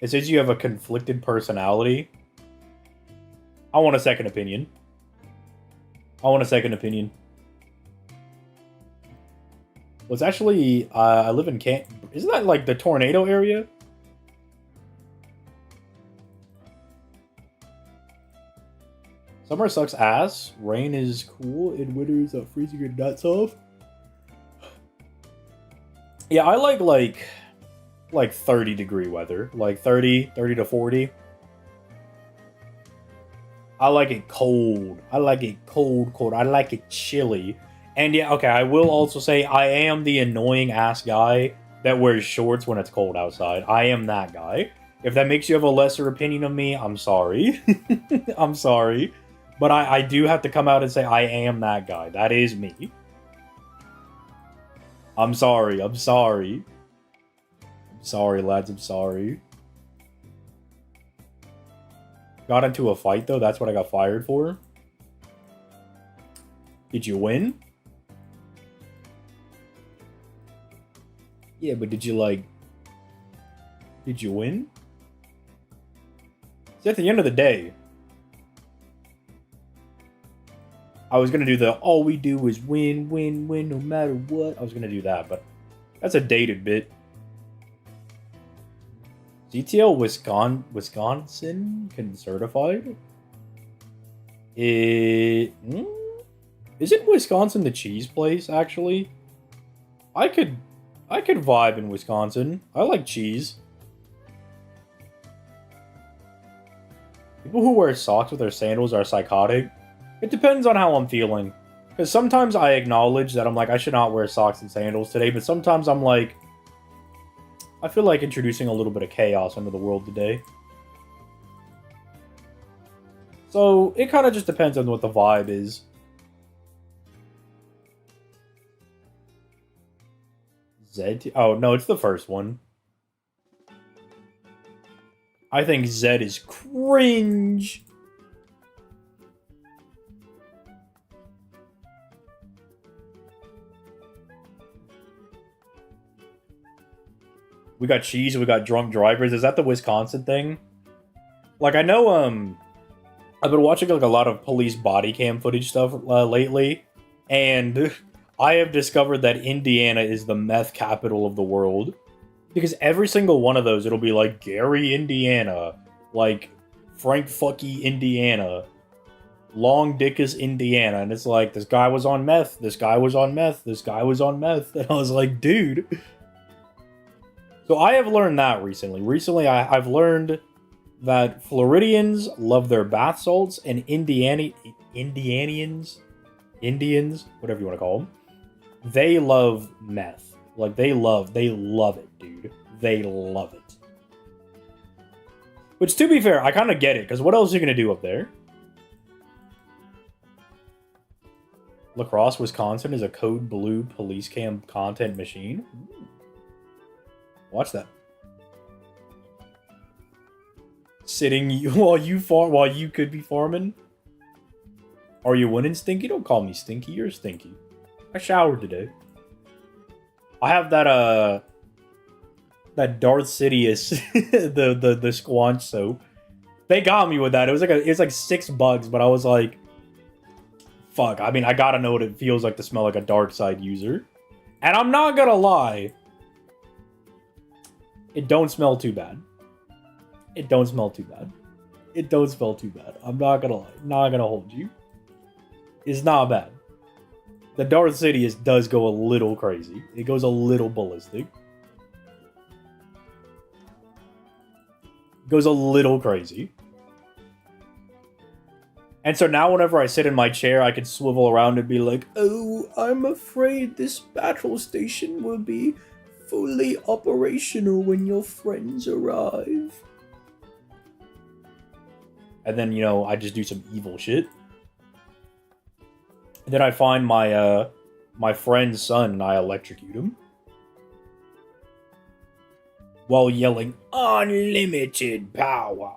It says you have a conflicted personality. I want a second opinion. I want a second opinion. Well, it's actually, I live in isn't that like the tornado area? Summer sucks ass. Rain is cool. In winter is freezing your nuts off. Yeah, I like 30-degree weather. Like 30 to 40. I like it cold. I like it cold. I like it chilly. And yeah, okay, I will also say I am the annoying ass guy that wears shorts when it's cold outside. I am that guy. If that makes you have a lesser opinion of me, I'm sorry. I'm sorry. But I do have to come out and say I am that guy. That is me. I'm sorry. I'm sorry. I'm sorry, lads. I'm sorry. Got into a fight, though. That's what I got fired for. Did you win? Yeah, but did you, did you win? See, at the end of the day, I was going to do all we do is win, win, win, no matter what. I was going to do that, but that's a dated bit. CTL Wisconsin can certified? Isn't Wisconsin the cheese place, actually? I could vibe in Wisconsin. I like cheese. People who wear socks with their sandals are psychotic. It depends on how I'm feeling. Because sometimes I acknowledge that I'm like, I should not wear socks and sandals today, but sometimes I'm like, I feel like introducing a little bit of chaos into the world today. So, it kind of just depends on what the vibe is. Zed? Oh, no, it's the first one. I think Zed is cringe. We got cheese, we got drunk drivers. Is that the Wisconsin thing? Like, I know, I've been watching, like, a lot of police body cam footage stuff lately, and I have discovered that Indiana is the meth capital of the world. Because every single one of those, it'll be like, Gary, Indiana, like, Frank Fucky, Indiana, Long Dickus, Indiana, and it's like, this guy was on meth, this guy was on meth, this guy was on meth, and I was like, dude. So I have learned that recently. Recently, I've learned that Floridians love their bath salts, and Indians, whatever you want to call them, they love meth. Like, they love it, dude. They love it. Which, to be fair, I kind of get it, because what else are you going to do up there? La Crosse, Wisconsin is a code blue police cam content machine. Watch that. Sitting while you could be farming. Are you winning, Stinky? Don't call me Stinky. You're Stinky. I showered today. I have that Darth Sidious the Squanch soap. They got me with that. It was like $6, but I was like, fuck. I mean, I gotta know what it feels like to smell like a dark side user. And I'm not gonna lie. It don't smell too bad. It don't smell too bad. It don't smell too bad. I'm not gonna lie. Not gonna hold you. It's not bad. The Darth Sidious does go a little crazy. It goes a little ballistic. Goes a little crazy. And so now whenever I sit in my chair, I can swivel around and be like, oh, I'm afraid this battle station will be fully operational when your friends arrive. And then, you know, I just do some evil shit. And then I find my, my friend's son and I electrocute him. While yelling, unlimited power.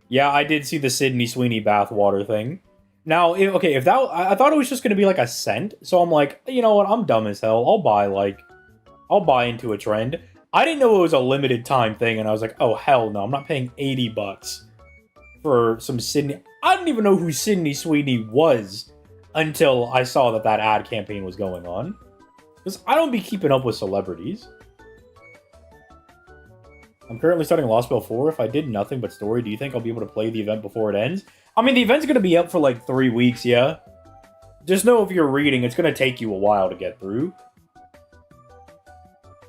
Yeah, I did see the Sydney Sweeney bathwater thing. Now, okay, if that... I thought it was just going to be, like, a cent. So I'm like, you know what? I'm dumb as hell. I'll buy into a trend. I didn't know it was a limited time thing, and I was like, oh, hell no. I'm not paying $80 for some Sydney... I didn't even know who Sydney Sweeney was until I saw that that ad campaign was going on. Because I don't be keeping up with celebrities. I'm currently starting Lostbelt 4. If I did nothing but story, do you think I'll be able to play the event before it ends? I mean, the event's going to be up for like 3 weeks, yeah? Just know if you're reading, it's going to take you a while to get through.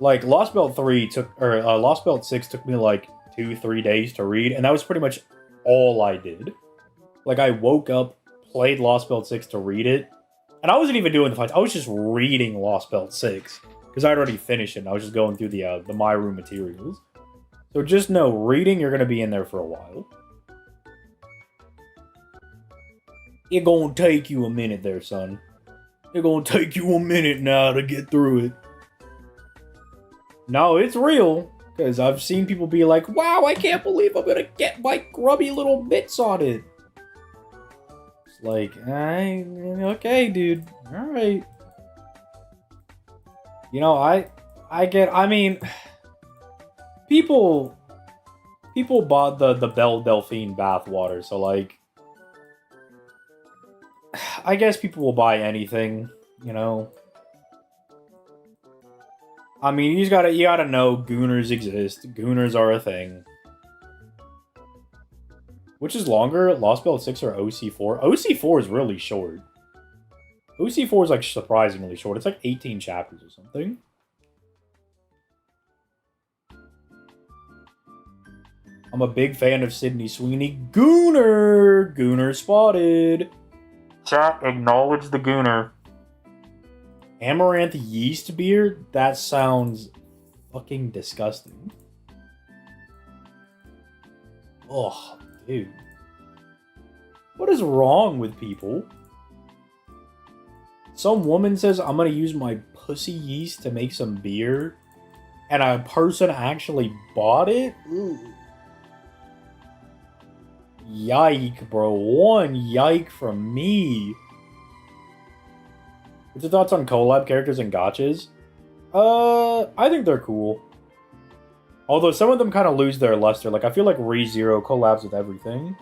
Like, Lostbelt 3 took... Or, Lostbelt 6 took me like 2-3 days to read, and that was pretty much all I did. Like, I woke up, played Lostbelt 6 to read it, and I wasn't even doing the fights. I was just reading Lostbelt 6, because I'd already finished it, and I was just going through the My Room materials. So just know, reading, you're going to be in there for a while. It gonna take you a minute there, son. It gonna take you a minute now to get through it. No, it's real. Because I've seen people be like, wow, I can't believe I'm going to get my grubby little bits on it. It's like, okay, dude. Alright. You know, I mean... People bought the Belle Delphine bathwater, so like, I guess people will buy anything, you know. I mean, you gotta know Gooners exist. Gooners are a thing. Which is longer, Lostbelt 6 or OC4? OC4 is really short. OC4 is like surprisingly short. It's like 18 chapters or something. I'm a big fan of Sydney Sweeney. Gooner! Gooner spotted. Chat, acknowledge the Gooner. Amaranth yeast beer? That sounds fucking disgusting. Oh, dude. What is wrong with people? Some woman says, I'm gonna use my pussy yeast to make some beer. And a person actually bought it? Ooh. Yike, bro. One yike from me. What's your thoughts on collab characters and gachas? I think they're cool. Although some of them kind of lose their luster. Like, I feel like ReZero collabs with everything.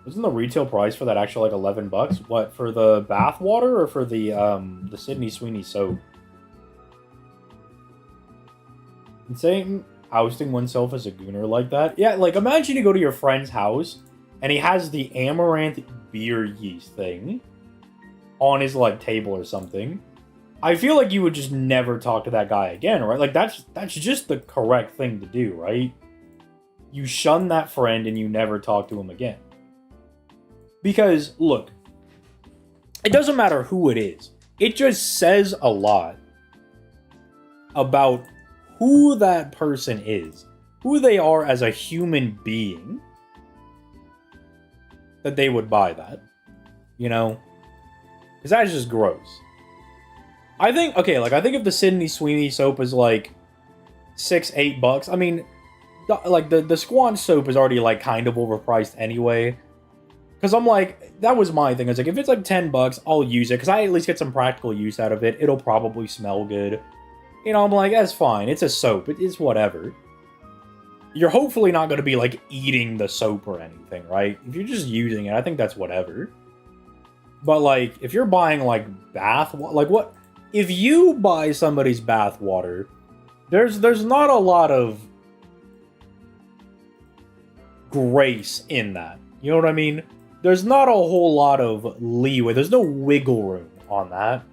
Wasn't the retail price for that actually like $11? What, for the bath water or for the Sydney Sweeney soap? Insane ousting oneself as a gooner like that. Yeah, like imagine you go to your friend's house and he has the amaranth beer yeast thing on his like table or something. I feel like you would just never talk to that guy again, right? Like that's just the correct thing to do, right? You shun that friend and you never talk to him again. Because look, it doesn't matter who it is. It just says a lot about who that person is, who they are as a human being, that they would buy that, you know? Because that's just gross. I think, okay, like, I think if the Sydney Sweeney soap is, like, $6-8, I mean, like, the Squanch soap is already, like, kind of overpriced anyway. Because I'm like, that was my thing. I was like, if it's, like, $10, I'll use it, because I at least get some practical use out of it. It'll probably smell good. You know, I'm like, that's fine. It's a soap. It's whatever. You're hopefully not going to be, like, eating the soap or anything, right? If you're just using it, I think that's whatever. But, like, if you're buying, like, bath... Like, what... If you buy somebody's bath water, there's not a lot of grace in that. You know what I mean? There's not a whole lot of leeway. There's no wiggle room on that.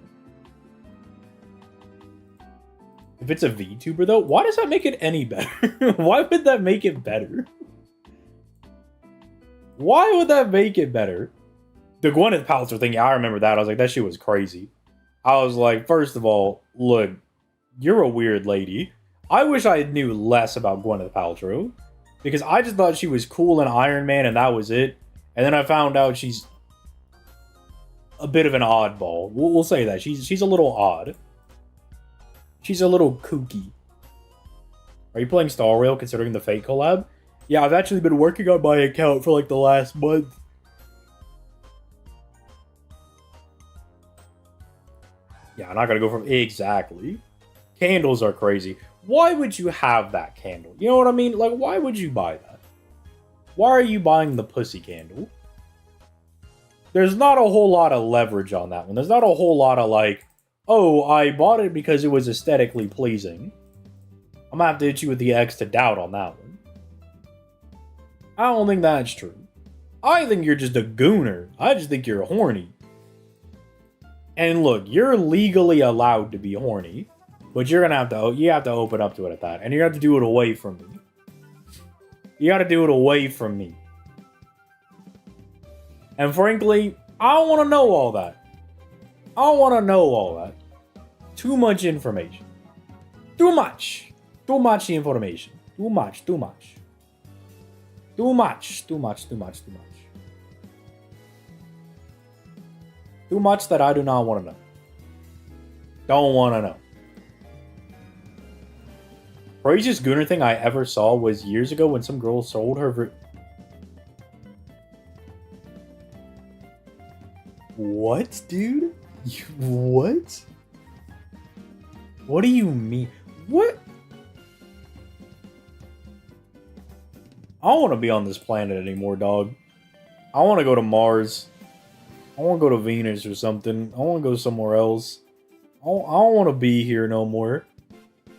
If it's a VTuber, though, why does that make it any better? Why would that make it better? Why would that make it better? The Gwyneth Paltrow thing, yeah, I remember that. I was like, that shit was crazy. I was like, first of all, look, you're a weird lady. I wish I knew less about Gwyneth Paltrow. Because I just thought she was cool in Iron Man and that was it. And then I found out she's a bit of an oddball. We'll say that. She's a little odd. She's a little kooky. Are you playing Star Rail considering the Fate collab? Yeah, I've actually been working on my account for like the last month. Yeah, I'm not gonna go from... Exactly. Candles are crazy. Why would you have that candle? You know what I mean? Like, why would you buy that? Why are you buying the pussy candle? There's not a whole lot of leverage on that one. There's not a whole lot of like, oh, I bought it because it was aesthetically pleasing. I'm gonna have to hit you with the X to doubt on that one. I don't think that's true. I think you're just a gooner. I just think you're horny. And look, you're legally allowed to be horny, but you have to open up to it at that, and you have to do it away from me. You got to do it away from me. And frankly, I don't want to know all that. I don't want to know all that. Too much information. Too much. Too much information. Too much. Too much. Too much. Too much. Too much. Too much. Too much that I do not want to know. Don't want to know. Craziest gooner thing I ever saw was years ago when some girl sold her... What, dude? What? What do you mean? What? I don't want to be on this planet anymore, dog. I want to go to Mars. I want to go to Venus or something. I want to go somewhere else. I don't want to be here no more.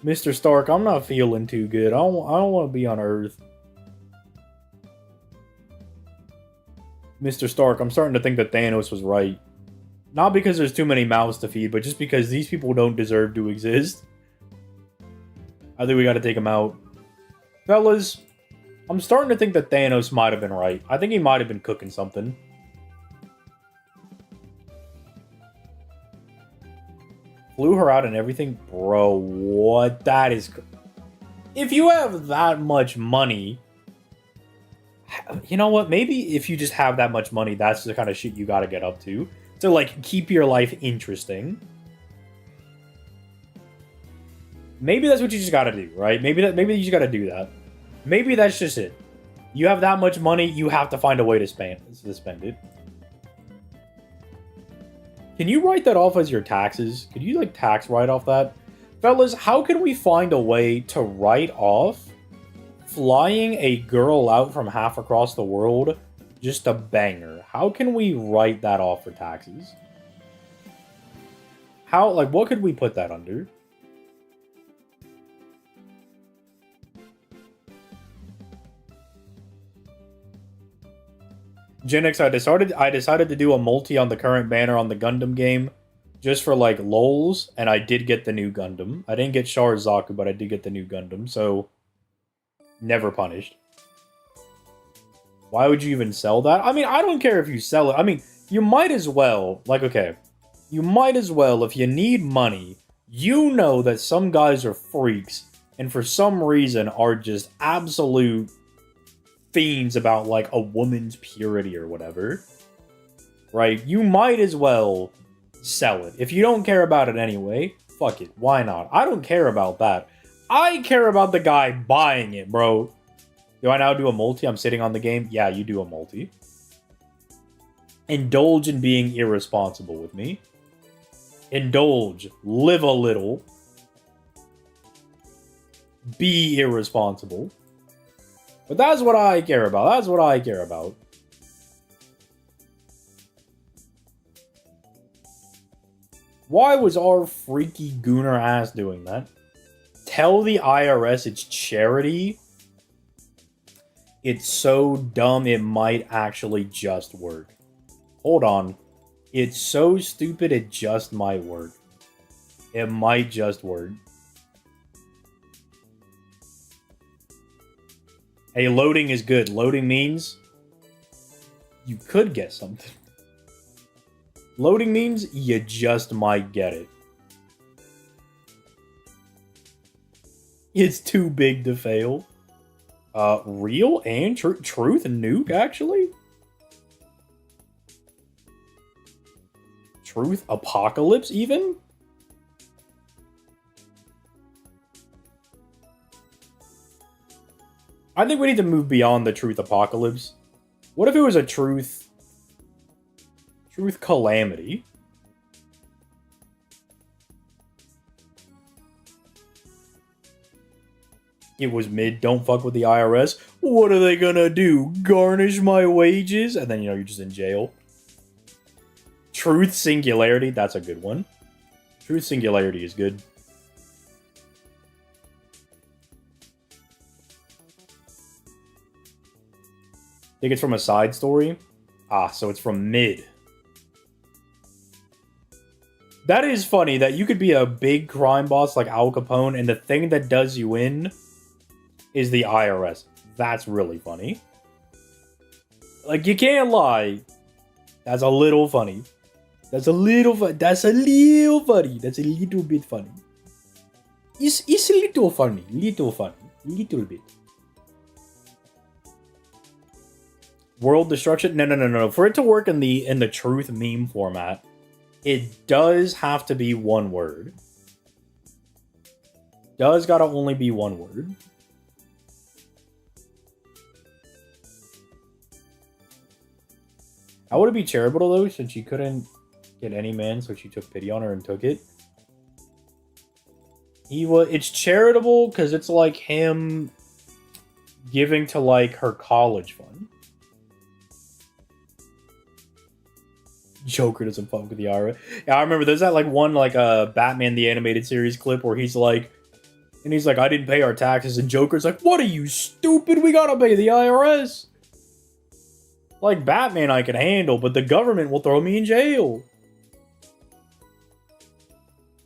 Mr. Stark, I'm not feeling too good. I don't want to be on Earth. Mr. Stark, I'm starting to think that Thanos was right. Not because there's too many mouths to feed, but just because these people don't deserve to exist. I think we gotta take them out. Fellas, I'm starting to think that Thanos might have been right. I think he might have been cooking something. Flew her out and everything? Bro, what? That is... If you have that much money... You know what? Maybe if you just have that much money, that's the kind of shit you gotta get up to. To, like, keep your life interesting. Maybe that's what you just gotta do, right? Maybe you just gotta do that. Maybe that's just it. You have that much money, you have to find a way to spend it. Can you write that off as your taxes? Could you, like, tax write off that? Fellas, how can we find a way to write off flying a girl out from half across the world just to bang her? How can we write that off for taxes? How, like, what could we put that under? Gen X, I decided to do a multi on the current banner on the Gundam game, just for like lols, and I did get the new Gundam. I didn't get Char Zaku, but I did get the new Gundam, so never punished. Why would you even sell that? I mean, I don't care if you sell it. I mean, you might as well, like, okay, you might as well, if you need money, you know that some guys are freaks, and for some reason are just absolute fiends about, like, a woman's purity or whatever, right? You might as well sell it. If you don't care about it anyway, fuck it. Why not? I don't care about that. I care about the guy buying it, bro. Do I now do a multi? I'm sitting on the game. Yeah, you do a multi. Indulge in being irresponsible with me. Indulge. Live a little. Be irresponsible. But that's what I care about. That's what I care about. Why was our freaky gooner ass doing that? Tell the IRS it's charity. It's so dumb it might actually just work. Hold on. It's so stupid it just might work. It might just work. Hey, loading is good. Loading means you could get something. Loading means you just might get it. It's too big to fail. Real and truth and nuke, actually? Truth apocalypse, even? I think we need to move beyond the truth apocalypse. What if it was a truth calamity? It was mid, don't fuck with the IRS. What are they gonna do? Garnish my wages? And then, you know, you're just in jail. Truth singularity, that's a good one. Truth singularity is good. Think it's from a side story? Ah, so it's from mid. That is funny that you could be a big crime boss like Al Capone and the thing that does you in is the IRS. That's really funny. Like, you can't lie. That's a little funny. That's a little funny. That's a little funny. That's a little bit funny. It's a little funny. Little funny. Little bit. World destruction? No. For it to work in the truth meme format, it does have to be one word. Does gotta only be one word. How would it be charitable though, since she couldn't get any man, so she took pity on her and took it? It's charitable because it's like him giving to like her college fund. Joker doesn't fuck with the IRA. Yeah, I remember there's that like one like Batman the Animated Series clip where he's like, I didn't pay our taxes, and Joker's like, what are you, stupid? We gotta pay the IRS. Like, Batman I can handle, but the government will throw me in jail.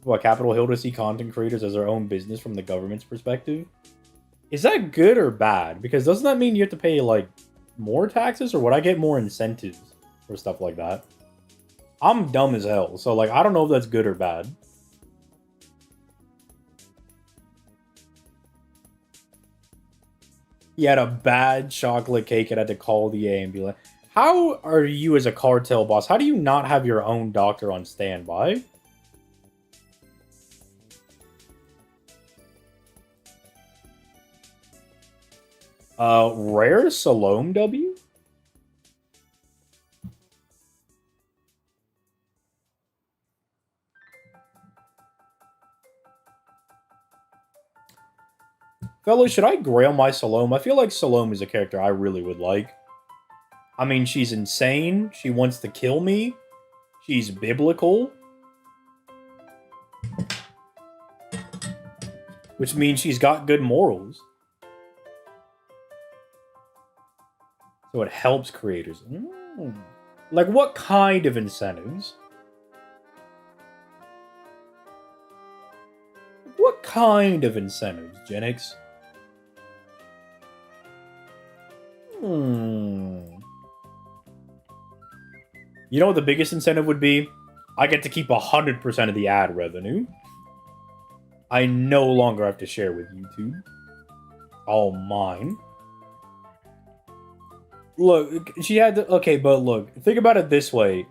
What, Capitol Hill to see content creators as their own business from the government's perspective? Is that good or bad? Because doesn't that mean you have to pay, like, more taxes? Or would I get more incentives for stuff like that? I'm dumb as hell, so, like, I don't know if that's good or bad. He had a bad chocolate cake and had to call the A and be like, how are you as a cartel boss? How do you not have your own doctor on standby? Rare Salome W? Fellas, should I grail my Salome? I feel like Salome is a character I really would like. I mean, she's insane. She wants to kill me. She's biblical. Which means she's got good morals. So it helps creators. Like, what kind of incentives? What kind of incentives, Genix? You know what the biggest incentive would be? I get to keep 100% of the ad revenue. I no longer have to share with YouTube. All mine. Look, she had to... Okay, but look. Think about it this way.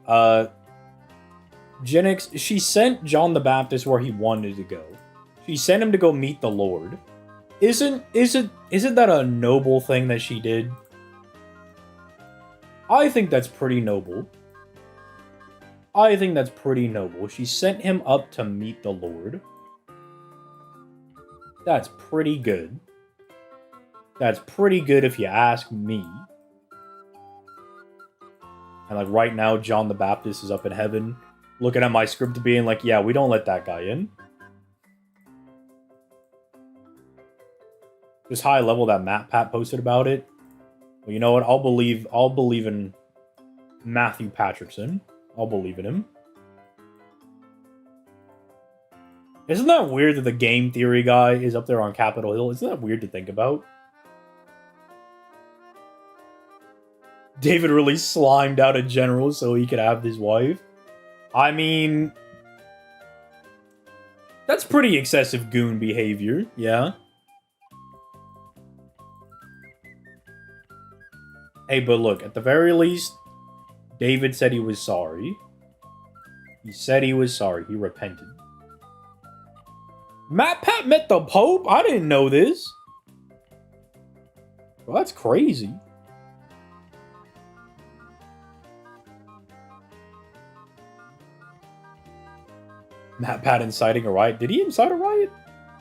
Genix, she sent John the Baptist where he wanted to go. She sent him to go meet the Lord. Isn't that a noble thing that she did? I think that's pretty noble. I think that's pretty noble. She sent him up to meet the Lord. That's pretty good. That's pretty good if you ask me. And like right now, John the Baptist is up in heaven, looking at my script being like, yeah, we don't let that guy in. Just high level that Matt Pat posted about it. Well, you know what? I'll believe in Matthew Patrickson. I'll believe in him. Isn't that weird that the game theory guy is up there on Capitol Hill? Isn't that weird to think about? David really slimed out a general so he could have his wife. I mean, that's pretty excessive goon behavior, yeah. Hey, but look, at the very least, David said he was sorry. He said he was sorry. He repented. Matt Pat met the Pope? I didn't know this. Well, that's crazy. Matt Pat inciting a riot. Did he incite a riot?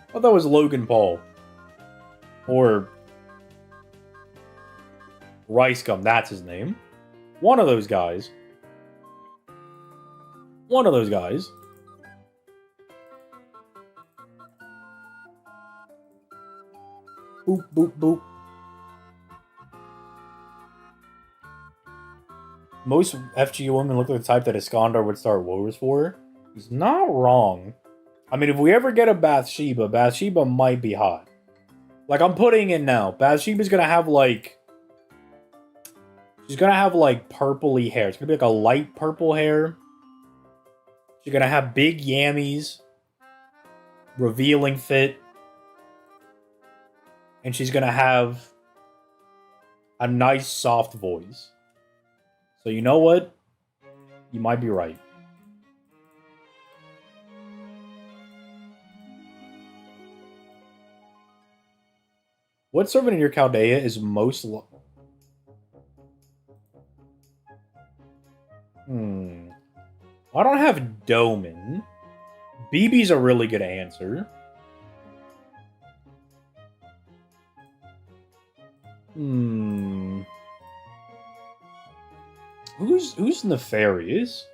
I thought that was Logan Paul. Or Ricegum, that's his name. One of those guys. One of those guys. Boop, boop, boop. Most FG women look like the type that Iskandar would start wars for. He's not wrong. I mean, if we ever get a Bathsheba might be hot. Like, I'm putting in now. Bathsheba's gonna have, like... She's gonna have, like, purpley hair. It's gonna be, like, a light purple hair. She's gonna have big yammies. Revealing fit. And she's gonna have a nice, soft voice. So you know what? You might be right. What servant in your Chaldea is most... I don't have Doman. BB's a really good answer. Who's nefarious?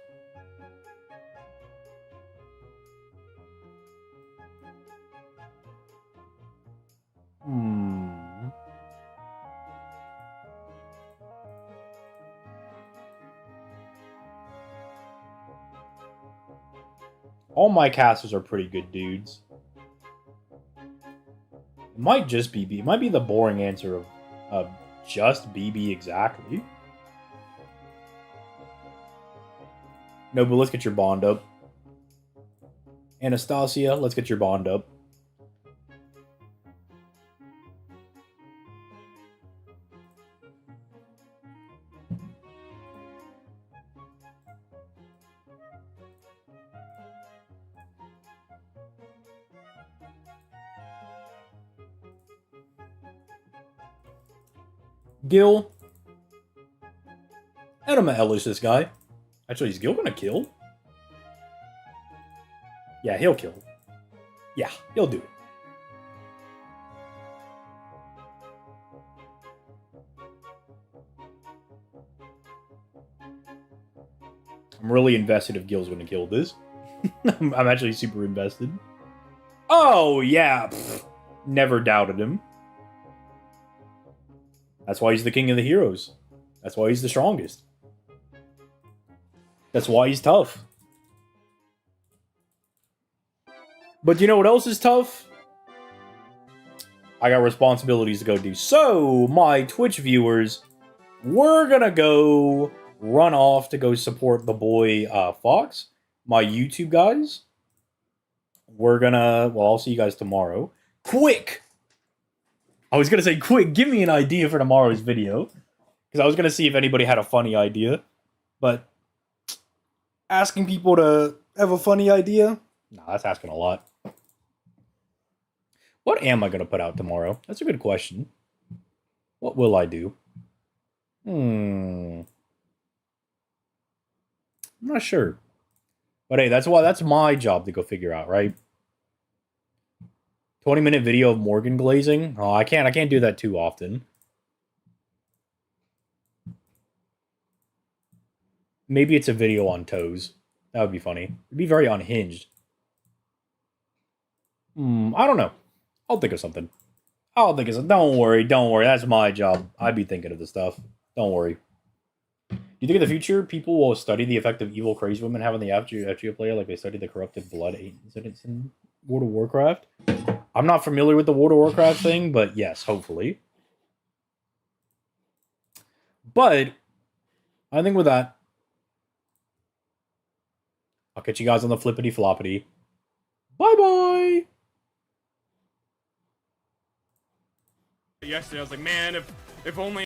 All my casters are pretty good dudes. It might just be B. It might be the boring answer of just BB exactly. No, but let's get your bond up. Anastasia, let's get your bond up. Gil. And I'm gonna Elish this guy. Actually, is Gil gonna kill? Yeah, he'll kill. Yeah, he'll do it. I'm really invested if Gil's gonna kill this. I'm actually super invested. Oh, yeah. Pfft. Never doubted him. That's why he's the king of the heroes. That's why he's the strongest. That's why he's tough. But you know what else is tough? I got responsibilities to go do. So, my Twitch viewers, we're gonna go run off to go support the boy Fox. My YouTube guys. We're gonna... Well, I'll see you guys tomorrow. Quick! I was gonna say, quick, give me an idea for tomorrow's video. Because I was gonna see if anybody had a funny idea. But asking people to have a funny idea? Nah, that's asking a lot. What am I gonna put out tomorrow? That's a good question. What will I do? I'm not sure. But hey, that's my job to go figure out, right? 20-minute video of Morgan glazing? Oh, I can't do that too often. Maybe it's a video on toes. That would be funny. It'd be very unhinged. I don't know. I'll think of something. Don't worry. That's my job. I'd be thinking of the stuff. Don't worry. Do you think in the future people will study the effect of evil crazy women have on the FGO player like they studied the corrupted blood incidents in World of Warcraft? I'm not familiar with the World of Warcraft thing, but yes, hopefully. But I think with that, I'll catch you guys on the flippity floppity. Bye bye. Yesterday, I was like, man, if only